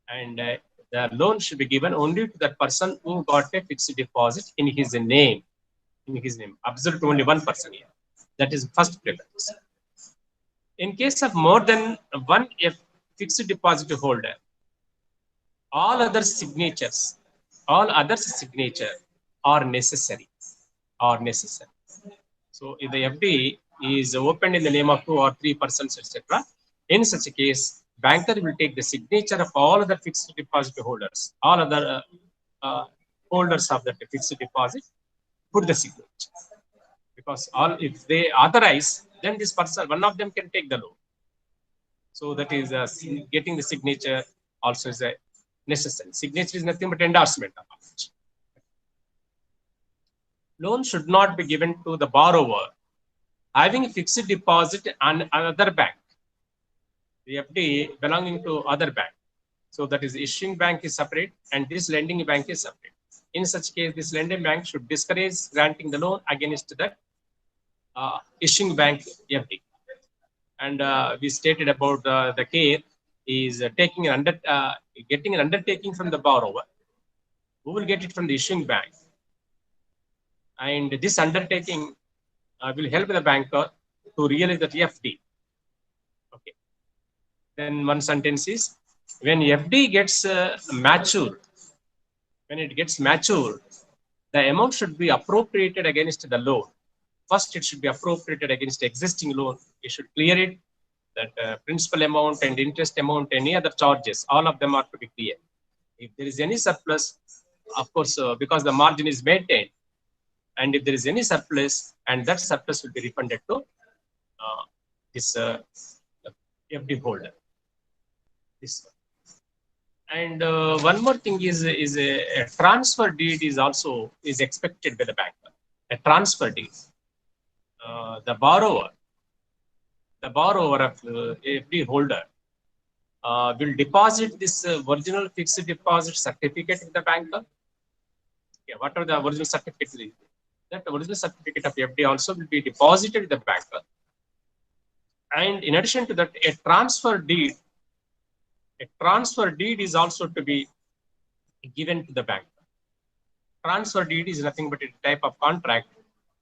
And the loan should be given only to that person who got a fixed deposit in his name. In his name. Observe only one person here. That is first preference. In case of more than one fixed deposit holder, all other signatures are necessary. So if the FD is opened in the name of 2 or 3 persons, etc., in such a case, banker will take the signature of all other fixed deposit holders, all other holders of that fixed deposit, put the signature. Because if they authorize, then this person, one of them can take the loan. So that is getting the signature also is a necessary. Signature is nothing but endorsement of it. Loan should not be given to the borrower having fixed deposit on another bank. The FD belonging to other bank. So that is issuing bank is separate and this lending bank is separate. In such case, this lending bank should discourage granting the loan against that issuing bank FD. And we stated about the care is getting an undertaking from the borrower, who will get it from the issuing bank. And this undertaking will help the banker to realize that FD. Okay. Then one sentence is, when FD gets matured, the amount should be appropriated against the loan. First, it should be appropriated against existing loan. You should clear it, that principal amount and interest amount, any other charges, all of them are to be clear. If there is any surplus, of course, because the margin is maintained, and if there is any surplus, and that surplus will be refunded to this FD holder. This one. And one more thing is a transfer deed is also expected by the banker. A transfer deed. The borrower of FD holder will deposit this original fixed deposit certificate with the banker. Okay, whatever the original certificate is, that original certificate of FD also will be deposited with the banker. And in addition to that, a transfer deed is also to be given to the banker. Transfer deed is nothing but a type of contract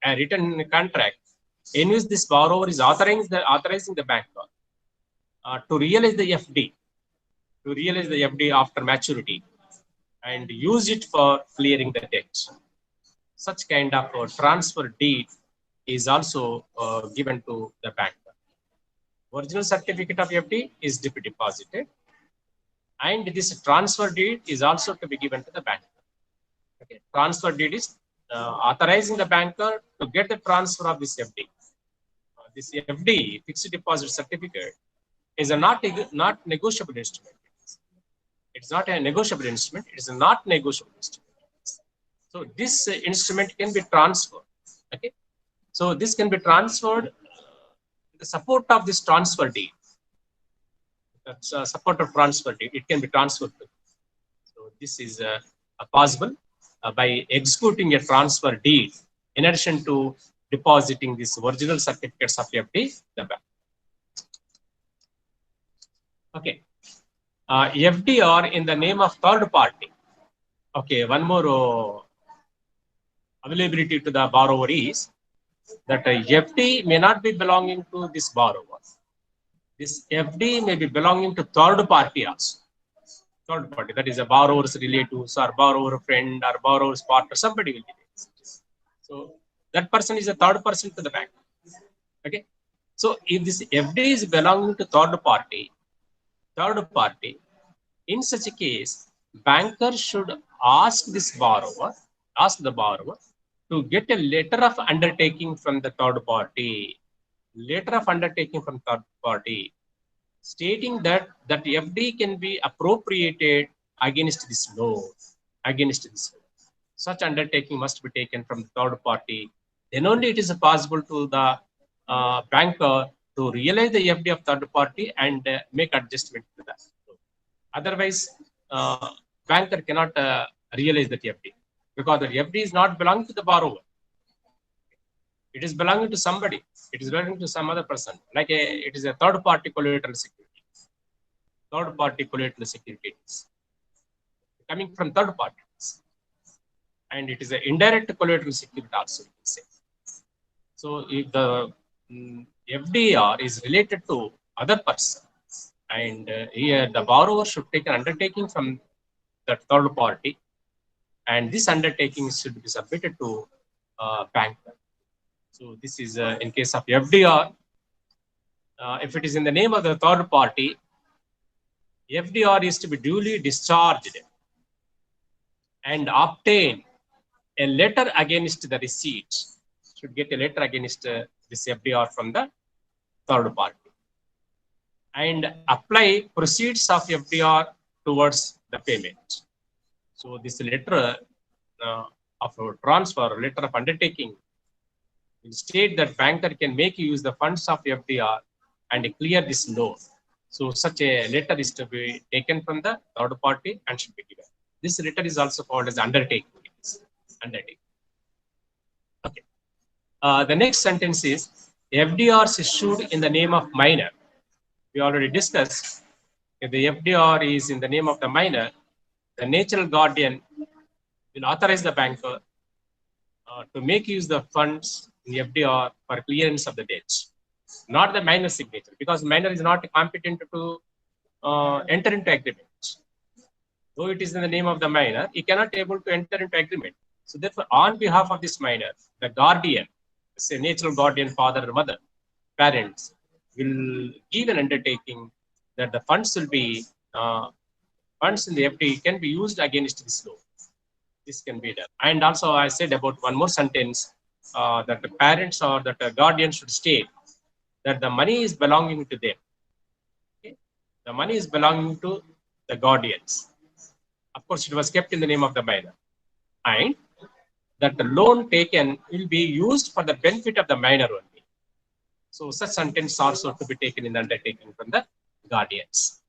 a written contract in which this borrower is authorizing the banker to realize the FD after maturity and use it for clearing the debt. Such kind of transfer deed is also given to the banker. Original certificate of FD is to be deposited, and this transfer deed is also to be given to the banker. Okay. Transfer deed is authorizing the banker to get the transfer of this FD. This FD, fixed deposit certificate, is a not negotiable instrument. It's not a negotiable instrument. It is a not negotiable instrument. So this instrument can be transferred. Okay. So this can be transferred. The support of this transfer deed. That's support of transfer deed. It can be transferred. So this is possible by executing a transfer deed in addition to depositing these original certificates of FD the bank. Okay. FDR in the name of third party. Okay, one more availability to the borrower is that FD may not be belonging to this borrower. This FD may be belonging to third party also. Third party, that is a borrower's relatives or borrower friend or borrower's partner, somebody will be there. So that person is a third person to the bank. Okay. So if this FD is belonging to third party, in such a case, banker should ask the borrower to get a letter of undertaking from the third party. Letter of undertaking from third party, stating that FD can be appropriated against this loan. Such undertaking must be taken from the third party. Then only it is possible to the banker to realize the FD of third party and make adjustment to that. Otherwise, banker cannot realize that FD because the FD is not belonging to the borrower. It is belonging to somebody. It is belonging to some other person. Like it is a third party collateral security. Third party collateral securities coming from third parties, and it is an indirect collateral security also. You can say. So if the FDR is related to other person, and here the borrower should take an undertaking from the third party, and this undertaking should be submitted to banker. So this is in case of FDR. If it is in the name of the third party, FDR is to be duly discharged and obtain a letter against the receipt. Should get a letter against this FDR from the third party and apply proceeds of FDR towards the payment. So this letter of transfer, letter of undertaking, will state that banker can make use the funds of FDR and clear this loan. So such a letter is to be taken from the third party and should be given. This letter is also called as undertaking. Okay. The next sentence is FDRs issued in the name of minor. We already discussed if the FDR is in the name of the minor, the natural guardian will authorize the banker to make use the funds in the FDR for clearance of the debts, not the minor signature, because minor is not competent to enter into agreement. Though it is in the name of the minor, he cannot able to enter into agreement. So therefore, on behalf of this minor, the guardian, say natural guardian, father or mother, parents, will give an undertaking that the funds will be funds in the FD can be used against this loan. This can be done. And also I said about one more sentence that the parents or that the guardian should state that the money is belonging to them. Okay? The money is belonging to the guardians. Of course, it was kept in the name of the minor. And that the loan taken will be used for the benefit of the minor only. So such sentence also to be taken in the undertaking from the guardians.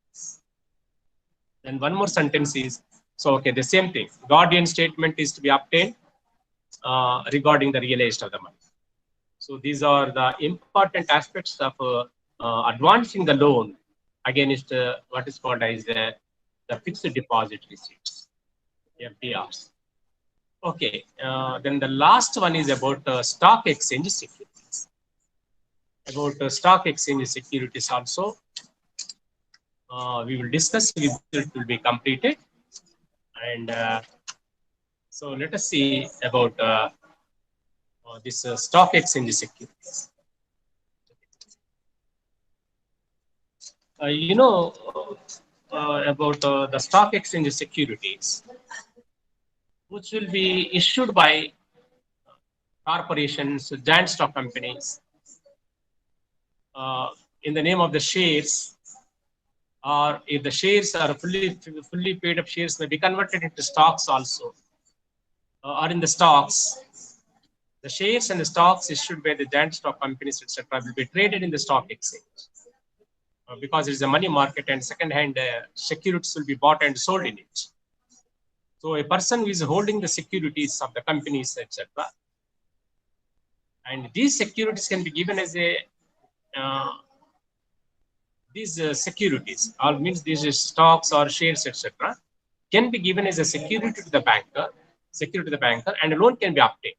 Then one more sentence is, so okay, the same thing. Guardian statement is to be obtained regarding the realized of the money. So these are the important aspects of advancing the loan against what is called as the fixed deposit receipts, FDRs. Okay, then the last one is about stock exchange securities. About stock exchange securities also, we will discuss with it will be completed. And so let us see about this stock exchange securities. You know about the stock exchange securities, which will be issued by corporations, giant stock companies, in the name of the shares, or if the shares are fully paid up shares may be converted into stocks also, or in the stocks. The shares and the stocks issued by the giant stock companies, etc., will be traded in the stock exchange because it is a money market and second-hand securities will be bought and sold in it. So a person who is holding the securities of the companies, etc., and these securities can be given as a these securities, all means these stocks or shares, etc., can be given as a security to the banker, and a loan can be obtained.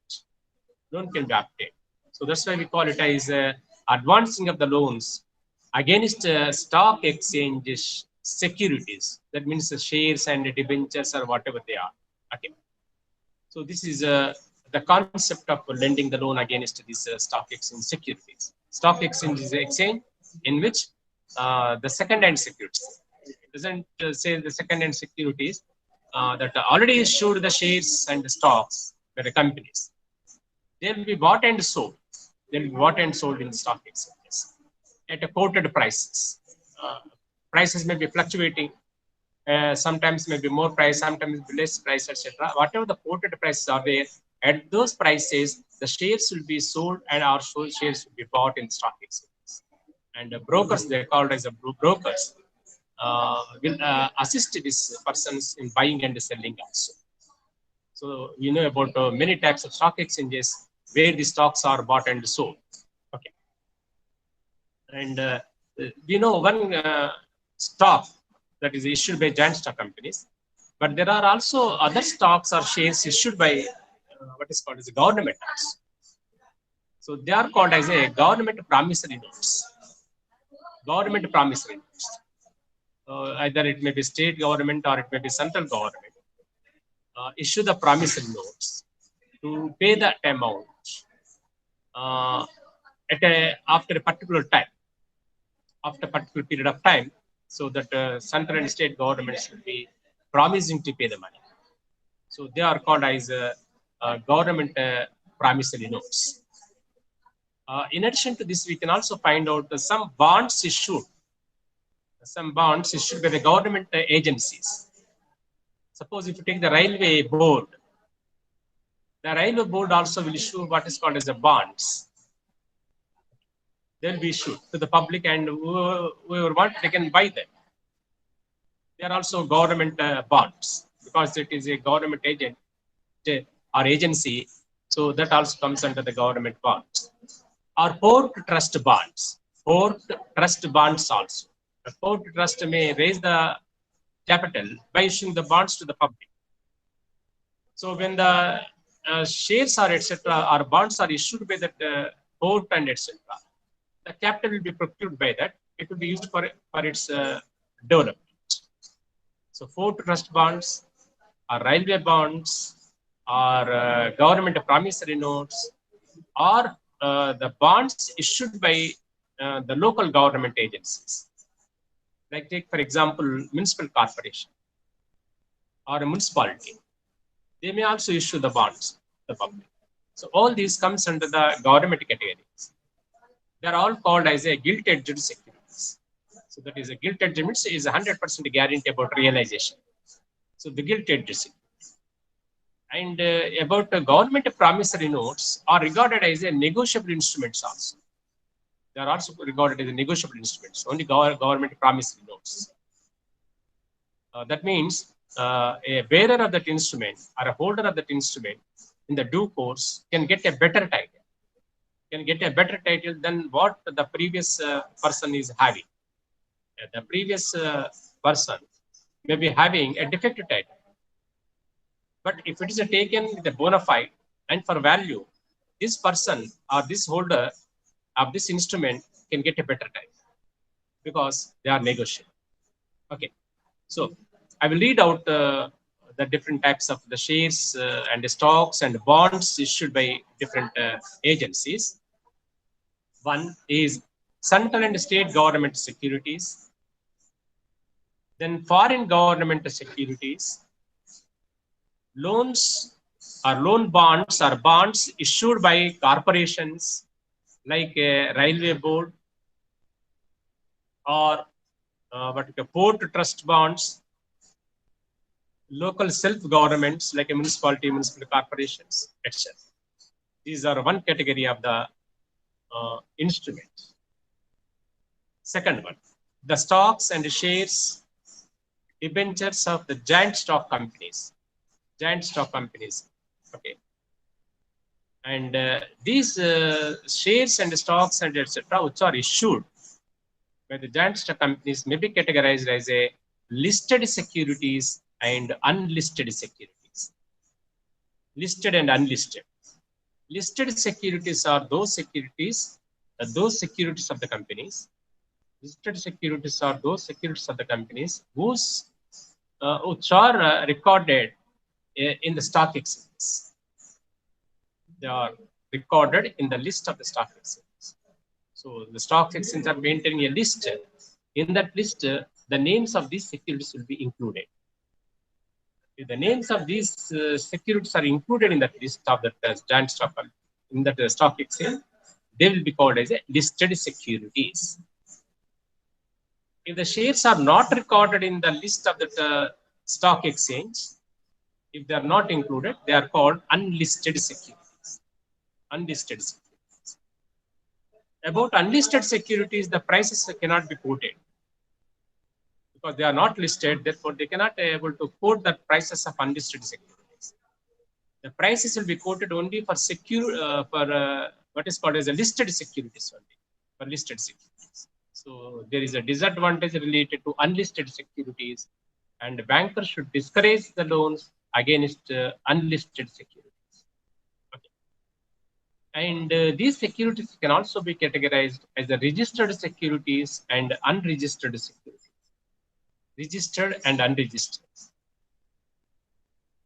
Loan can be obtained. So that's why we call it as advancing of the loans against stock exchange securities. That means the shares and the debentures or whatever they are. Okay. So this is the concept of lending the loan against these stock exchange securities. Stock exchange is an exchange in which the second-hand securities. It doesn't say the second-hand securities that already issued the shares and the stocks by the companies. They will be bought and sold. They will be bought and sold in stock exchanges at a quoted prices. Prices may be fluctuating. Sometimes maybe more price, sometimes less price, etc. Whatever the quoted prices are there, at those prices, the shares will be sold and our shares will be bought in stock exchanges. And the brokers, they are called as brokers, will assist these persons in buying and selling also. So you know about many types of stock exchanges where the stocks are bought and sold. Okay. And we know one stock that is issued by giant stock companies, but there are also other stocks or shares issued by what is called as a government also. So they are called as a government promissory notes. Government promissory notes. Either it may be state government or it may be central government. Issue the promissory notes to pay that amount after a particular time, after a particular period of time, so that central and state governments should be promising to pay the money. So they are called as government promissory notes. In addition to this, we can also find out some bonds issued by the government agencies. Suppose if you take the railway board, the railway board also will issue what is called as the bonds. They will be issued to the public, and whoever wants, they can buy them. They are also government bonds because it is a government agent or agency. So that also comes under the government bonds. Or port trust bonds. Port trust bonds also. The port trust may raise the capital by issuing the bonds to the public. So when the shares are etc. or bonds are issued by the port and etc., the capital will be procured by that. It will be used for its development. So port trust bonds, or railway bonds, or government promissory notes, or the bonds issued by the local government agencies. Like take for example, municipal corporation or a municipality. They may also issue the bonds to the public. So all these comes under the government categories. They are all called as a gilt-edged securities. So that is a gilt-edged means is 100% guarantee about realization. So the gilt-edged securities. And about government promissory notes are regarded as a negotiable instruments also. They are also regarded as negotiable instruments, only government promissory notes. That means a bearer of that instrument or a holder of that instrument in the due course can get a better title, than what the previous person is having. The previous person may be having a defective title. But if it is taken with a bona fide and for value, this person or this holder of this instrument can get a better time because they are negotiable. Okay, so I will read out the different types of the shares and the stocks and bonds issued by different agencies. One is central and state government securities, then foreign government securities, loans or loan bonds are bonds issued by corporations like a railway board or port trust bonds, local self-governments like a municipality, municipal corporations, etc. These are one category of the instruments. Second one, the stocks and shares, debentures of the giant stock companies. Giant stock companies. Okay. And these shares and stocks and etc., which are issued by the giant stock companies may be categorized as a listed securities and unlisted securities. Listed and unlisted. Listed securities are those securities of the companies. Listed securities are those securities of the companies which are recorded in the stock exchanges. They are recorded in the list of the stock exchanges. So the stock exchanges are maintaining a list. In that list, the names of these securities will be included. If the names of these securities are included in that list of the giant stock in that stock exchange, they will be called as a listed securities. If the shares are not recorded in the list of the stock exchange, if they are not included, they are called unlisted securities. Unlisted securities. About unlisted securities, the prices cannot be quoted because they are not listed. Therefore, they cannot be able to quote the prices of unlisted securities. The prices will be quoted only for what is called as a listed securities only, for listed securities. So there is a disadvantage related to unlisted securities, and bankers should discourage the loans against unlisted securities. Okay. And these securities can also be categorized as the registered securities and unregistered securities. Registered and unregistered.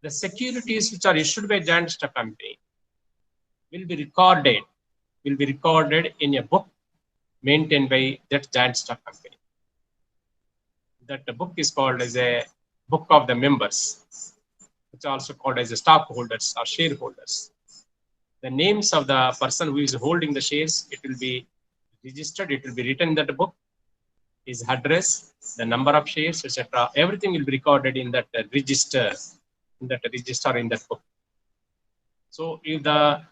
The securities which are issued by giant stock company will be recorded in a book maintained by that giant stock company. That the book is called as a book of the members, which is also called as the stockholders or shareholders. The names of the person who is holding the shares, it will be registered, it will be written in that book, his address, the number of shares, etc. Everything will be recorded in that register, in that book. So if the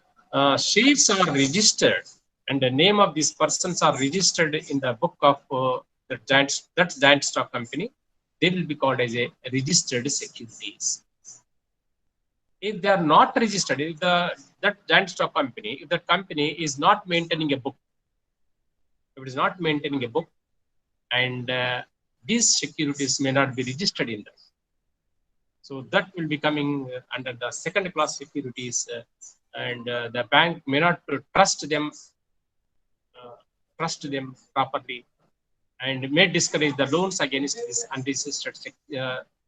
shares are registered and the name of these persons are registered in the book of that giant stock company, they will be called as a registered securities. If they are not registered, if that giant stock company, if that company is not maintaining a book, if it is not maintaining a book, and these securities may not be registered in that. So that will be coming under the second class securities, and the bank may not trust them properly, and may discourage the loans against these unregistered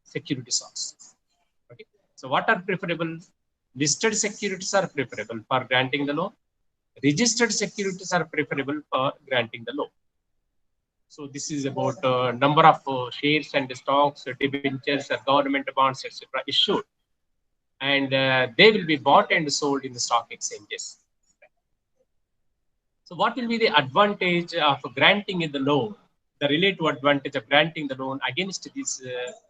securities also. Okay. So what are preferable? Listed securities are preferable for granting the loan. Registered securities are preferable for granting the loan. So this is about number of shares and stocks, debentures, government bonds, etc. issued, and they will be bought and sold in the stock exchanges. So what will be the advantage of granting in the loan? The relative advantage of granting the loan against these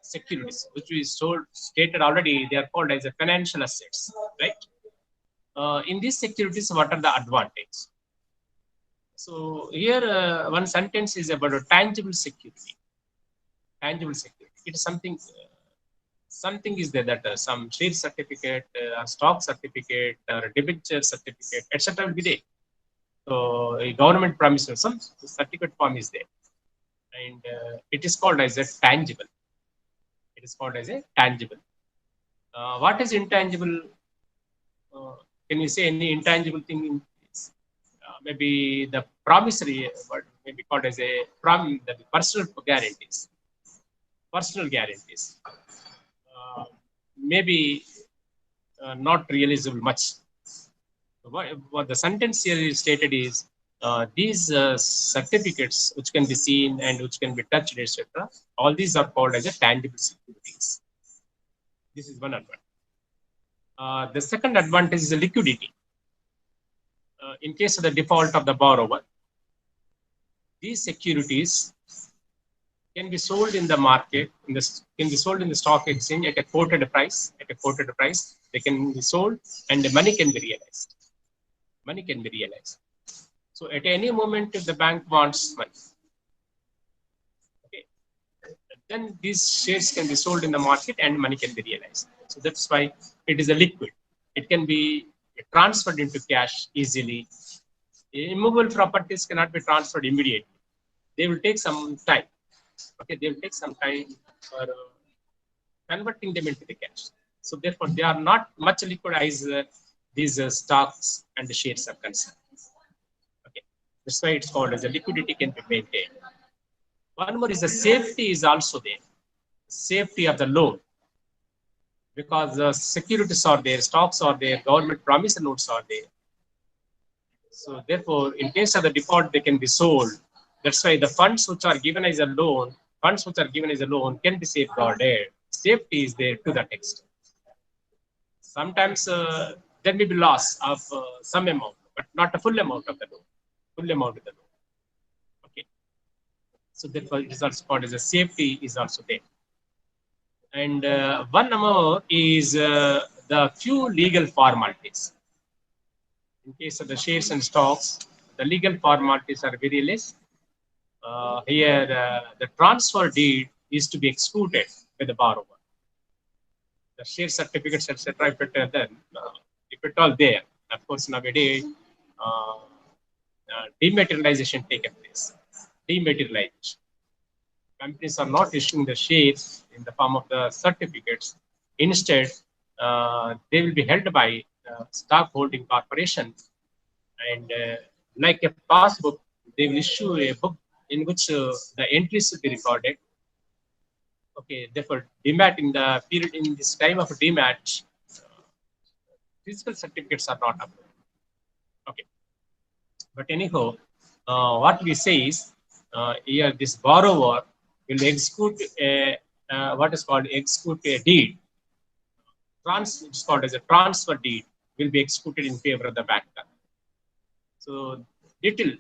securities, which we stated already, they are called as a financial assets, right? In these securities, what are the advantages? So here, one sentence is about a tangible security. Tangible security. It is something. Something is there that some share certificate, stock certificate, or debenture certificate, etc. will be there. So a government promise, some certificate form is there, and it is called as a tangible. It is called as a tangible. What is intangible? Can you say any intangible thing? Maybe the promissory, what may be called as a the personal guarantees. Personal guarantees. Maybe not realizable much. What the sentence here is stated is these certificates which can be seen and which can be touched, etc. All these are called as a tangible securities. This is one advantage. The second advantage is the liquidity. In case of the default of the borrower, these securities can be sold in the market, can be sold in the stock exchange at a quoted price. At a quoted price, they can be sold, and the money can be realized. Money can be realized. So at any moment, if the bank wants money, okay, then these shares can be sold in the market and money can be realized. So that's why it is a liquid. It can be transferred into cash easily. Immovable properties cannot be transferred immediately. They will take some time. Okay, they will take some time for converting them into the cash. So therefore, they are not much liquid as these stocks and the shares are concerned. Okay, that's why it's called as a liquidity can be maintained. One more is the safety is also there. Safety of the loan, because the securities are there, stocks are there, government promise notes are there. So therefore, in case of the default, they can be sold. That's why the funds which are given as a loan, can be safeguarded. Safety is there to that extent. Sometimes there may be loss of some amount, but not a full amount of the loan. Full amount of the loan. Okay. So therefore, it is also called as a safety is also there. And one more is the few legal formalities. In case of the shares and stocks, the legal formalities are very less. Here, the transfer deed is to be executed by the borrower. The share certificates, etc., if it all there, of course, nowadays, dematerialization taken place. Dematerialization. Companies are not issuing the shares in the form of the certificates. Instead, they will be held by stock holding corporation, and like a passbook, they will issue a book in which the entries will be recorded. Okay, therefore, demat in the period in this time of demat, physical certificates are not available. Okay, but anyhow, what we say is here this borrower will execute a what is called execute a deed. It's called as a transfer deed will be executed in favor of the banker. So little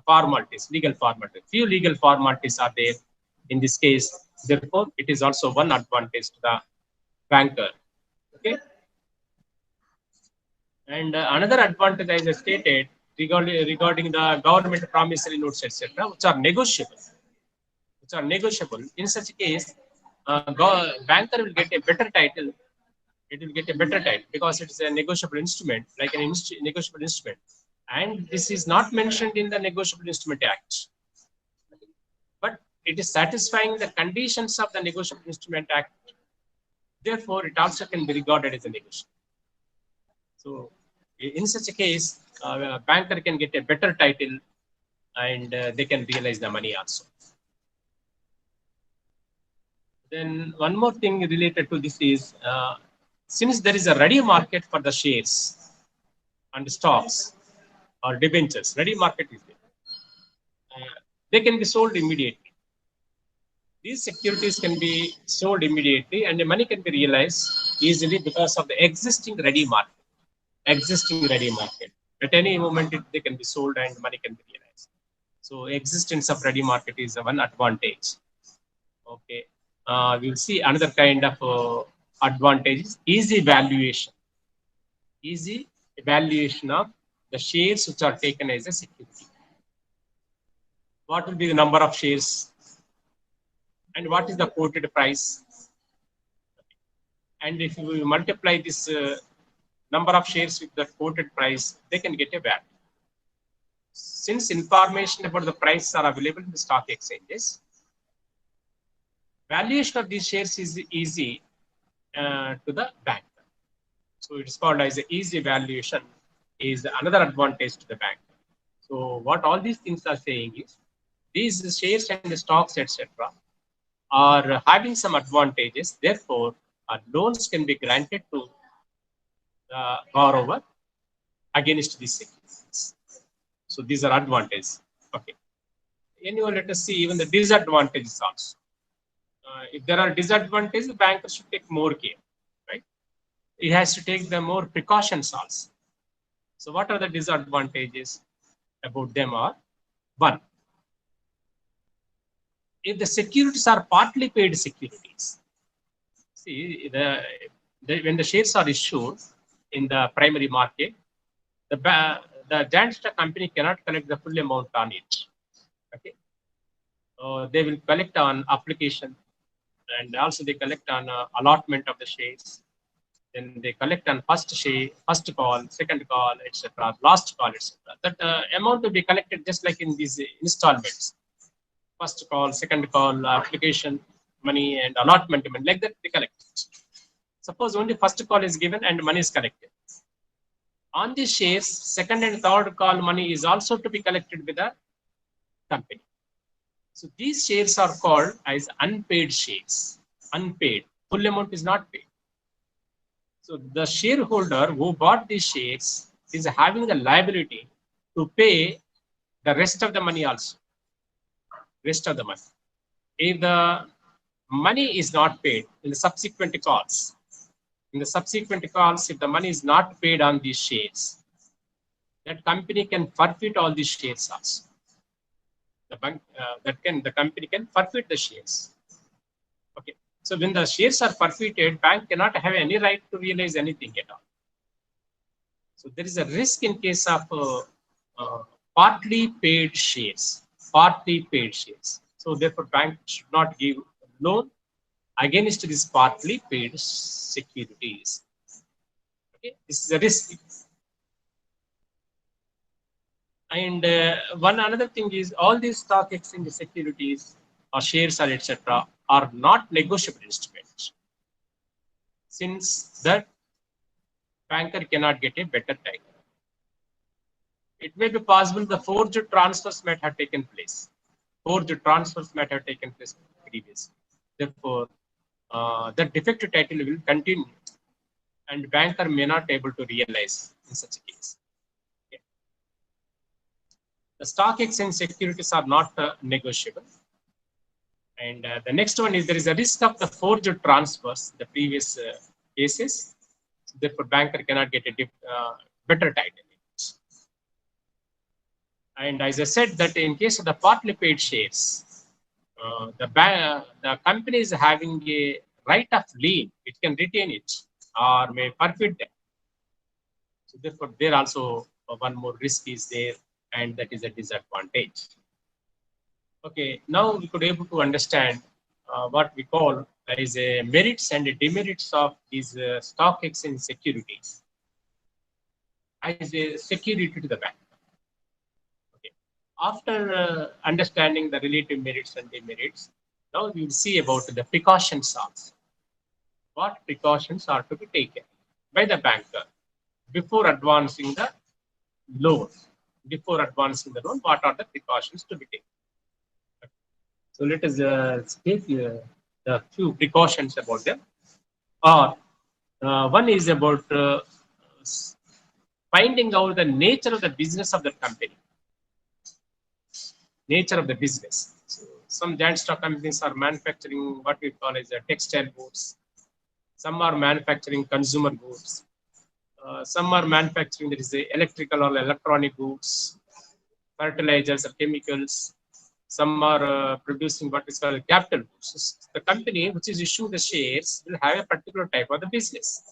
formalities, legal formalities, few legal formalities are there in this case. Therefore, it is also one advantage to the banker. Okay. And another advantage, as I stated, regarding the government promissory notes, etc., which are negotiable. In such a case, banker will get a better title. It will get a better title because it is a negotiable instrument, like an negotiable instrument. And this is not mentioned in the Negotiable Instrument Act. But it is satisfying the conditions of the Negotiable Instrument Act. Therefore, it also can be regarded as a negotiable. So, in such a case, a banker can get a better title and they can realize the money also. Then one more thing related to this is, since there is a ready market for the shares and stocks or debentures, ready market is there. They can be sold immediately. These securities can be sold immediately and the money can be realized easily because of the existing ready market. At any moment, they can be sold and money can be realized. So existence of ready market is one advantage. Okay. We'll see another kind of advantages, easy valuation of the shares which are taken as a security. What will be the number of shares and what is the quoted price? And if you multiply this number of shares with the quoted price, they can get a value. Since information about the price are available in the stock exchanges, valuation of these shares is easy to the bank. So it is called as easy valuation is another advantage to the bank. So what all these things are saying is these shares and the stocks, etc., are having some advantages. Therefore, loans can be granted to the borrower against these securities. So these are advantages. Okay. Anyway, let us see even the disadvantages also. If there are disadvantages, the banker should take more care, right? It has to take the more precautions also. So what are the disadvantages about them are? One, if the securities are partly paid securities, see when the shares are issued in the primary market, the giant stock company cannot collect the full amount on it. Okay, they will collect on application, and also they collect on allotment of the shares. Then they collect on first share, first call, second call, etc., last call, etc. That amount will be collected just like in these installments. First call, second call, application money, and allotment money. Like that, they collect. Suppose only first call is given and money is collected. On these shares, second and third call money is also to be collected with the company. So these shares are called as unpaid shares. Unpaid. Full amount is not paid. So the shareholder who bought these shares is having the liability to pay the rest of the money also. Rest of the money. If the money is not paid in the subsequent calls, if the money is not paid on these shares, that company can forfeit all these shares also. The company can forfeit the shares. Okay. So when the shares are forfeited, bank cannot have any right to realize anything at all. So there is a risk in case of partly paid shares. Partly paid shares. So therefore, bank should not give loan against these partly paid securities. Okay, this is a risk. And one another thing is all these stock exchange securities or shares or etc. are not negotiable instruments. Since that banker cannot get a better time. It may be possible the forged transfers might have taken place. Forged transfers might have taken place previously. Therefore, the defective title will continue and banker may not be able to realize in such a case. Okay. The stock exchange securities are not negotiable. And the next one is there is a risk of the forged transfers, the previous cases. Therefore, banker cannot get a better title. And as I said, that in case of the partly paid shares, the company is having a right of lien. It can retain it or may forfeit them. So therefore, there also one more risk is there, and that is a disadvantage. Okay, now we could able to understand what we call as a merits and demerits of these stock exchange securities as a security to the bank. Okay. After understanding the relative merits and demerits, now we will see about the precautions also. What precautions are to be taken by the banker before advancing the loan? Before advancing the loan, what are the precautions to be taken? So let us take the few precautions about them. One is about finding out the nature of the business of the company. Nature of the business. So some giant stock companies are manufacturing what we call as a textile goods. Some are manufacturing consumer goods. Some are manufacturing there is a electrical or electronic goods, fertilizers or chemicals. Some are producing what is called capital goods. So the company which is issuing the shares will have a particular type of the business.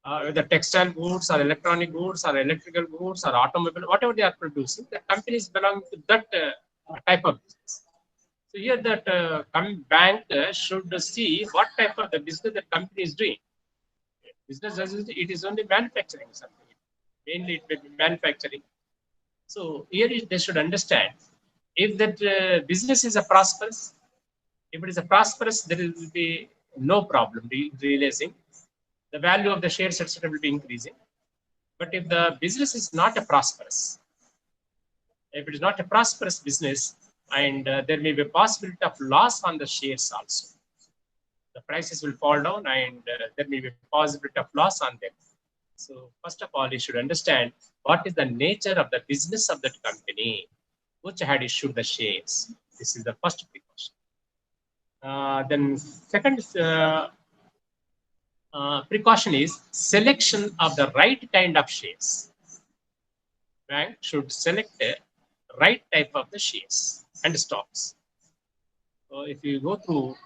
Whether textile goods or electronic goods or electrical goods or automobile, whatever they are producing, the companies belong to that type of business. So here that bank should see what type of the business the company is doing. Business it is only manufacturing something. Mainly it will be manufacturing. So here they should understand if that business is a prosperous, if it is a prosperous, there will be no problem realizing. The value of the shares, etc., will be increasing. But if the business is not a prosperous, if it is not a prosperous business, and there may be a possibility of loss on the shares also. The prices will fall down, and there may be a possibility of loss on them. So first of all, you should understand what is the nature of the business of that company which had issued the shares. This is the first precaution. Then second precaution is selection of the right kind of shares. Bank should select the right type of the shares and stocks. So if you go through,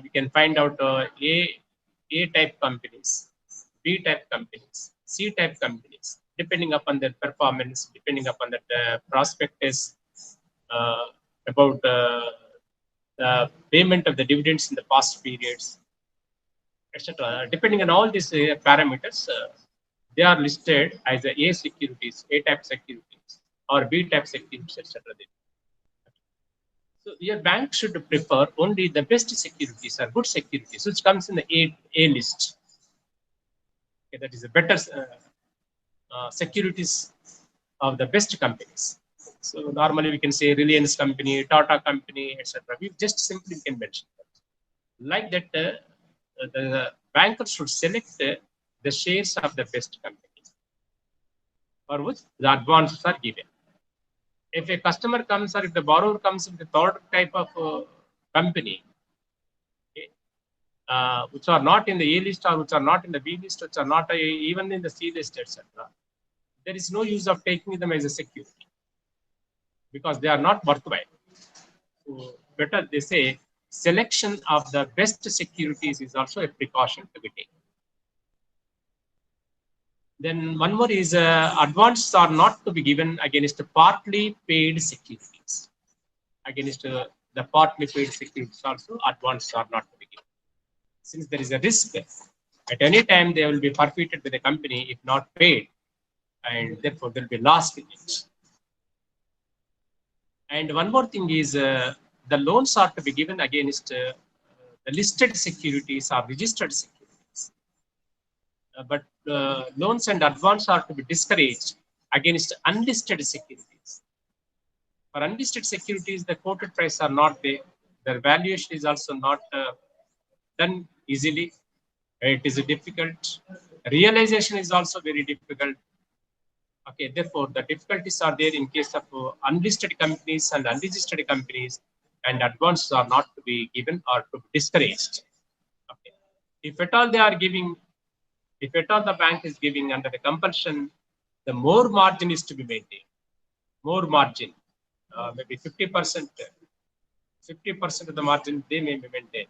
we can find out A type companies, B type companies, C type companies, depending upon their performance, depending upon the prospectus about the payment of the dividends in the past periods, etc. Depending on all these parameters, they are listed as A securities, A type securities, or B type securities, etc. So your bank should prefer only the best securities or good securities, which comes in the A list. Okay, that is the better securities of the best companies. So normally we can say Reliance company, Tata company, etc. We just simply can mention that. Like that, the banker should select the shares of the best companies for which the advances are given. If a customer comes or if the borrower comes with the third type of company, okay, which are not in the A list or which are not in the B list, which are not even in the C list, etc., there is no use of taking them as a security because they are not worthwhile. So better they say selection of the best securities is also a precaution to be taken. Then one more is advances are not to be given against partly paid securities. Against the partly paid securities also advances are not to be given. Since there is a risk, at any time they will be forfeited by the company if not paid, and therefore there will be loss in it. And one more thing is the loans are to be given against the listed securities or registered securities. But loans and advance are to be discouraged against unlisted securities. For unlisted securities, the quoted price are not there. Their valuation is also not done easily. It is difficult. Realization is also very difficult. Okay, therefore, the difficulties are there in case of unlisted companies and unregistered companies, and advances are not to be given or to be discouraged. Okay. If at all they are giving, if at all the bank is giving under the compulsion, the more margin is to be maintained. More margin, maybe 50%, 50% of the margin they may maintain.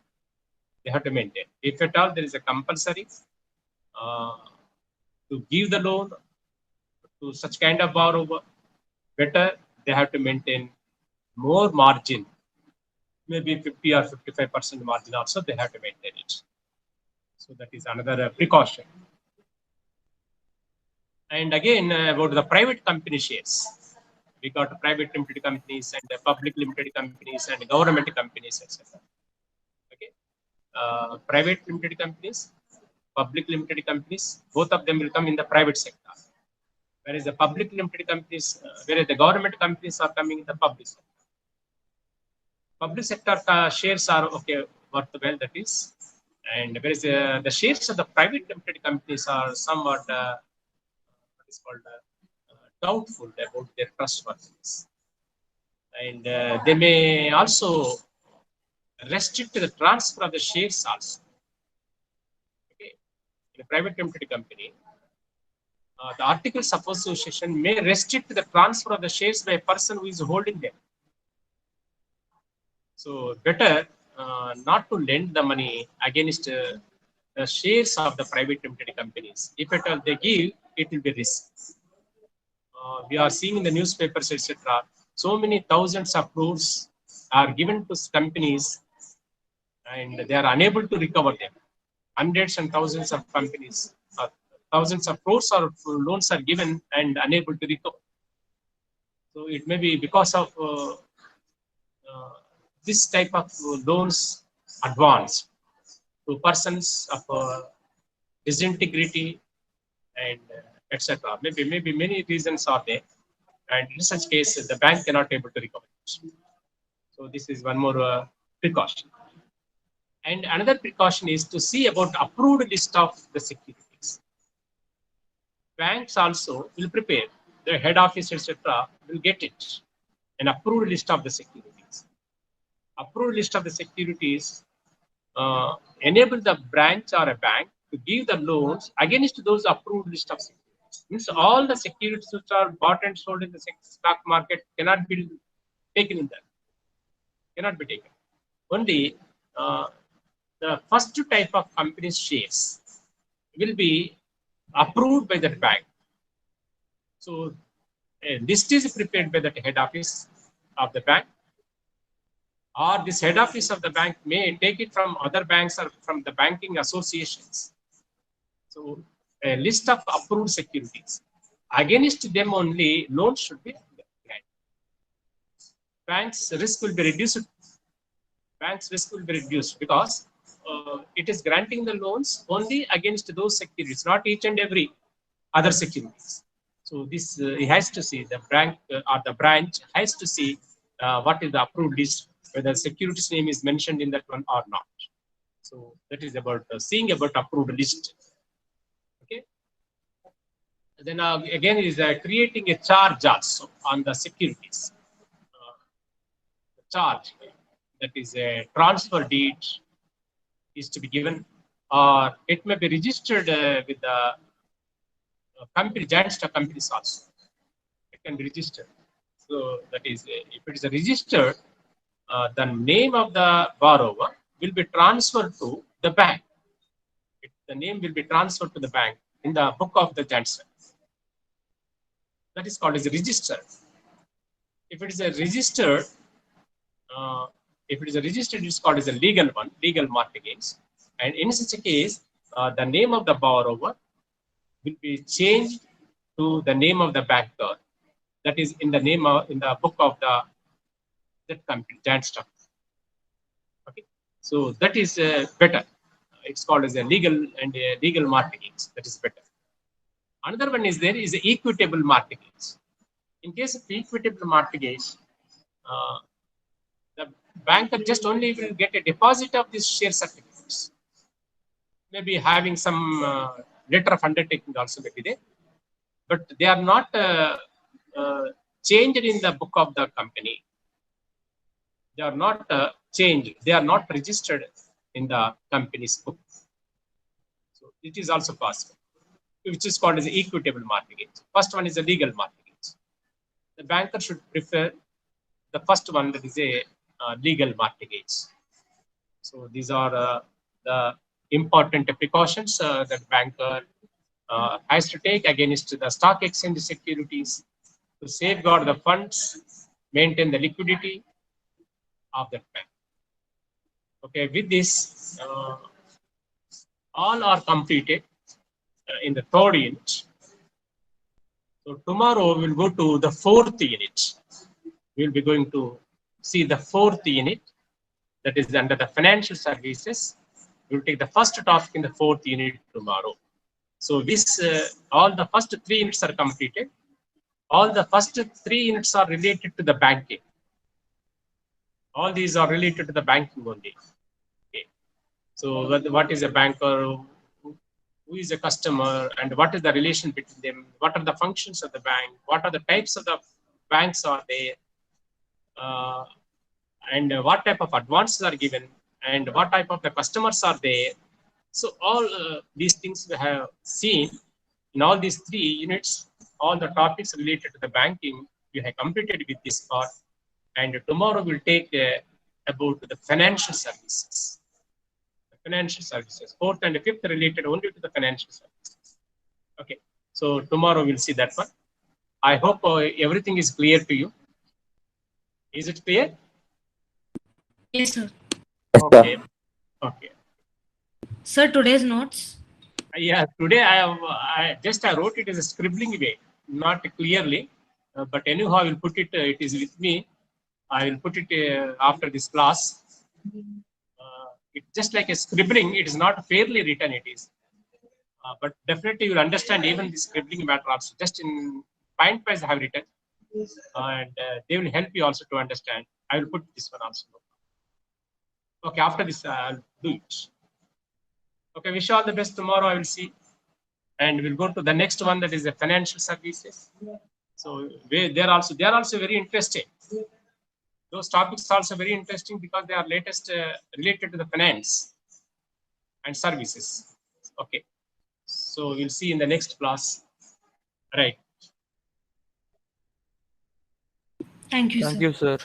They have to maintain. If at all there is a compulsory to give the loan to such kind of borrower, better they have to maintain more margin, maybe 50 or 55% margin also they have to maintain it. So that is another precaution. And again, about the private company shares, we got private limited companies and public limited companies and government companies, etc. Okay, private limited companies, public limited companies, both of them will come in the private sector. Whereas the public limited companies, whereas the government companies are coming in the public sector. Public sector shares are okay, worth well, that is, and whereas the shares of the private limited companies are somewhat what is called doubtful about their trustworthiness, and they may also restrict the transfer of the shares also. Okay, in a private limited company, the articles of association may restrict the transfer of the shares by a person who is holding them. So better not to lend the money against the shares of the private limited companies. If at all they give, it will be risk. We are seeing in the newspapers, etc. So many thousands of crores are given to companies, and they are unable to recover them. Hundreds and thousands of companies, thousands of crores of loans are given and unable to recover. So it may be because of this type of loans advanced to persons of disintegrity and etc. Maybe many reasons are there, and in such case the bank cannot able to recover it. So this is one more precaution. And another precaution is to see about approved list of the securities. Banks also will prepare, the head office, etc., will get it, an approved list of the securities. Approved list of the securities enable the branch or a bank to give the loans against those approved list of securities. Means all the securities which are bought and sold in the stock market cannot be taken in that. Cannot be taken. Only the first type of company's shares will be approved by the bank. So a list is prepared by the head office of the bank, or this head office of the bank may take it from other banks or from the banking associations. So a list of approved securities. Against them only loans should be granted. Banks' risk will be reduced. Banks' risk will be reduced because it is granting the loans only against those securities, not each and every other securities. So this he has to see, the bank or the branch has to see what is the approved list, whether securities name is mentioned in that one or not. So that is about seeing about approved list. Okay. Then again is creating a charge also on the securities. The charge, that is a transfer deed, is to be given, or it may be registered with the company, joint stock companies also. It can be registered. So that is, if it is registered, the name of the borrower will be transferred to the bank. The name will be transferred to the bank in the book of the joint stock. That is called as a register. If it is a registered, it's called as a legal one, legal mortgage. And in such a case, the name of the borrower will be changed to the name of the banker. That is in the name of, in the book of that company, joint stock. Okay, so that is better. It's called as a legal and a legal mortgage. That is better. Another one is there is a equitable mortgage. In case of equitable mortgage, the banker just only will get a deposit of these share certificates. Maybe having some letter of undertaking also may be there, but they are not changed in the book of the company. They are not changed. They are not registered in the company's book. So it is also possible, which is called as equitable mortgage. First one is a legal mortgage. The banker should prefer the first one, that is a legal mortgage. So these are the important precautions that banker has to take against the stock exchange securities to safeguard the funds, maintain the liquidity of that bank. Okay, with this, all are completed in the third unit. So tomorrow we'll go to the fourth unit. We'll be going to see the fourth unit, that is under the financial services. We'll take the first topic in the fourth unit tomorrow. So this, all the first three units are completed. All the first three units are related to the banking. All these are related to the banking only. Okay. So what is a banker? Who is a customer? And what is the relation between them? What are the functions of the bank? What are the types of the banks are there? And what type of advances are given? And what type of the customers are there? So all these things we have seen in all these three units. All the topics related to the banking we have completed with this part, and tomorrow we'll take about the financial services. The financial services, fourth and fifth related only to the financial services. Okay, so tomorrow we'll see that one. I hope everything is clear to you. Is it clear? Yes, sir. Okay. Okay. Sir, today's notes. Yeah, today I wrote it as a scribbling way, not clearly, but anyhow I will put it. It is with me. I will put it after this class. It's just like a scribbling. It is not fairly written. It is. But definitely you will understand even this scribbling matter also. Just in point wise I have written, and they will help you also to understand. I will put this one also. Okay, after this I'll do it. Okay, wish you all the best. Tomorrow I will see, and we'll go to the next one, that is the financial services. So they are also very interesting. Those topics are also very interesting because they are latest related to the finance and services. Okay, so we'll see in the next class. Right. Thank you, Thank sir. you, sir.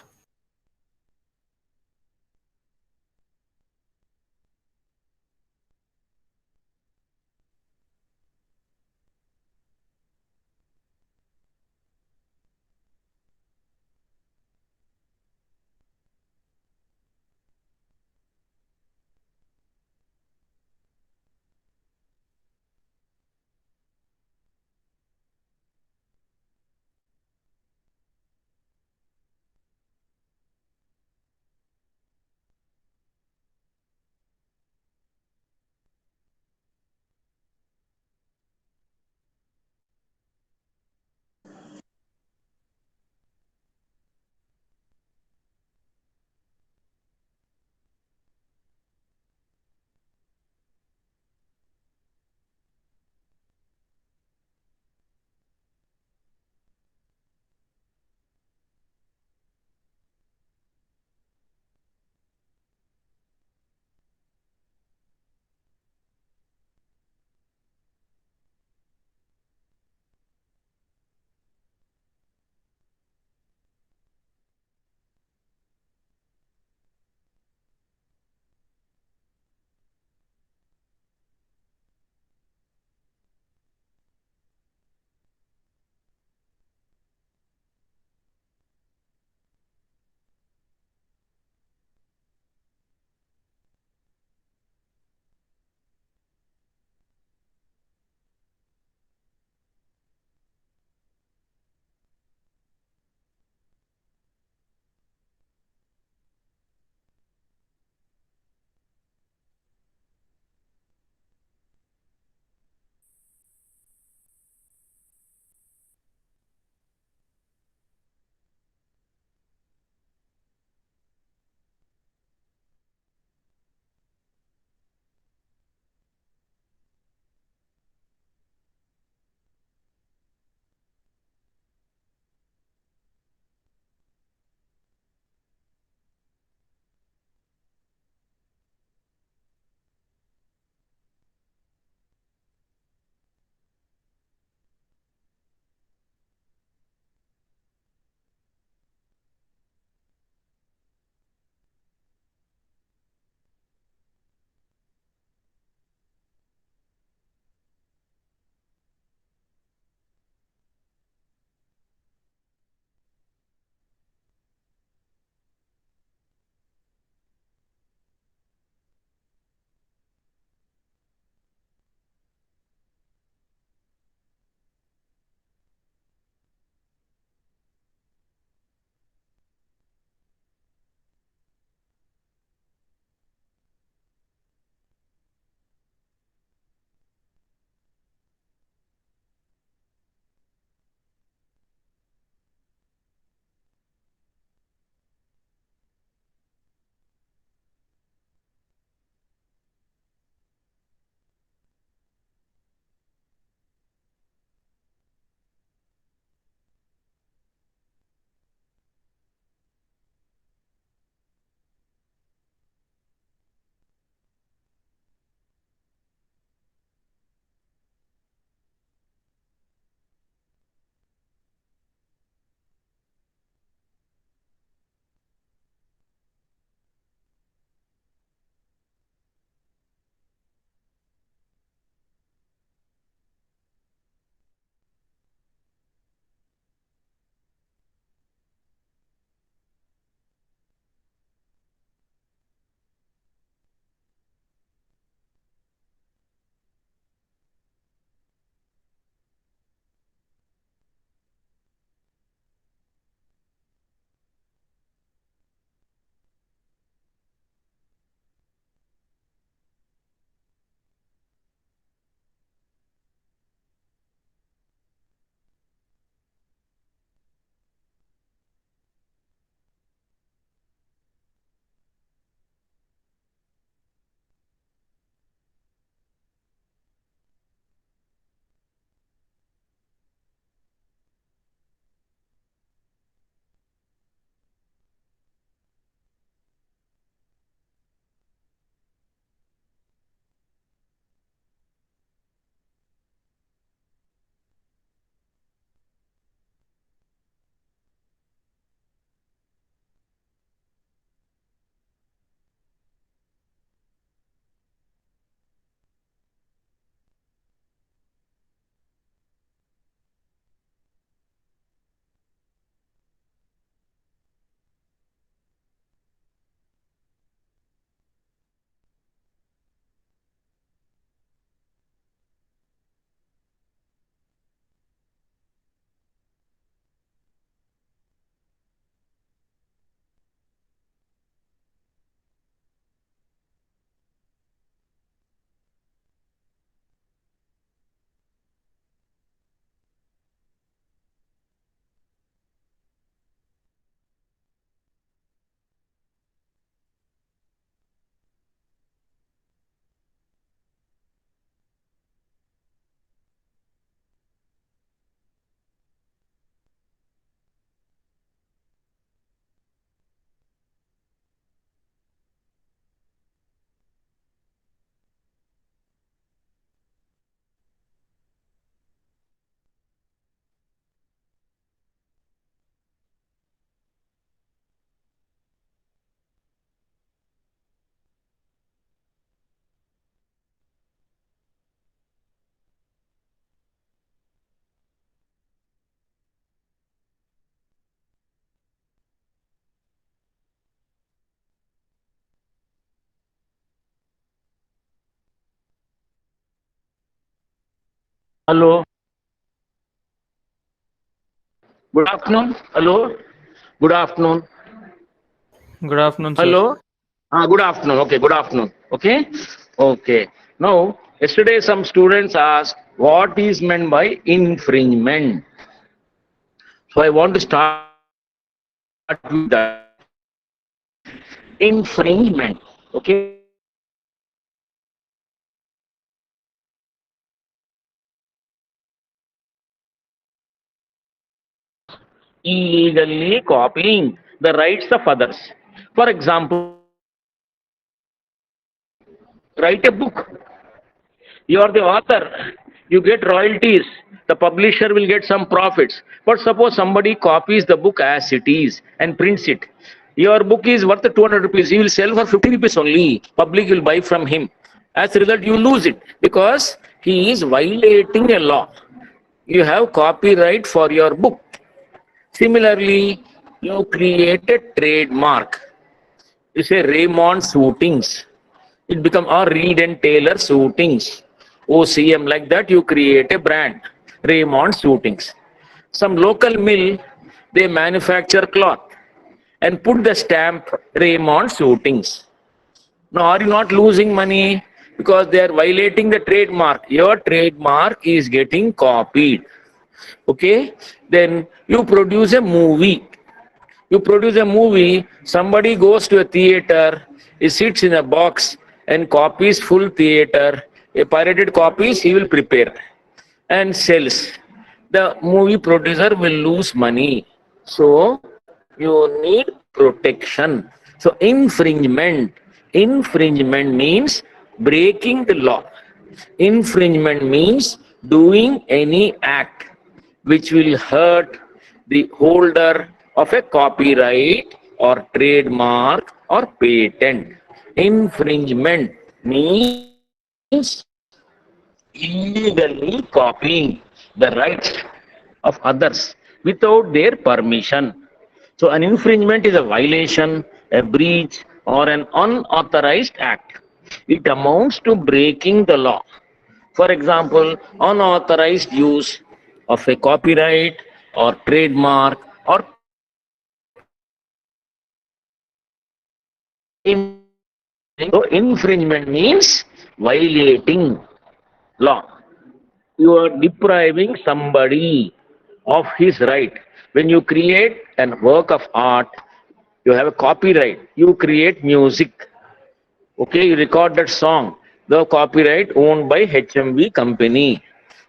Hello. Good afternoon. Hello. Good afternoon. Good afternoon, sir. Hello. Good afternoon. Okay. Good afternoon. Okay. Okay. Now, yesterday some students asked what is meant by infringement. So I want to start with that. Infringement. Okay. Illegally copying the rights of others. For example, write a book. You are the author. You get royalties. The publisher will get some profits. But suppose somebody copies the book as it is and prints it. Your book is worth 200 rupees. He will sell for 50 rupees only. Public will buy from him. As a result, you lose it because he is violating a law. You have copyright for your book. Similarly, you create a trademark. You say Raymond Suitings. It become or Reed and Taylor Suitings. OCM, like that you create a brand. Raymond Suitings. Some local mill, they manufacture cloth and put the stamp Raymond Suitings. Now are you not losing money? Because they are violating the trademark. Your trademark is getting copied. Okay? Then you produce a movie. You produce a movie, somebody goes to a theater, he sits in a box and copies full theater. A pirated copies he will prepare and sells. The movie producer will lose money. So you need protection. So infringement means breaking the law. Infringement means doing any act which will hurt the holder of a copyright or trademark or patent. Infringement means illegally copying the rights of others without their permission. So an infringement is a violation, a breach, or an unauthorized act. It amounts to breaking the law. For example, unauthorized use of a copyright or trademark or patent. So infringement means violating law. You are depriving somebody of his right. When you create a work of art, you have a copyright. You create music. Okay, you record that song. The copyright owned by HMV company.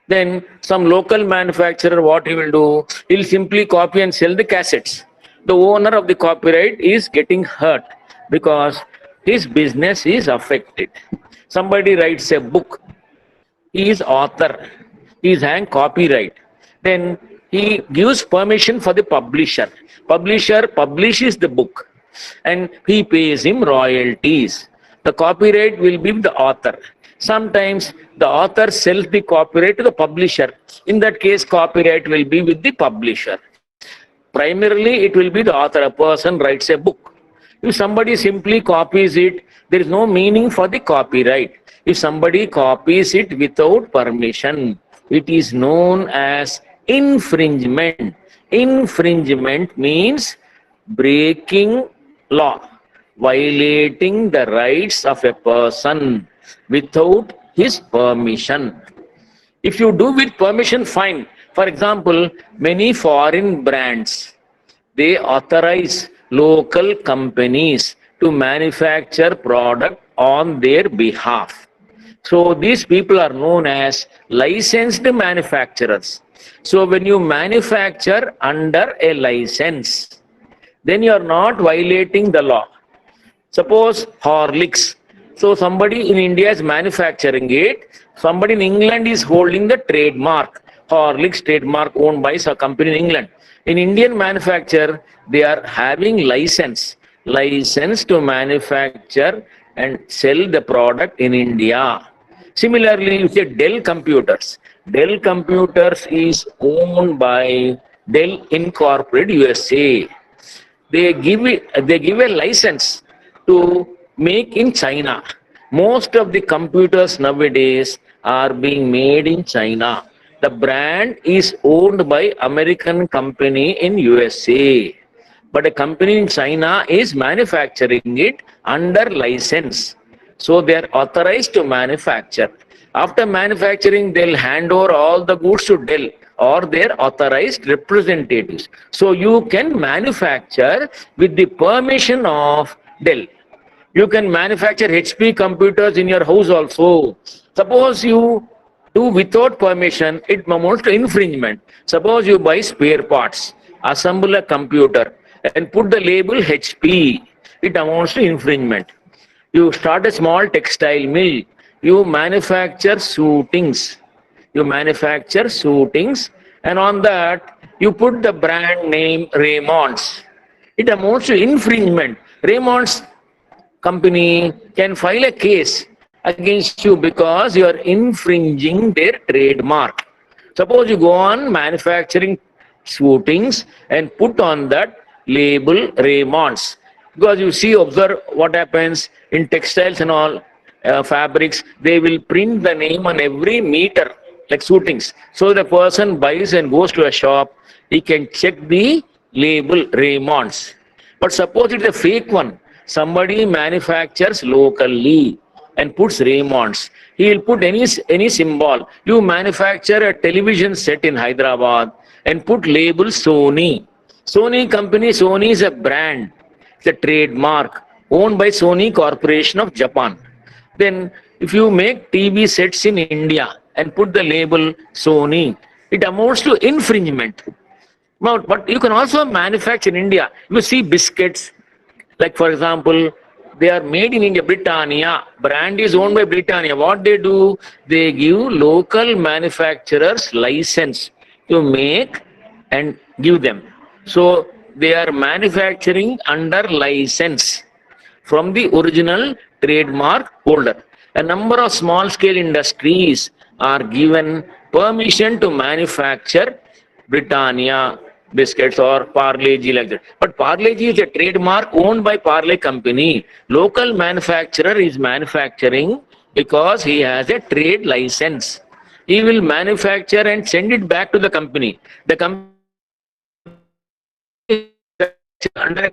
Then some local manufacturer, what he will do? He'll simply copy and sell the cassettes. The owner of the copyright is getting hurt because his business is affected. Somebody writes a book. He is author. He is having copyright. Then he gives permission for the publisher. Publisher publishes the book and he pays him royalties. The copyright will be the author. Sometimes the author sells the copyright to the publisher. In that case, copyright will be with the publisher. Primarily, it will be the author. A person writes a book. If somebody simply copies it, there is no meaning for the copyright. If somebody copies it without permission, it is known as infringement. Infringement means breaking law, violating the rights of a person without his permission. If you do with permission, fine. For example, many foreign brands, they authorize local companies to manufacture product on their behalf. So these people are known as licensed manufacturers. So when you manufacture under a license, then you are not violating the law. Suppose Horlicks. So somebody in India is manufacturing it. Somebody in England is holding the trademark. Horlicks trademark owned by a company in England. In Indian manufacture, they are having license to manufacture and sell the product in India. Similarly, you say Dell Computers. Dell Computers is owned by Dell Incorporated USA. They give a license to make in China. Most of the computers nowadays are being made in China. The brand is owned by American company in USA, but a company in China is manufacturing it under license. So they are authorized to manufacture. After manufacturing, they'll hand over all the goods to Dell or their authorized representatives. So you can manufacture with the permission of Dell. You can manufacture HP computers in your house also. Suppose you do without permission, it amounts to infringement. Suppose you buy spare parts, assemble a computer, and put the label HP, it amounts to infringement. You start a small textile mill, you manufacture suitings, and on that you put the brand name Raymond's. It amounts to infringement. Raymond's company can file a case against you because you are infringing their trademark. Suppose you go on manufacturing suitings and put on that label Raymond's. Because you see, observe what happens in textiles and all fabrics, they will print the name on every meter, like suitings. So the person buys and goes to a shop, he can check the label Raymond's. But suppose it's a fake one. Somebody manufactures locally and puts Raymond's. He will put any symbol. You manufacture a television set in Hyderabad and put label Sony. Sony company, Sony is a brand. It's a trademark owned by Sony Corporation of Japan. Then if you make TV sets in India and put the label Sony, it amounts to infringement. But you can also manufacture in India. You see biscuits, like for example, they are made in India, Britannia. Brand is owned by Britannia. What they do, they give local manufacturers license to make and give them. So they are manufacturing under license from the original trademark holder. A number of small scale industries are given permission to manufacture Britannia biscuits or Parle-G like that. But Parle-G is a trademark owned by Parle company. Local manufacturer is manufacturing because he has a trade license. He will manufacture and send it back to the company. The company under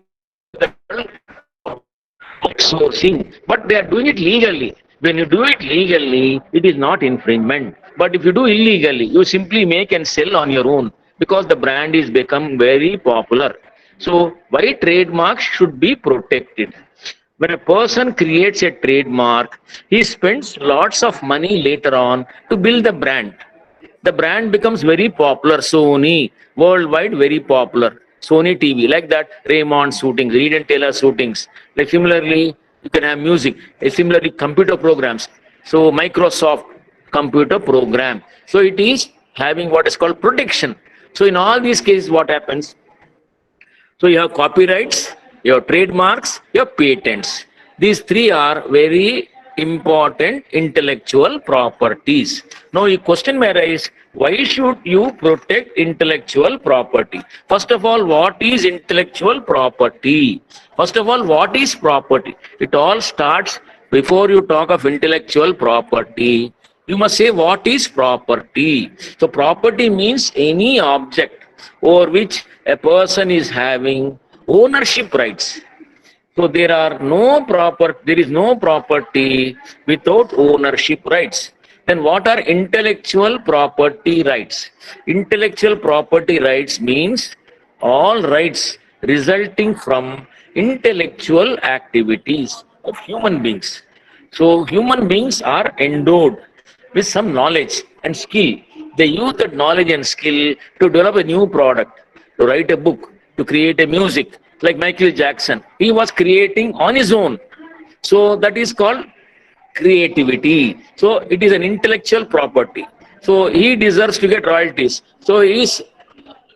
outsourcing, but they are doing it legally. When you do it legally, it is not infringement. But if you do illegally, you simply make and sell on your own because the brand is become very popular. So why trademarks should be protected? When a person creates a trademark, he spends lots of money later on to build the brand. The brand becomes very popular. Sony, worldwide very popular. Sony TV, like that, Raymond suitings, Reed and Taylor suitings. Like similarly, you can have music. Similarly, computer programs. So Microsoft computer program. So it is having what is called protection. So in all these cases, what happens? So you have copyrights, you have trademarks, you have patents. These three are very important intellectual properties. Now, a question may arise, why should you protect intellectual property? First of all, what is intellectual property? First of all, what is property? It all starts before you talk of intellectual property. You must say what is property. So property means any object over which a person is having ownership rights. So there is no property without ownership rights. Then what are intellectual property rights? Intellectual property rights means all rights resulting from intellectual activities of human beings. So human beings are endowed with some knowledge and skill. They use that knowledge and skill to develop a new product, to write a book, to create a music. Like Michael Jackson, he was creating on his own. So that is called creativity. So it is an intellectual property. So he deserves to get royalties. So his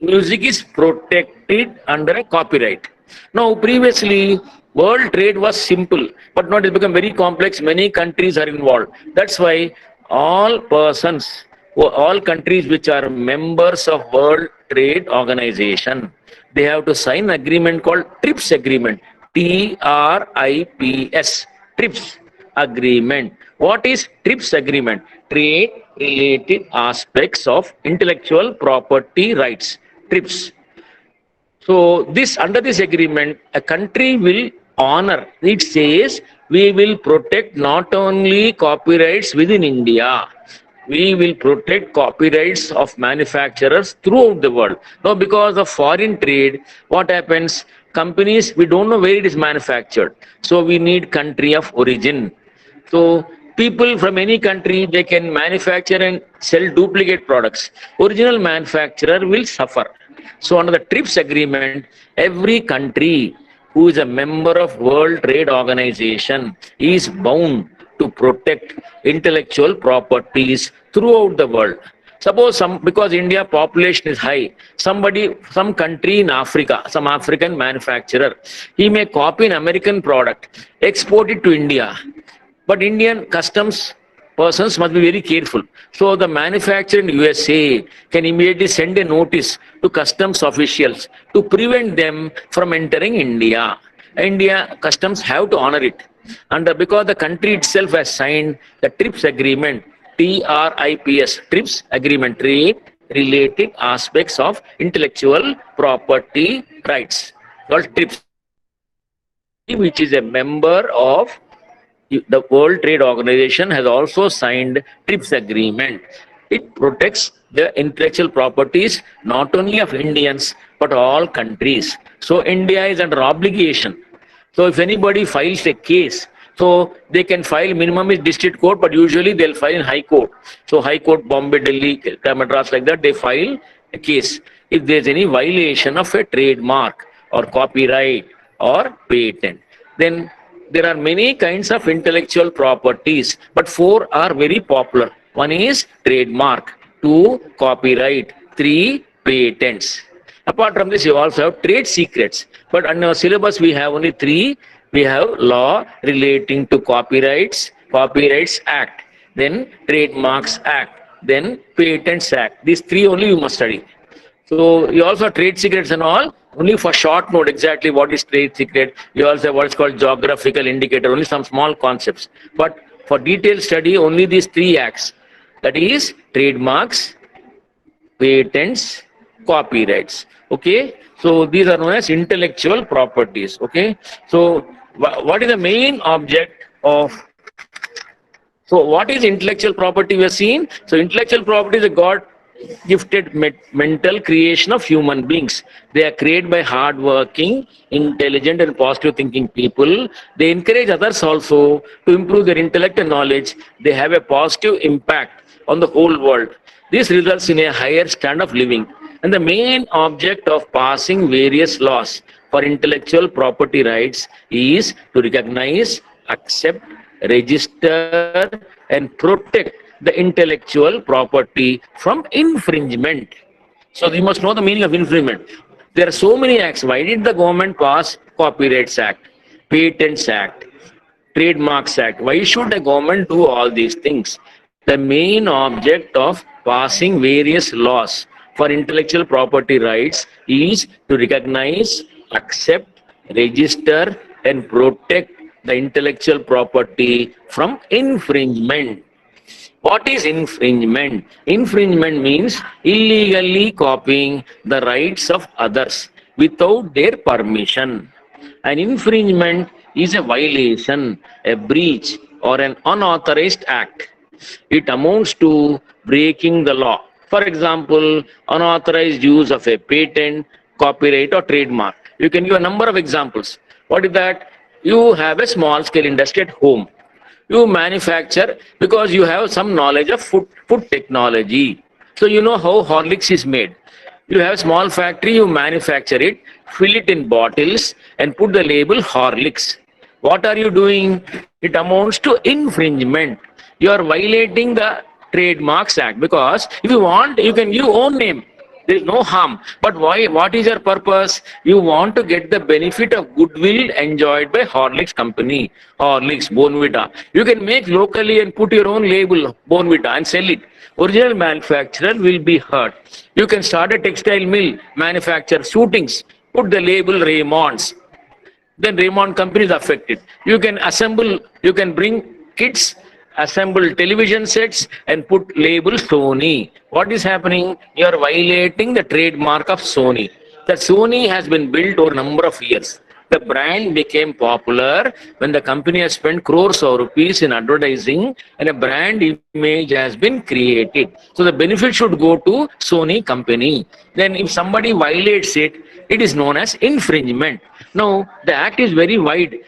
music is protected under a copyright. Now, previously, world trade was simple, but now it has become very complex. Many countries are involved. That's why all countries which are members of World Trade Organization, they have to sign an agreement called TRIPS agreement. TRIPS. TRIPS agreement. What is TRIPS agreement? Trade, related aspects of intellectual property rights, TRIPS. So this under this agreement, a country will honor. It says we will protect not only copyrights within India, we will protect copyrights of manufacturers throughout the world. Now, because of foreign trade, what happens? Companies, we don't know where it is manufactured. So we need country of origin. So people from any country, they can manufacture and sell duplicate products. Original manufacturer will suffer. So under the TRIPS agreement, every country who is a member of World Trade Organization is bound to protect intellectual properties throughout the world. Suppose because India population is high, some country in Africa, some African manufacturer, he may copy an American product, export it to India. But Indian customs persons must be very careful. So the manufacturer in USA can immediately send a notice to customs officials to prevent them from entering India. India customs have to honor it. And because the country itself has signed the TRIPS agreement, TRIPS, TRIPS agreement, trade related aspects of intellectual property rights, called TRIPS, which is a member of the World Trade Organization, has also signed TRIPS agreement. It protects the intellectual properties not only of Indians but all countries. So India is under obligation. So if anybody files a case, so they can file minimum is district court, but usually they'll file in High Court. So High Court, Bombay, Delhi, Madras, like that, they file a case. If there's any violation of a trademark or copyright or patent, then there are many kinds of intellectual properties, but four are very popular. One is trademark, two copyright, three patents. Apart from this, you also have trade secrets. But in our syllabus, we have only three. We have law relating to Copyrights Act, then Trademarks Act, then Patents Act. These three only you must study. So you also have trade secrets and all, only for short note exactly what is trade secret. You also have what is called geographical indicator, only some small concepts. But for detailed study, only these three acts. That is trademarks, patents, copyrights. Okay. So these are known as intellectual properties. Okay. So what is the main object of... So what is intellectual property we have seen? So intellectual property is a God gifted mental creation of human beings. They are created by hard-working, intelligent and positive thinking people. They encourage others also to improve their intellect and knowledge. They have a positive impact on the whole world. This results in a higher standard of living. And the main object of passing various laws for intellectual property rights is to recognize, accept, register and protect the intellectual property from infringement. So you must know the meaning of infringement. There are so many acts. Why did the government pass Copyrights Act, Patents Act, Trademarks Act? Why should the government do all these things? The main object of passing various laws for intellectual property rights is to recognize, accept, register and protect the intellectual property from infringement. What is infringement? Infringement means illegally copying the rights of others without their permission. An infringement is a violation, a breach, or an unauthorized act. It amounts to breaking the law. For example, unauthorized use of a patent, copyright, or trademark. You can give a number of examples. What is that? You have a small scale industry at home. You manufacture because you have some knowledge of food technology. So you know how Horlicks is made. You have a small factory, you manufacture it, fill it in bottles and put the label Horlicks. What are you doing? It amounts to infringement. You are violating the Trademarks Act, because if you want, you can use your own name. There is no harm. But why? What is your purpose? You want to get the benefit of goodwill enjoyed by Horlicks company, Horlicks, Bonvita. You can make locally and put your own label, Bonvita, and sell it. Original manufacturer will be hurt. You can start a textile mill, manufacture suitings, put the label Raymond's. Then Raymond company is affected. You can assemble, you can bring kits assemble television sets and put label Sony. What is happening? You are violating the trademark of Sony. That Sony has been built over a number of years. The brand became popular when the company has spent crores of rupees in advertising and a brand image has been created. So the benefit should go to Sony company. Then if somebody violates it, it is known as infringement. Now the act is very wide.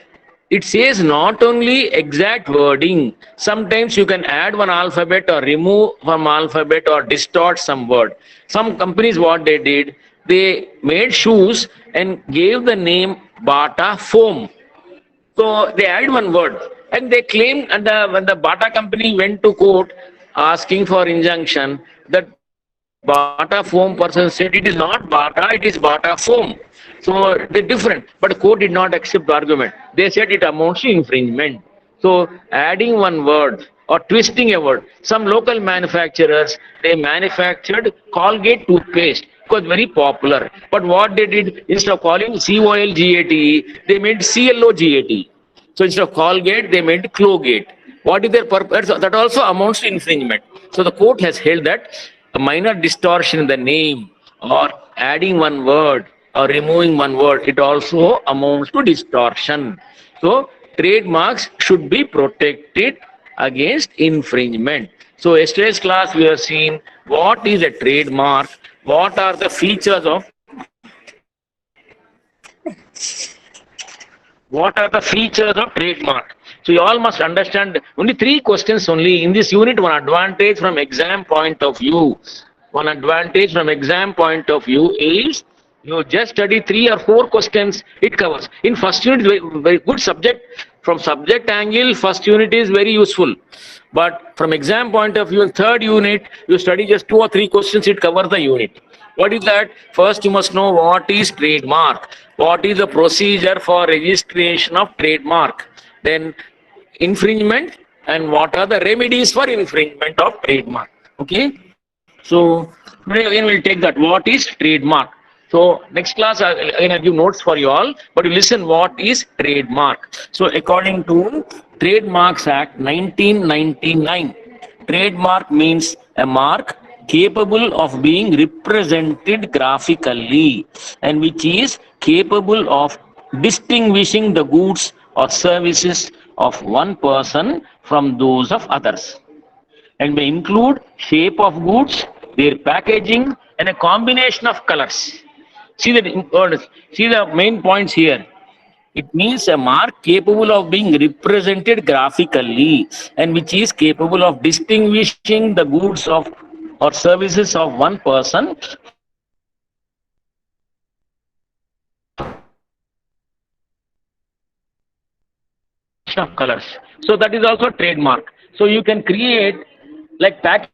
It says not only exact wording, sometimes you can add one alphabet or remove from alphabet or distort some word. Some companies, what they did, they made shoes and gave the name Bata foam. So they added one word and they claimed, and when the Bata company went to court asking for injunction, that Bata foam person said it is not Bata, it is Bata foam. So they're different, but the court did not accept the argument. They said it amounts to infringement. So adding one word or twisting a word. Some local manufacturers, they manufactured Colgate toothpaste. It was very popular. But what they did, instead of calling COLGATE, they made CLOGATE. So instead of Colgate, they made Clogate. What is their purpose? That also amounts to infringement. So the court has held that a minor distortion in the name or adding one word or removing one word, it also amounts to distortion. So trademarks should be protected against infringement. So yesterday's class we have seen what is a trademark, what are the features of trademark. So you all must understand only 3 questions only in this unit. One advantage from exam point of view. One advantage from exam point of view is you just study 3 or 4 questions, it covers. In first unit, very good subject. From subject angle, first unit is very useful. But from exam point of view, in third unit, you study just 2 or 3 questions, it covers the unit. What is that? First, you must know what is trademark. What is the procedure for registration of trademark? Then infringement and what are the remedies for infringement of trademark. Okay. So today again we'll take that. What is trademark? So next class again I'll give notes for you all, but you listen what is trademark. So according to Trademarks Act 1999, trademark means a mark capable of being represented graphically and which is capable of distinguishing the goods or services of one person from those of others, and may include shape of goods, their packaging, and a combination of colors. See the main points here. It means a mark capable of being represented graphically and which is capable of distinguishing the goods of or services of one person of colors. So that is also trademark. So you can create like pack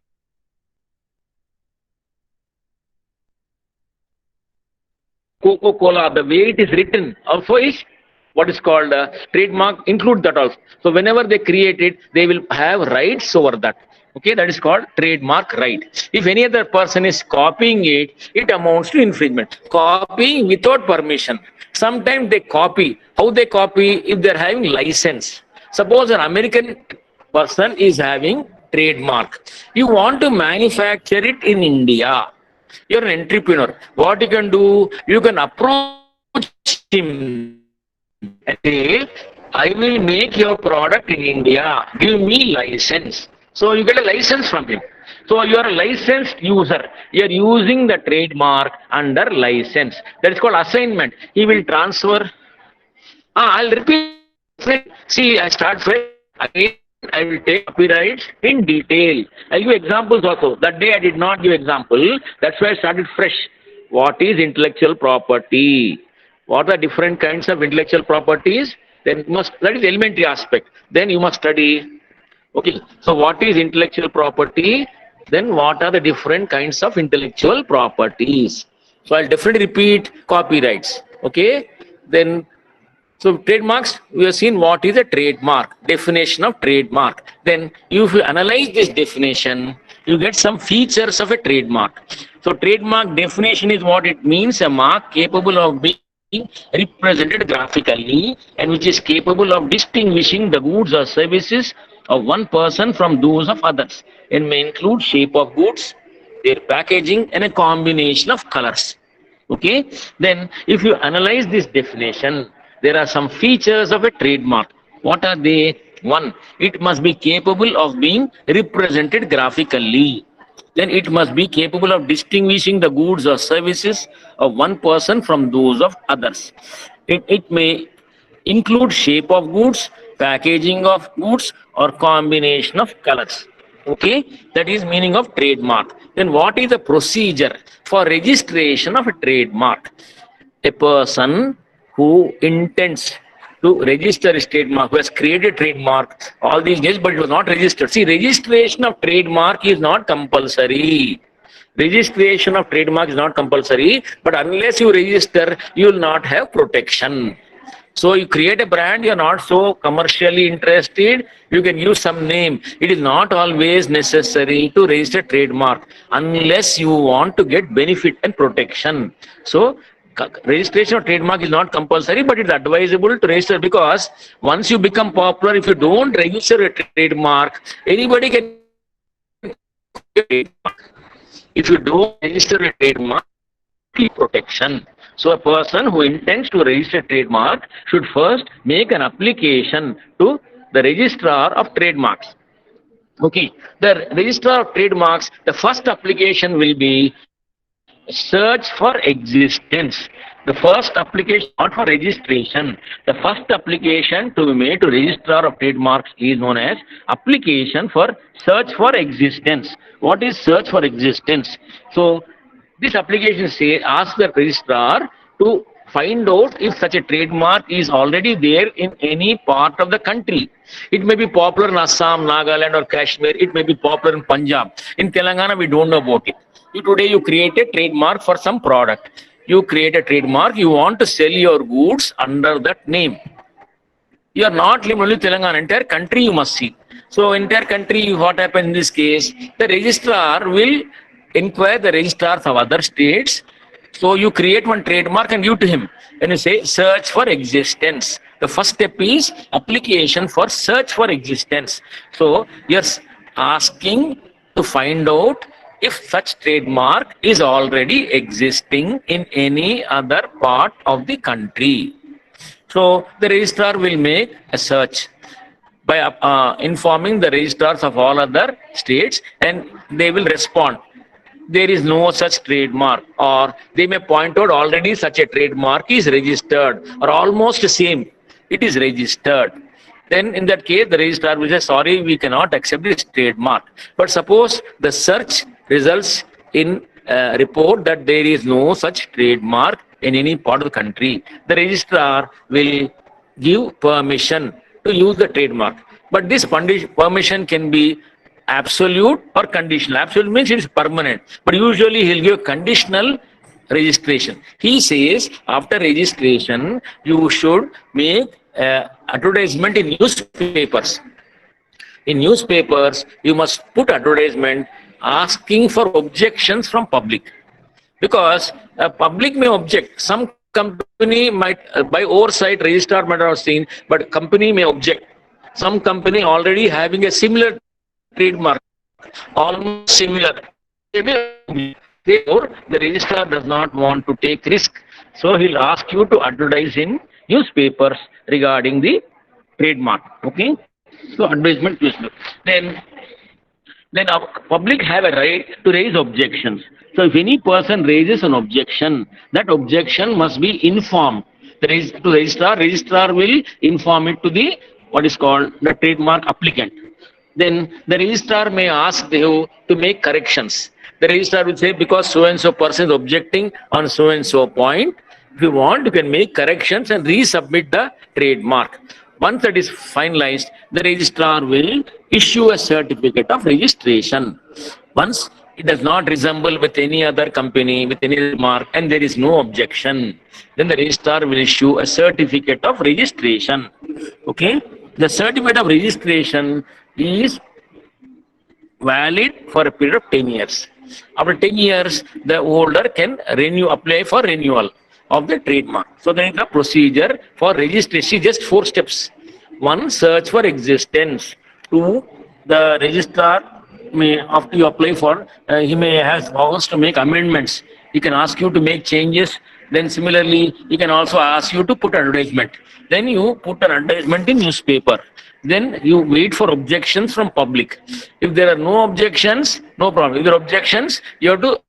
Coca-Cola, the way it is written also is what is called trademark, include that also. So whenever they create it, they will have rights over that. Okay, that is called trademark right. If any other person is copying it, it amounts to infringement. Copying without permission. Sometimes they copy. How they copy? If they are having license. Suppose an American person is having trademark. You want to manufacture it in India. You're an entrepreneur. What you can do, you can approach him and say, I will make your product in India. Give me license. So you get a license from him. So you are a licensed user. You are using the trademark under license. That is called assignment. He will transfer. I'll repeat. See, I start fresh. Again, I will take copyrights in detail. I'll give examples also. That day I did not give example. That's why I started fresh. What is intellectual property? What are different kinds of intellectual properties? Then you must, that is elementary aspect. Then you must study. Okay. So what is intellectual property? Then what are the different kinds of intellectual properties? So I'll definitely repeat copyrights. Okay. Then so trademarks, we have seen what is a trademark, definition of trademark. Then if you analyze this definition, you get some features of a trademark. So trademark definition is what it means, a mark capable of being represented graphically and which is capable of distinguishing the goods or services of one person from those of others. It may include shape of goods, their packaging, and a combination of colors. Okay, then if you analyze this definition, there are some features of a trademark. What are they? One, it must be capable of being represented graphically. Then it must be capable of distinguishing the goods or services of one person from those of others. It may include shape of goods, packaging of goods, or combination of colors. Okay, that is meaning of trademark. Then what is the procedure for registration of a trademark? A person who intends to register a trademark, who has created trademark all these days, but it was not registered. See, registration of trademark is not compulsory. Registration of trademark is not compulsory, but unless you register, you will not have protection. So you create a brand, you're not so commercially interested, you can use some name. It is not always necessary to register trademark unless you want to get benefit and protection. So registration of trademark is not compulsory, but it's advisable to register, because once you become popular, if you don't register a trademark, anybody can if you don't register a trademark, protection. So a person who intends to register a trademark should first make an application to the registrar of trademarks. Okay, the registrar of trademarks, the first application will be search for existence. The first application, not for registration. The first application to be made to registrar of trademarks is known as application for search for existence. What is search for existence? So this application say asks the registrar to find out if such a trademark is already there in any part of the country. It may be popular in Assam, Nagaland, or Kashmir. It may be popular in Punjab. In Telangana, we don't know about it. Today you create a trademark for some product. You create a trademark, you want to sell your goods under that name. You are not limited only Telangana, entire country you must see. So entire country, what happens in this case? The registrar will inquire the registrars of other states. So you create one trademark and give to him. And you say search for existence. The first step is application for search for existence. So you're asking to find out if such trademark is already existing in any other part of the country. So the registrar will make a search by informing the registrars of all other states, and they will respond. There is no such trademark, or they may point out already such a trademark is registered, or almost same, it is registered. Then in that case, the registrar will say, sorry, we cannot accept this trademark. But suppose the search results in a report that there is no such trademark in any part of the country, the registrar will give permission to use the trademark. But this permission can be absolute or conditional. Absolute means it is permanent, but usually he'll give conditional registration. He says after registration, you should make advertisement in newspapers. In newspapers, you must put advertisement asking for objections from public, because public may object. Some company might, by oversight, registrar might have seen, but company may object. Some company already having a similar trademark, almost similar. Therefore, the registrar does not want to take risk, so he'll ask you to advertise in newspapers regarding the trademark. Okay, so advertisement newspaper. Then our public have a right to raise objections. So if any person raises an objection, that objection must be informed. To registrar will inform it to the what is called the trademark applicant. Then the registrar may ask you to make corrections. The registrar will say, because so and so person is objecting on so and so point, if you want, you can make corrections and resubmit the trademark. Once that is finalized, the registrar will issue a certificate of registration. Once it does not resemble with any other company, with any mark, and there is no objection, then the registrar will issue a certificate of registration. Okay? The certificate of registration is valid for a period of 10 years. After 10 years, the holder can apply for renewal of the trademark. So there is a procedure for registration, just 4 steps. 1, search for existence. to the registrar. May after you apply for, he may have powers to make amendments. He can ask you to make changes. Then similarly, he can also ask you to put advertisement. Then you put an advertisement in newspaper. Then you wait for objections from public. If there are no objections, no problem. If there are objections, you have to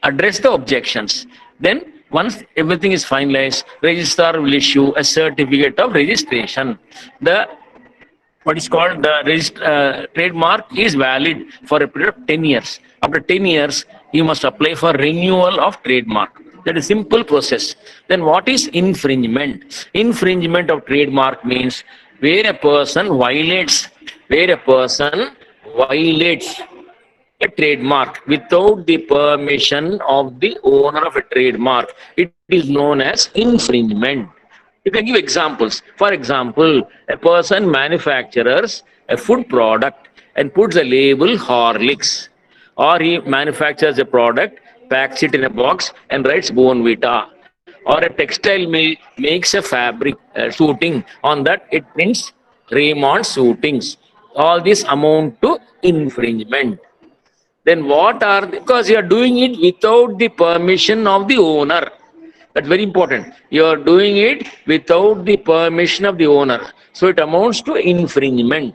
address the objections. Then once everything is finalized, registrar will issue a certificate of registration. The what is called the trademark is valid for a period of 10 years. After 10 years, you must apply for renewal of trademark. That is simple process. Then what is infringement? Infringement of trademark means where a person violates a trademark without the permission of the owner of a trademark. It is known as infringement. You can give examples. For example, a person manufactures a food product and puts a label Horlicks, or he manufactures a product, packs it in a box and writes Bonvita, or a textile mill makes a fabric suiting, on that it prints Raymond suitings. All this amount to infringement. Then what are, because you are doing it without the permission of the owner. That's very important. You are doing it without the permission of the owner. So it amounts to infringement.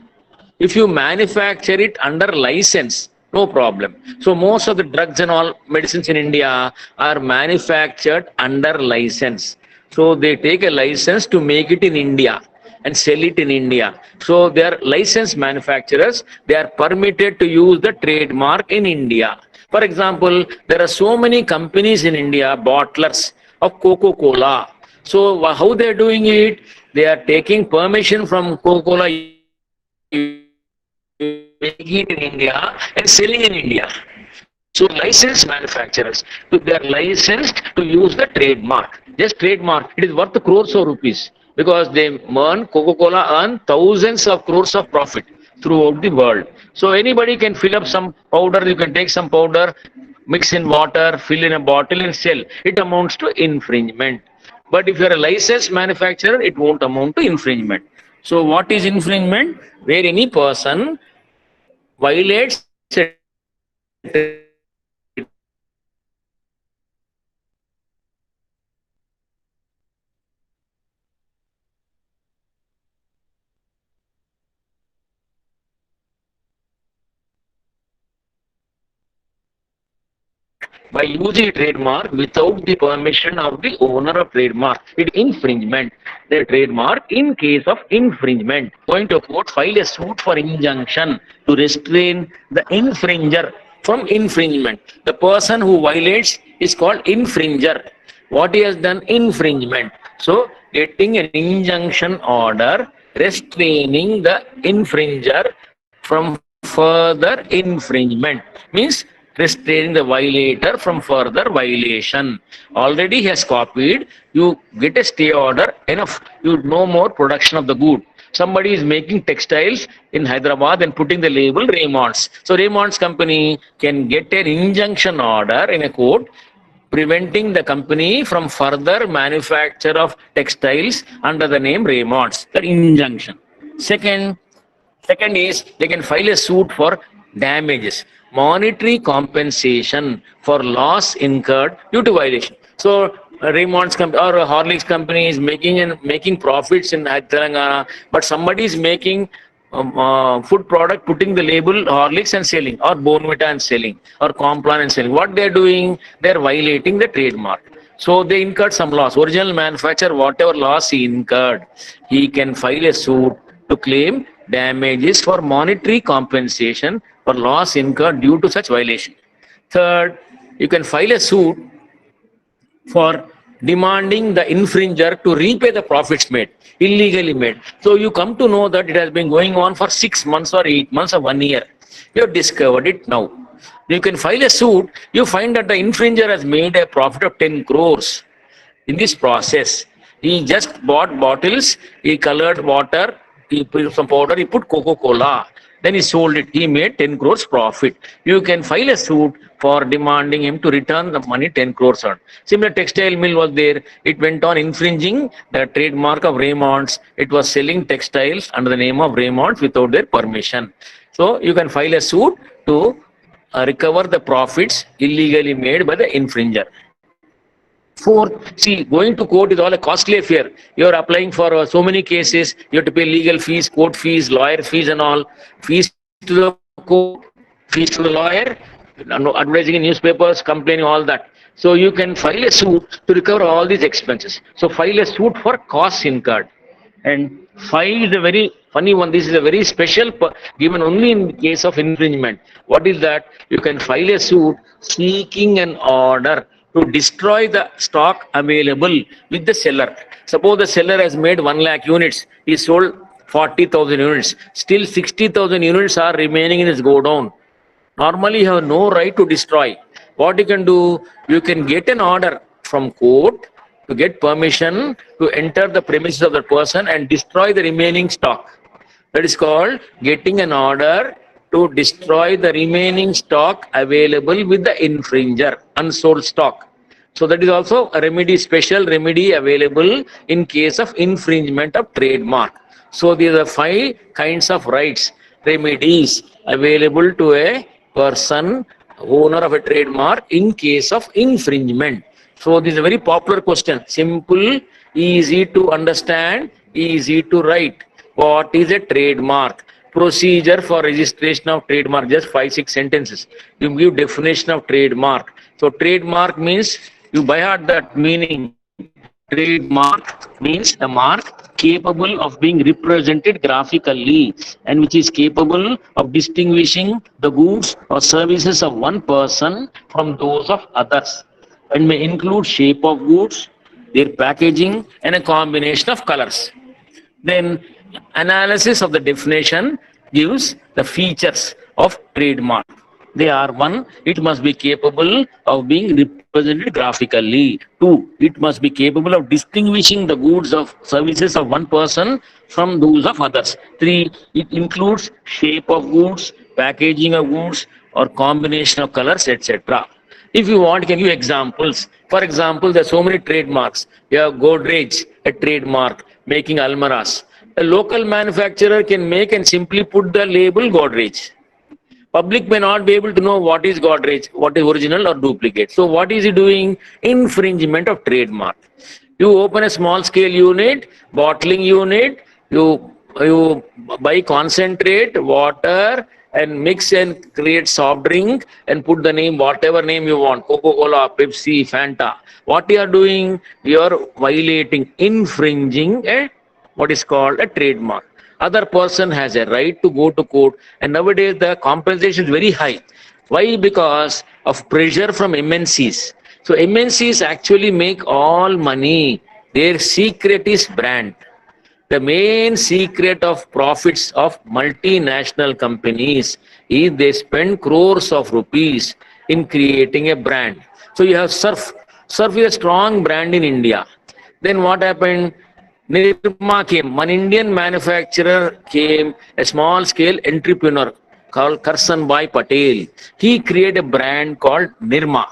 If you manufacture it under license, no problem. So most of the drugs and all medicines in India are manufactured under license. So they take a license to make it in India and sell it in India. So they are licensed manufacturers. They are permitted to use the trademark in India. For example, there are so many companies in India, bottlers of Coca-Cola. So how they are doing it? They are taking permission from Coca-Cola, making it in India and selling in India. So licensed manufacturers, they are licensed to use the trademark. Just trademark, it is worth crores of rupees, because they earn, Coca-Cola earn thousands of crores of profit throughout the world. So anybody can fill up some powder, you can take some powder, mix in water, fill in a bottle and sell. It amounts to infringement. But if you are a licensed manufacturer, it won't amount to infringement. So what is infringement? Where any person violates a by using a trademark without the permission of the owner of trademark. It infringement. The trademark, in case of infringement, going to court, file a suit for injunction to restrain the infringer from infringement. The person who violates is called infringer. What he has done? Infringement. So getting an injunction order restraining the infringer from further infringement means restraining the violator from further violation. Already he has copied, you get a stay order, enough. You no more production of the good. Somebody is making textiles in Hyderabad and putting the label Raymond's. So Raymond's company can get an injunction order in a court preventing the company from further manufacture of textiles under the name Raymond's. That injunction. Second is they can file a suit for damages, monetary compensation for loss incurred due to violation. So Raymond's company or Horlicks company is making profits in Telangana, but somebody is making food product, putting the label Horlicks and selling, or Bonvita and selling, or Complan and selling. What they're doing, they're violating the trademark. So they incurred some loss. Original manufacturer, whatever loss he incurred, he can file a suit to claim damages for monetary compensation for loss incurred due to such violation. Third, you can file a suit for demanding the infringer to repay the profits made, illegally made. So you come to know that it has been going on for 6 months or 8 months or 1 year. You have discovered it now. You can file a suit. You find that the infringer has made a profit of 10 crores in this process. He just bought bottles, he colored water, he put some powder, he put Coca-Cola. Then he sold it. He made 10 crores profit. You can file a suit for demanding him to return the money 10 crores on. Similar textile mill was there. It went on infringing the trademark of Raymond's. It was selling textiles under the name of Raymond's without their permission. So you can file a suit to recover the profits illegally made by the infringer. Fourth, see, going to court is all a costly affair. You are applying for so many cases. You have to pay legal fees, court fees, lawyer fees, and all. Fees to the court, fees to the lawyer, advertising in newspapers, complaining, all that. So you can file a suit to recover all these expenses. So file a suit for costs incurred. And 5 is a very funny one. This is a very special, given only in case of infringement. What is that? You can file a suit seeking an order to destroy the stock available with the seller. Suppose the seller has made 1 lakh units. He sold 40,000 units. Still 60,000 units are remaining in his godown. Normally, you have no right to destroy. What you can do, you can get an order from court to get permission to enter the premises of the person and destroy the remaining stock. That is called getting an order to destroy the remaining stock available with the infringer, unsold stock. So that is also a remedy, special remedy available in case of infringement of trademark. So these are 5 kinds of rights, remedies available to a person, owner of a trademark in case of infringement. So this is a very popular question. Simple, easy to understand, easy to write. What is a trademark? Procedure for registration of trademark, just 5-6 sentences. You give definition of trademark. So trademark means, you by heart that meaning. Trademark means a mark capable of being represented graphically and which is capable of distinguishing the goods or services of one person from those of others, and may include shape of goods, their packaging, and a combination of colors. Then analysis of the definition gives the features of trademark. They are: 1, it must be capable of being represented graphically. 2, it must be capable of distinguishing the goods or services of one person from those of others. 3, it includes shape of goods, packaging of goods, or combination of colors, etc. If you want, can give examples. For example, there are so many trademarks. You have Godrej, a trademark, making almaras. A local manufacturer can make and simply put the label Godrej. Public may not be able to know what is Godrej, what is original or duplicate. So what is he doing? Infringement of trademark. You open a small scale unit, bottling unit, you buy concentrate, water, and mix and create soft drink and put the name, whatever name you want, Coca-Cola, Pepsi, Fanta. What you are doing? You are violating, infringing what is called a trademark. Other person has a right to go to court, and nowadays the compensation is very high. Why? Because of pressure from MNCs. So MNCs actually make all money. Their secret is brand. The main secret of profits of multinational companies is they spend crores of rupees in creating a brand. So you have Surf. Surf is a strong brand in India. Then what happened? Nirma came. One Indian manufacturer came, a small scale entrepreneur called Karsanbhai Patel. He created a brand called Nirma.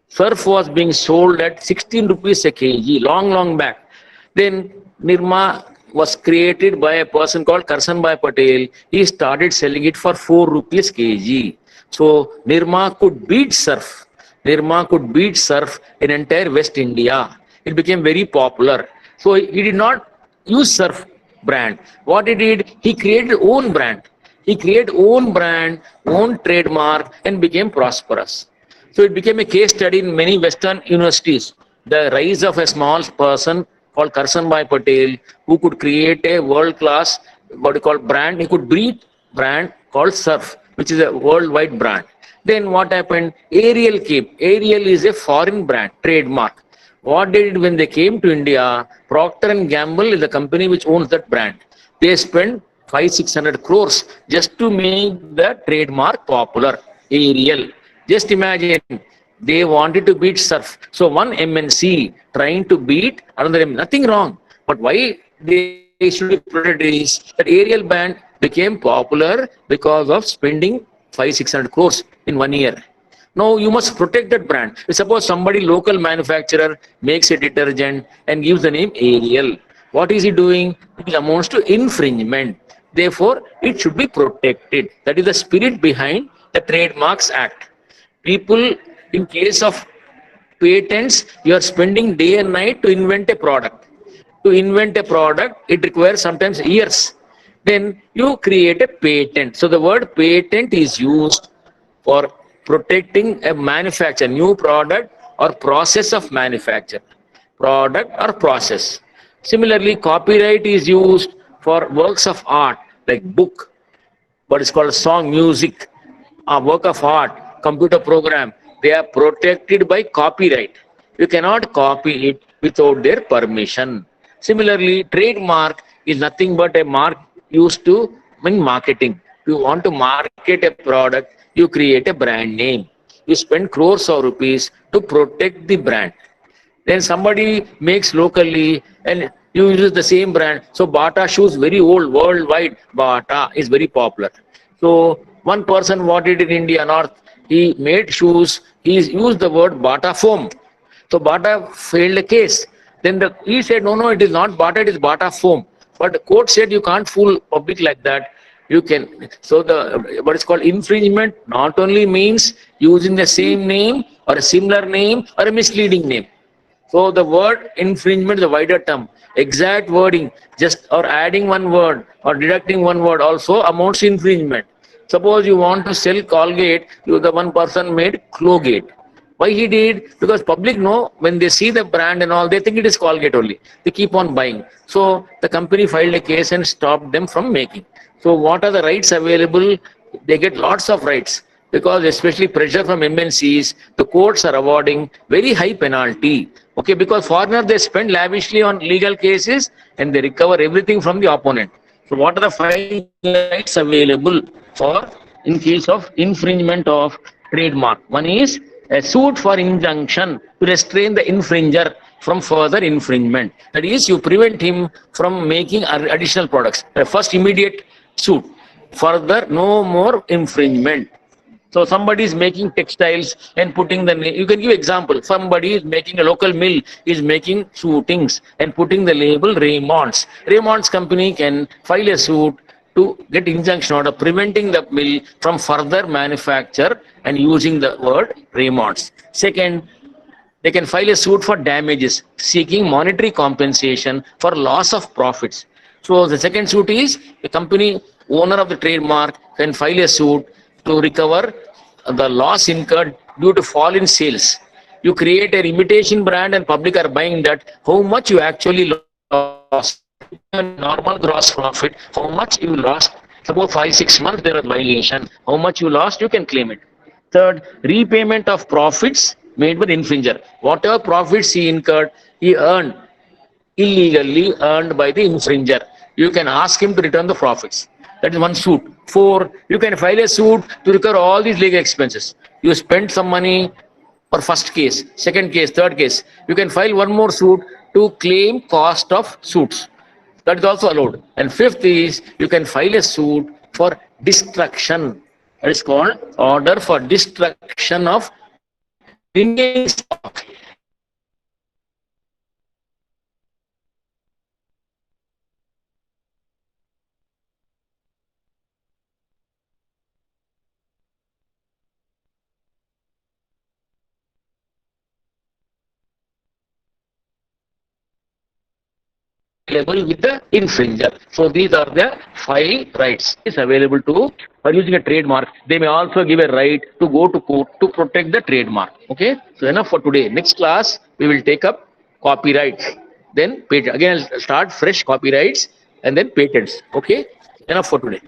Surf was being sold at 16 rupees a kg, long back. Then Nirma was created by a person called Karsanbhai Patel. He started selling it for 4 rupees kg. So Nirma could beat Surf. Nirma could beat Surf in entire West India. It became very popular. So he did not use Surf brand. What he did, he created own brand. He created own brand, own trademark, and became prosperous. So it became a case study in many Western universities. The rise of a small person called Karsanbhai Patel, who could create a world-class, what you call brand. He could beat brand called Surf, which is a worldwide brand. Then what happened? Ariel came. Ariel is a foreign brand, trademark. What they did when they came to India, Procter & Gamble is the company which owns that brand. They spent 500-600 crores just to make the trademark popular, Ariel. Just imagine, they wanted to beat Surf. So one MNC trying to beat another, nothing wrong. But why they should be protected is that Ariel brand became popular because of spending 500-600 crores in 1 year. Now you must protect that brand. Suppose somebody local manufacturer makes a detergent and gives the name Ariel. What is he doing? It amounts to infringement. Therefore, it should be protected. That is the spirit behind the Trademarks Act. People, in case of patents, you are spending day and night to invent a product. To invent a product, it requires sometimes years. Then you create a patent. So the word patent is used for protecting a manufacture, new product or process of manufacture, product or process. Similarly, copyright is used for works of art like book, what is called song, music, a work of art, computer program. They are protected by copyright. You cannot copy it without their permission. Similarly, trademark is nothing but a mark used to in marketing. If you want to market a product, you create a brand name. You spend crores of rupees to protect the brand. Then somebody makes locally and you use the same brand. So Bata shoes very old worldwide. Bata is very popular. So one person what did in India North, he made shoes. He used the word Bata foam. So Bata failed a case. Then he said, no, it is not Bata, it is Bata foam. But the court said you can't fool public like that. You can. So the what is called infringement not only means using the same name or a similar name or a misleading name. So the word infringement is a wider term. Exact wording, just or adding one word or deducting one word also amounts to infringement. Suppose you want to sell Colgate, you the one person made Clogate. Why he did? Because public know when they see the brand and all, they think it is Colgate only. They keep on buying. So the company filed a case and stopped them from making. So what are the rights available? They get lots of rights because especially pressure from MNCs, the courts are awarding very high penalty. Okay, because foreigners they spend lavishly on legal cases and they recover everything from the opponent. So what are the 5 rights available for in case of infringement of trademark? One is a suit for injunction to restrain the infringer from further infringement. That is, you prevent him from making additional products. The first immediate suit. Further, no more infringement. So somebody is making textiles and putting the name. You can give example. Somebody is making a local mill is making shootings and putting the label Raymond's. Raymond's company can file a suit to get injunction order preventing the mill from further manufacture and using the word Raymond's. Second, they can file a suit for damages, seeking monetary compensation for loss of profits. So the second suit is the company owner of the trademark can file a suit to recover the loss incurred due to fall in sales. You create an imitation brand and public are buying that, how much you actually lost. Normal gross profit, how much you lost. Suppose 5-6 months there was violation. How much you lost, you can claim it. Third, repayment of profits made by the infringer. Whatever profits he incurred, he earned illegally earned by the infringer. You can ask him to return the profits. That is one suit. Four, you can file a suit to recover all these legal expenses. You spent some money for first case, second case, third case. You can file one more suit to claim cost of suits. That is also allowed. And fifth is you can file a suit for destruction. That is called order for destruction of remaining stock. Available with the infringer. So these are the 5 rights is available to for using a trademark. They may also give a right to go to court to protect the trademark. Okay, so enough for today. Next class we will take up copyrights, then patent. Again, I'll start fresh copyrights and then patents. Okay, enough for today.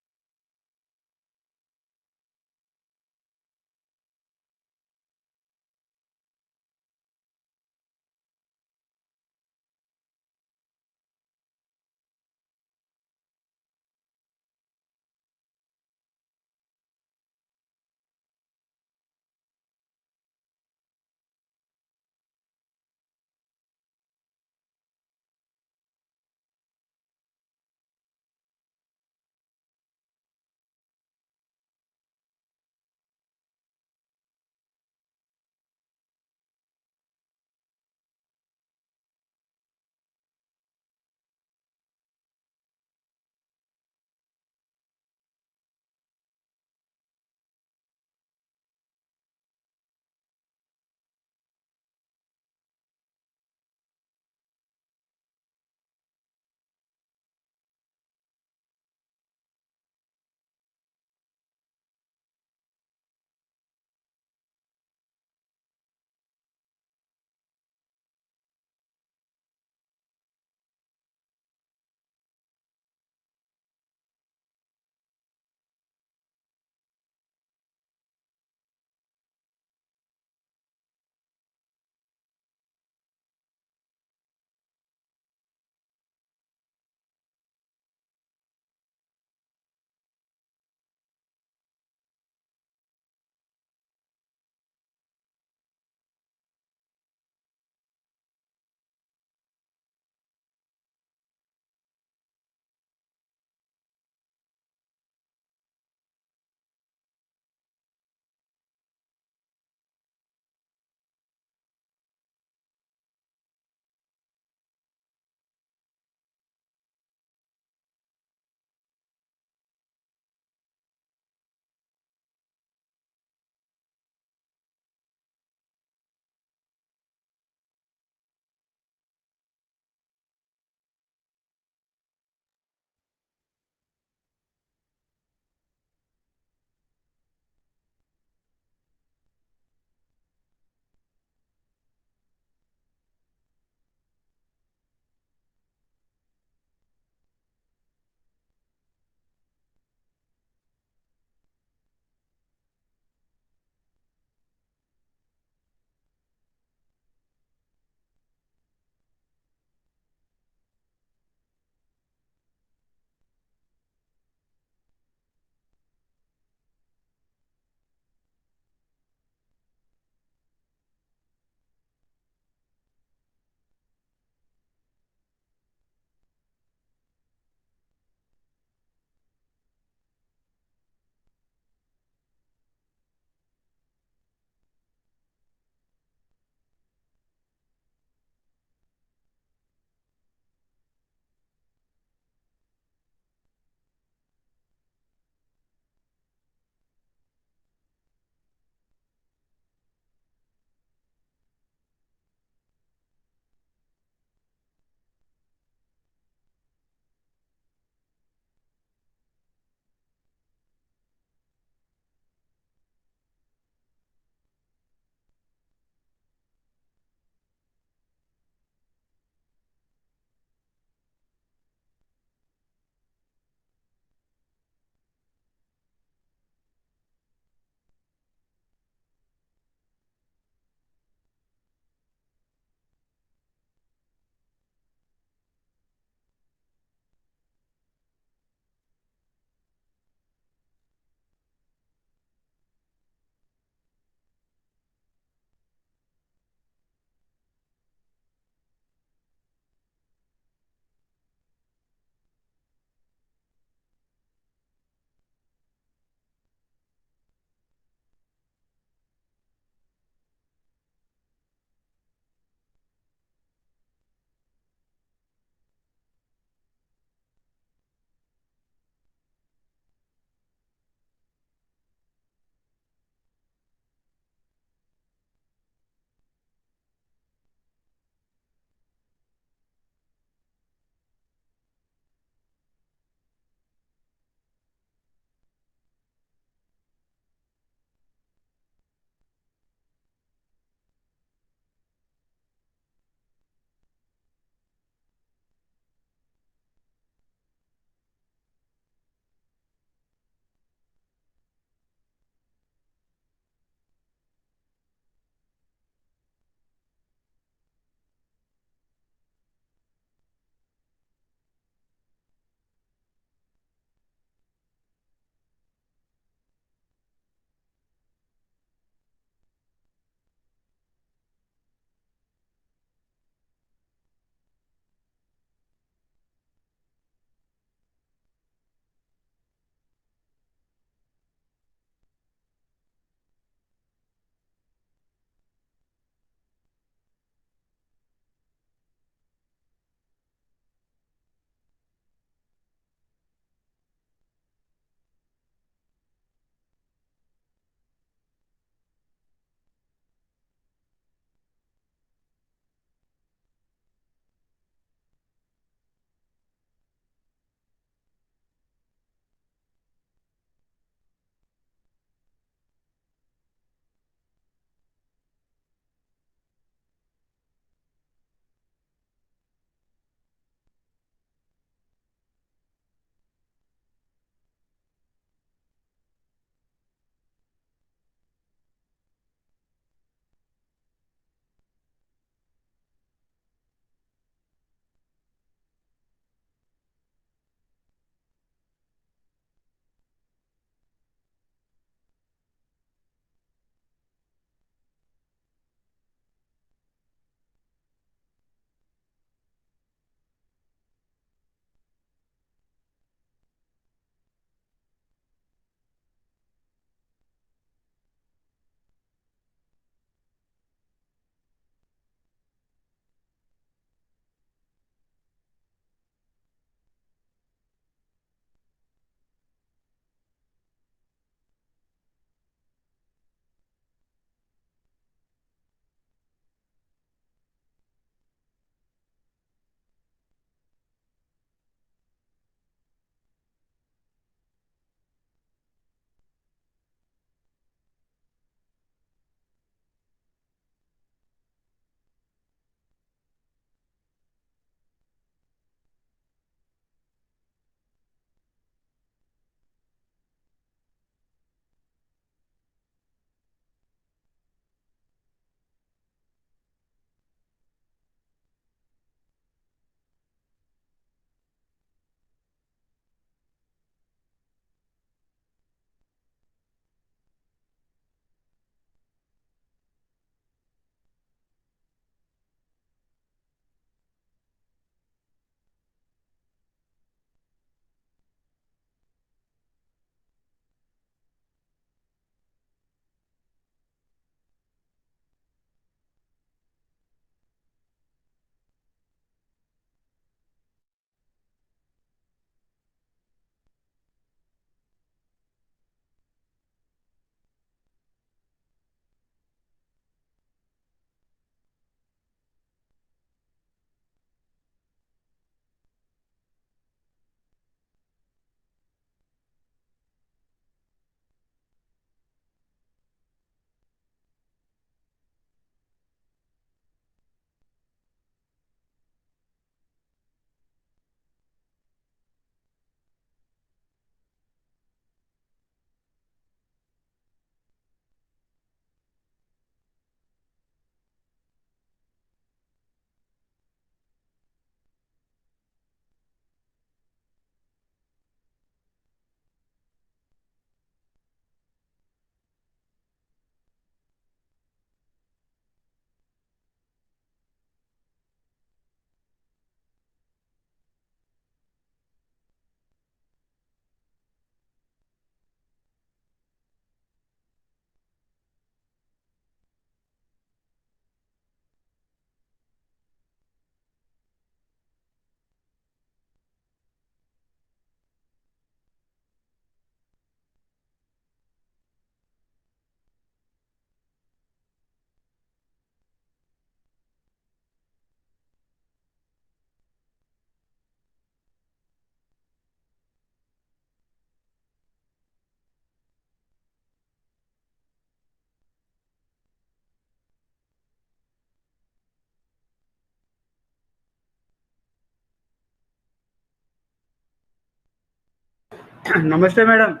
Namaste, madam.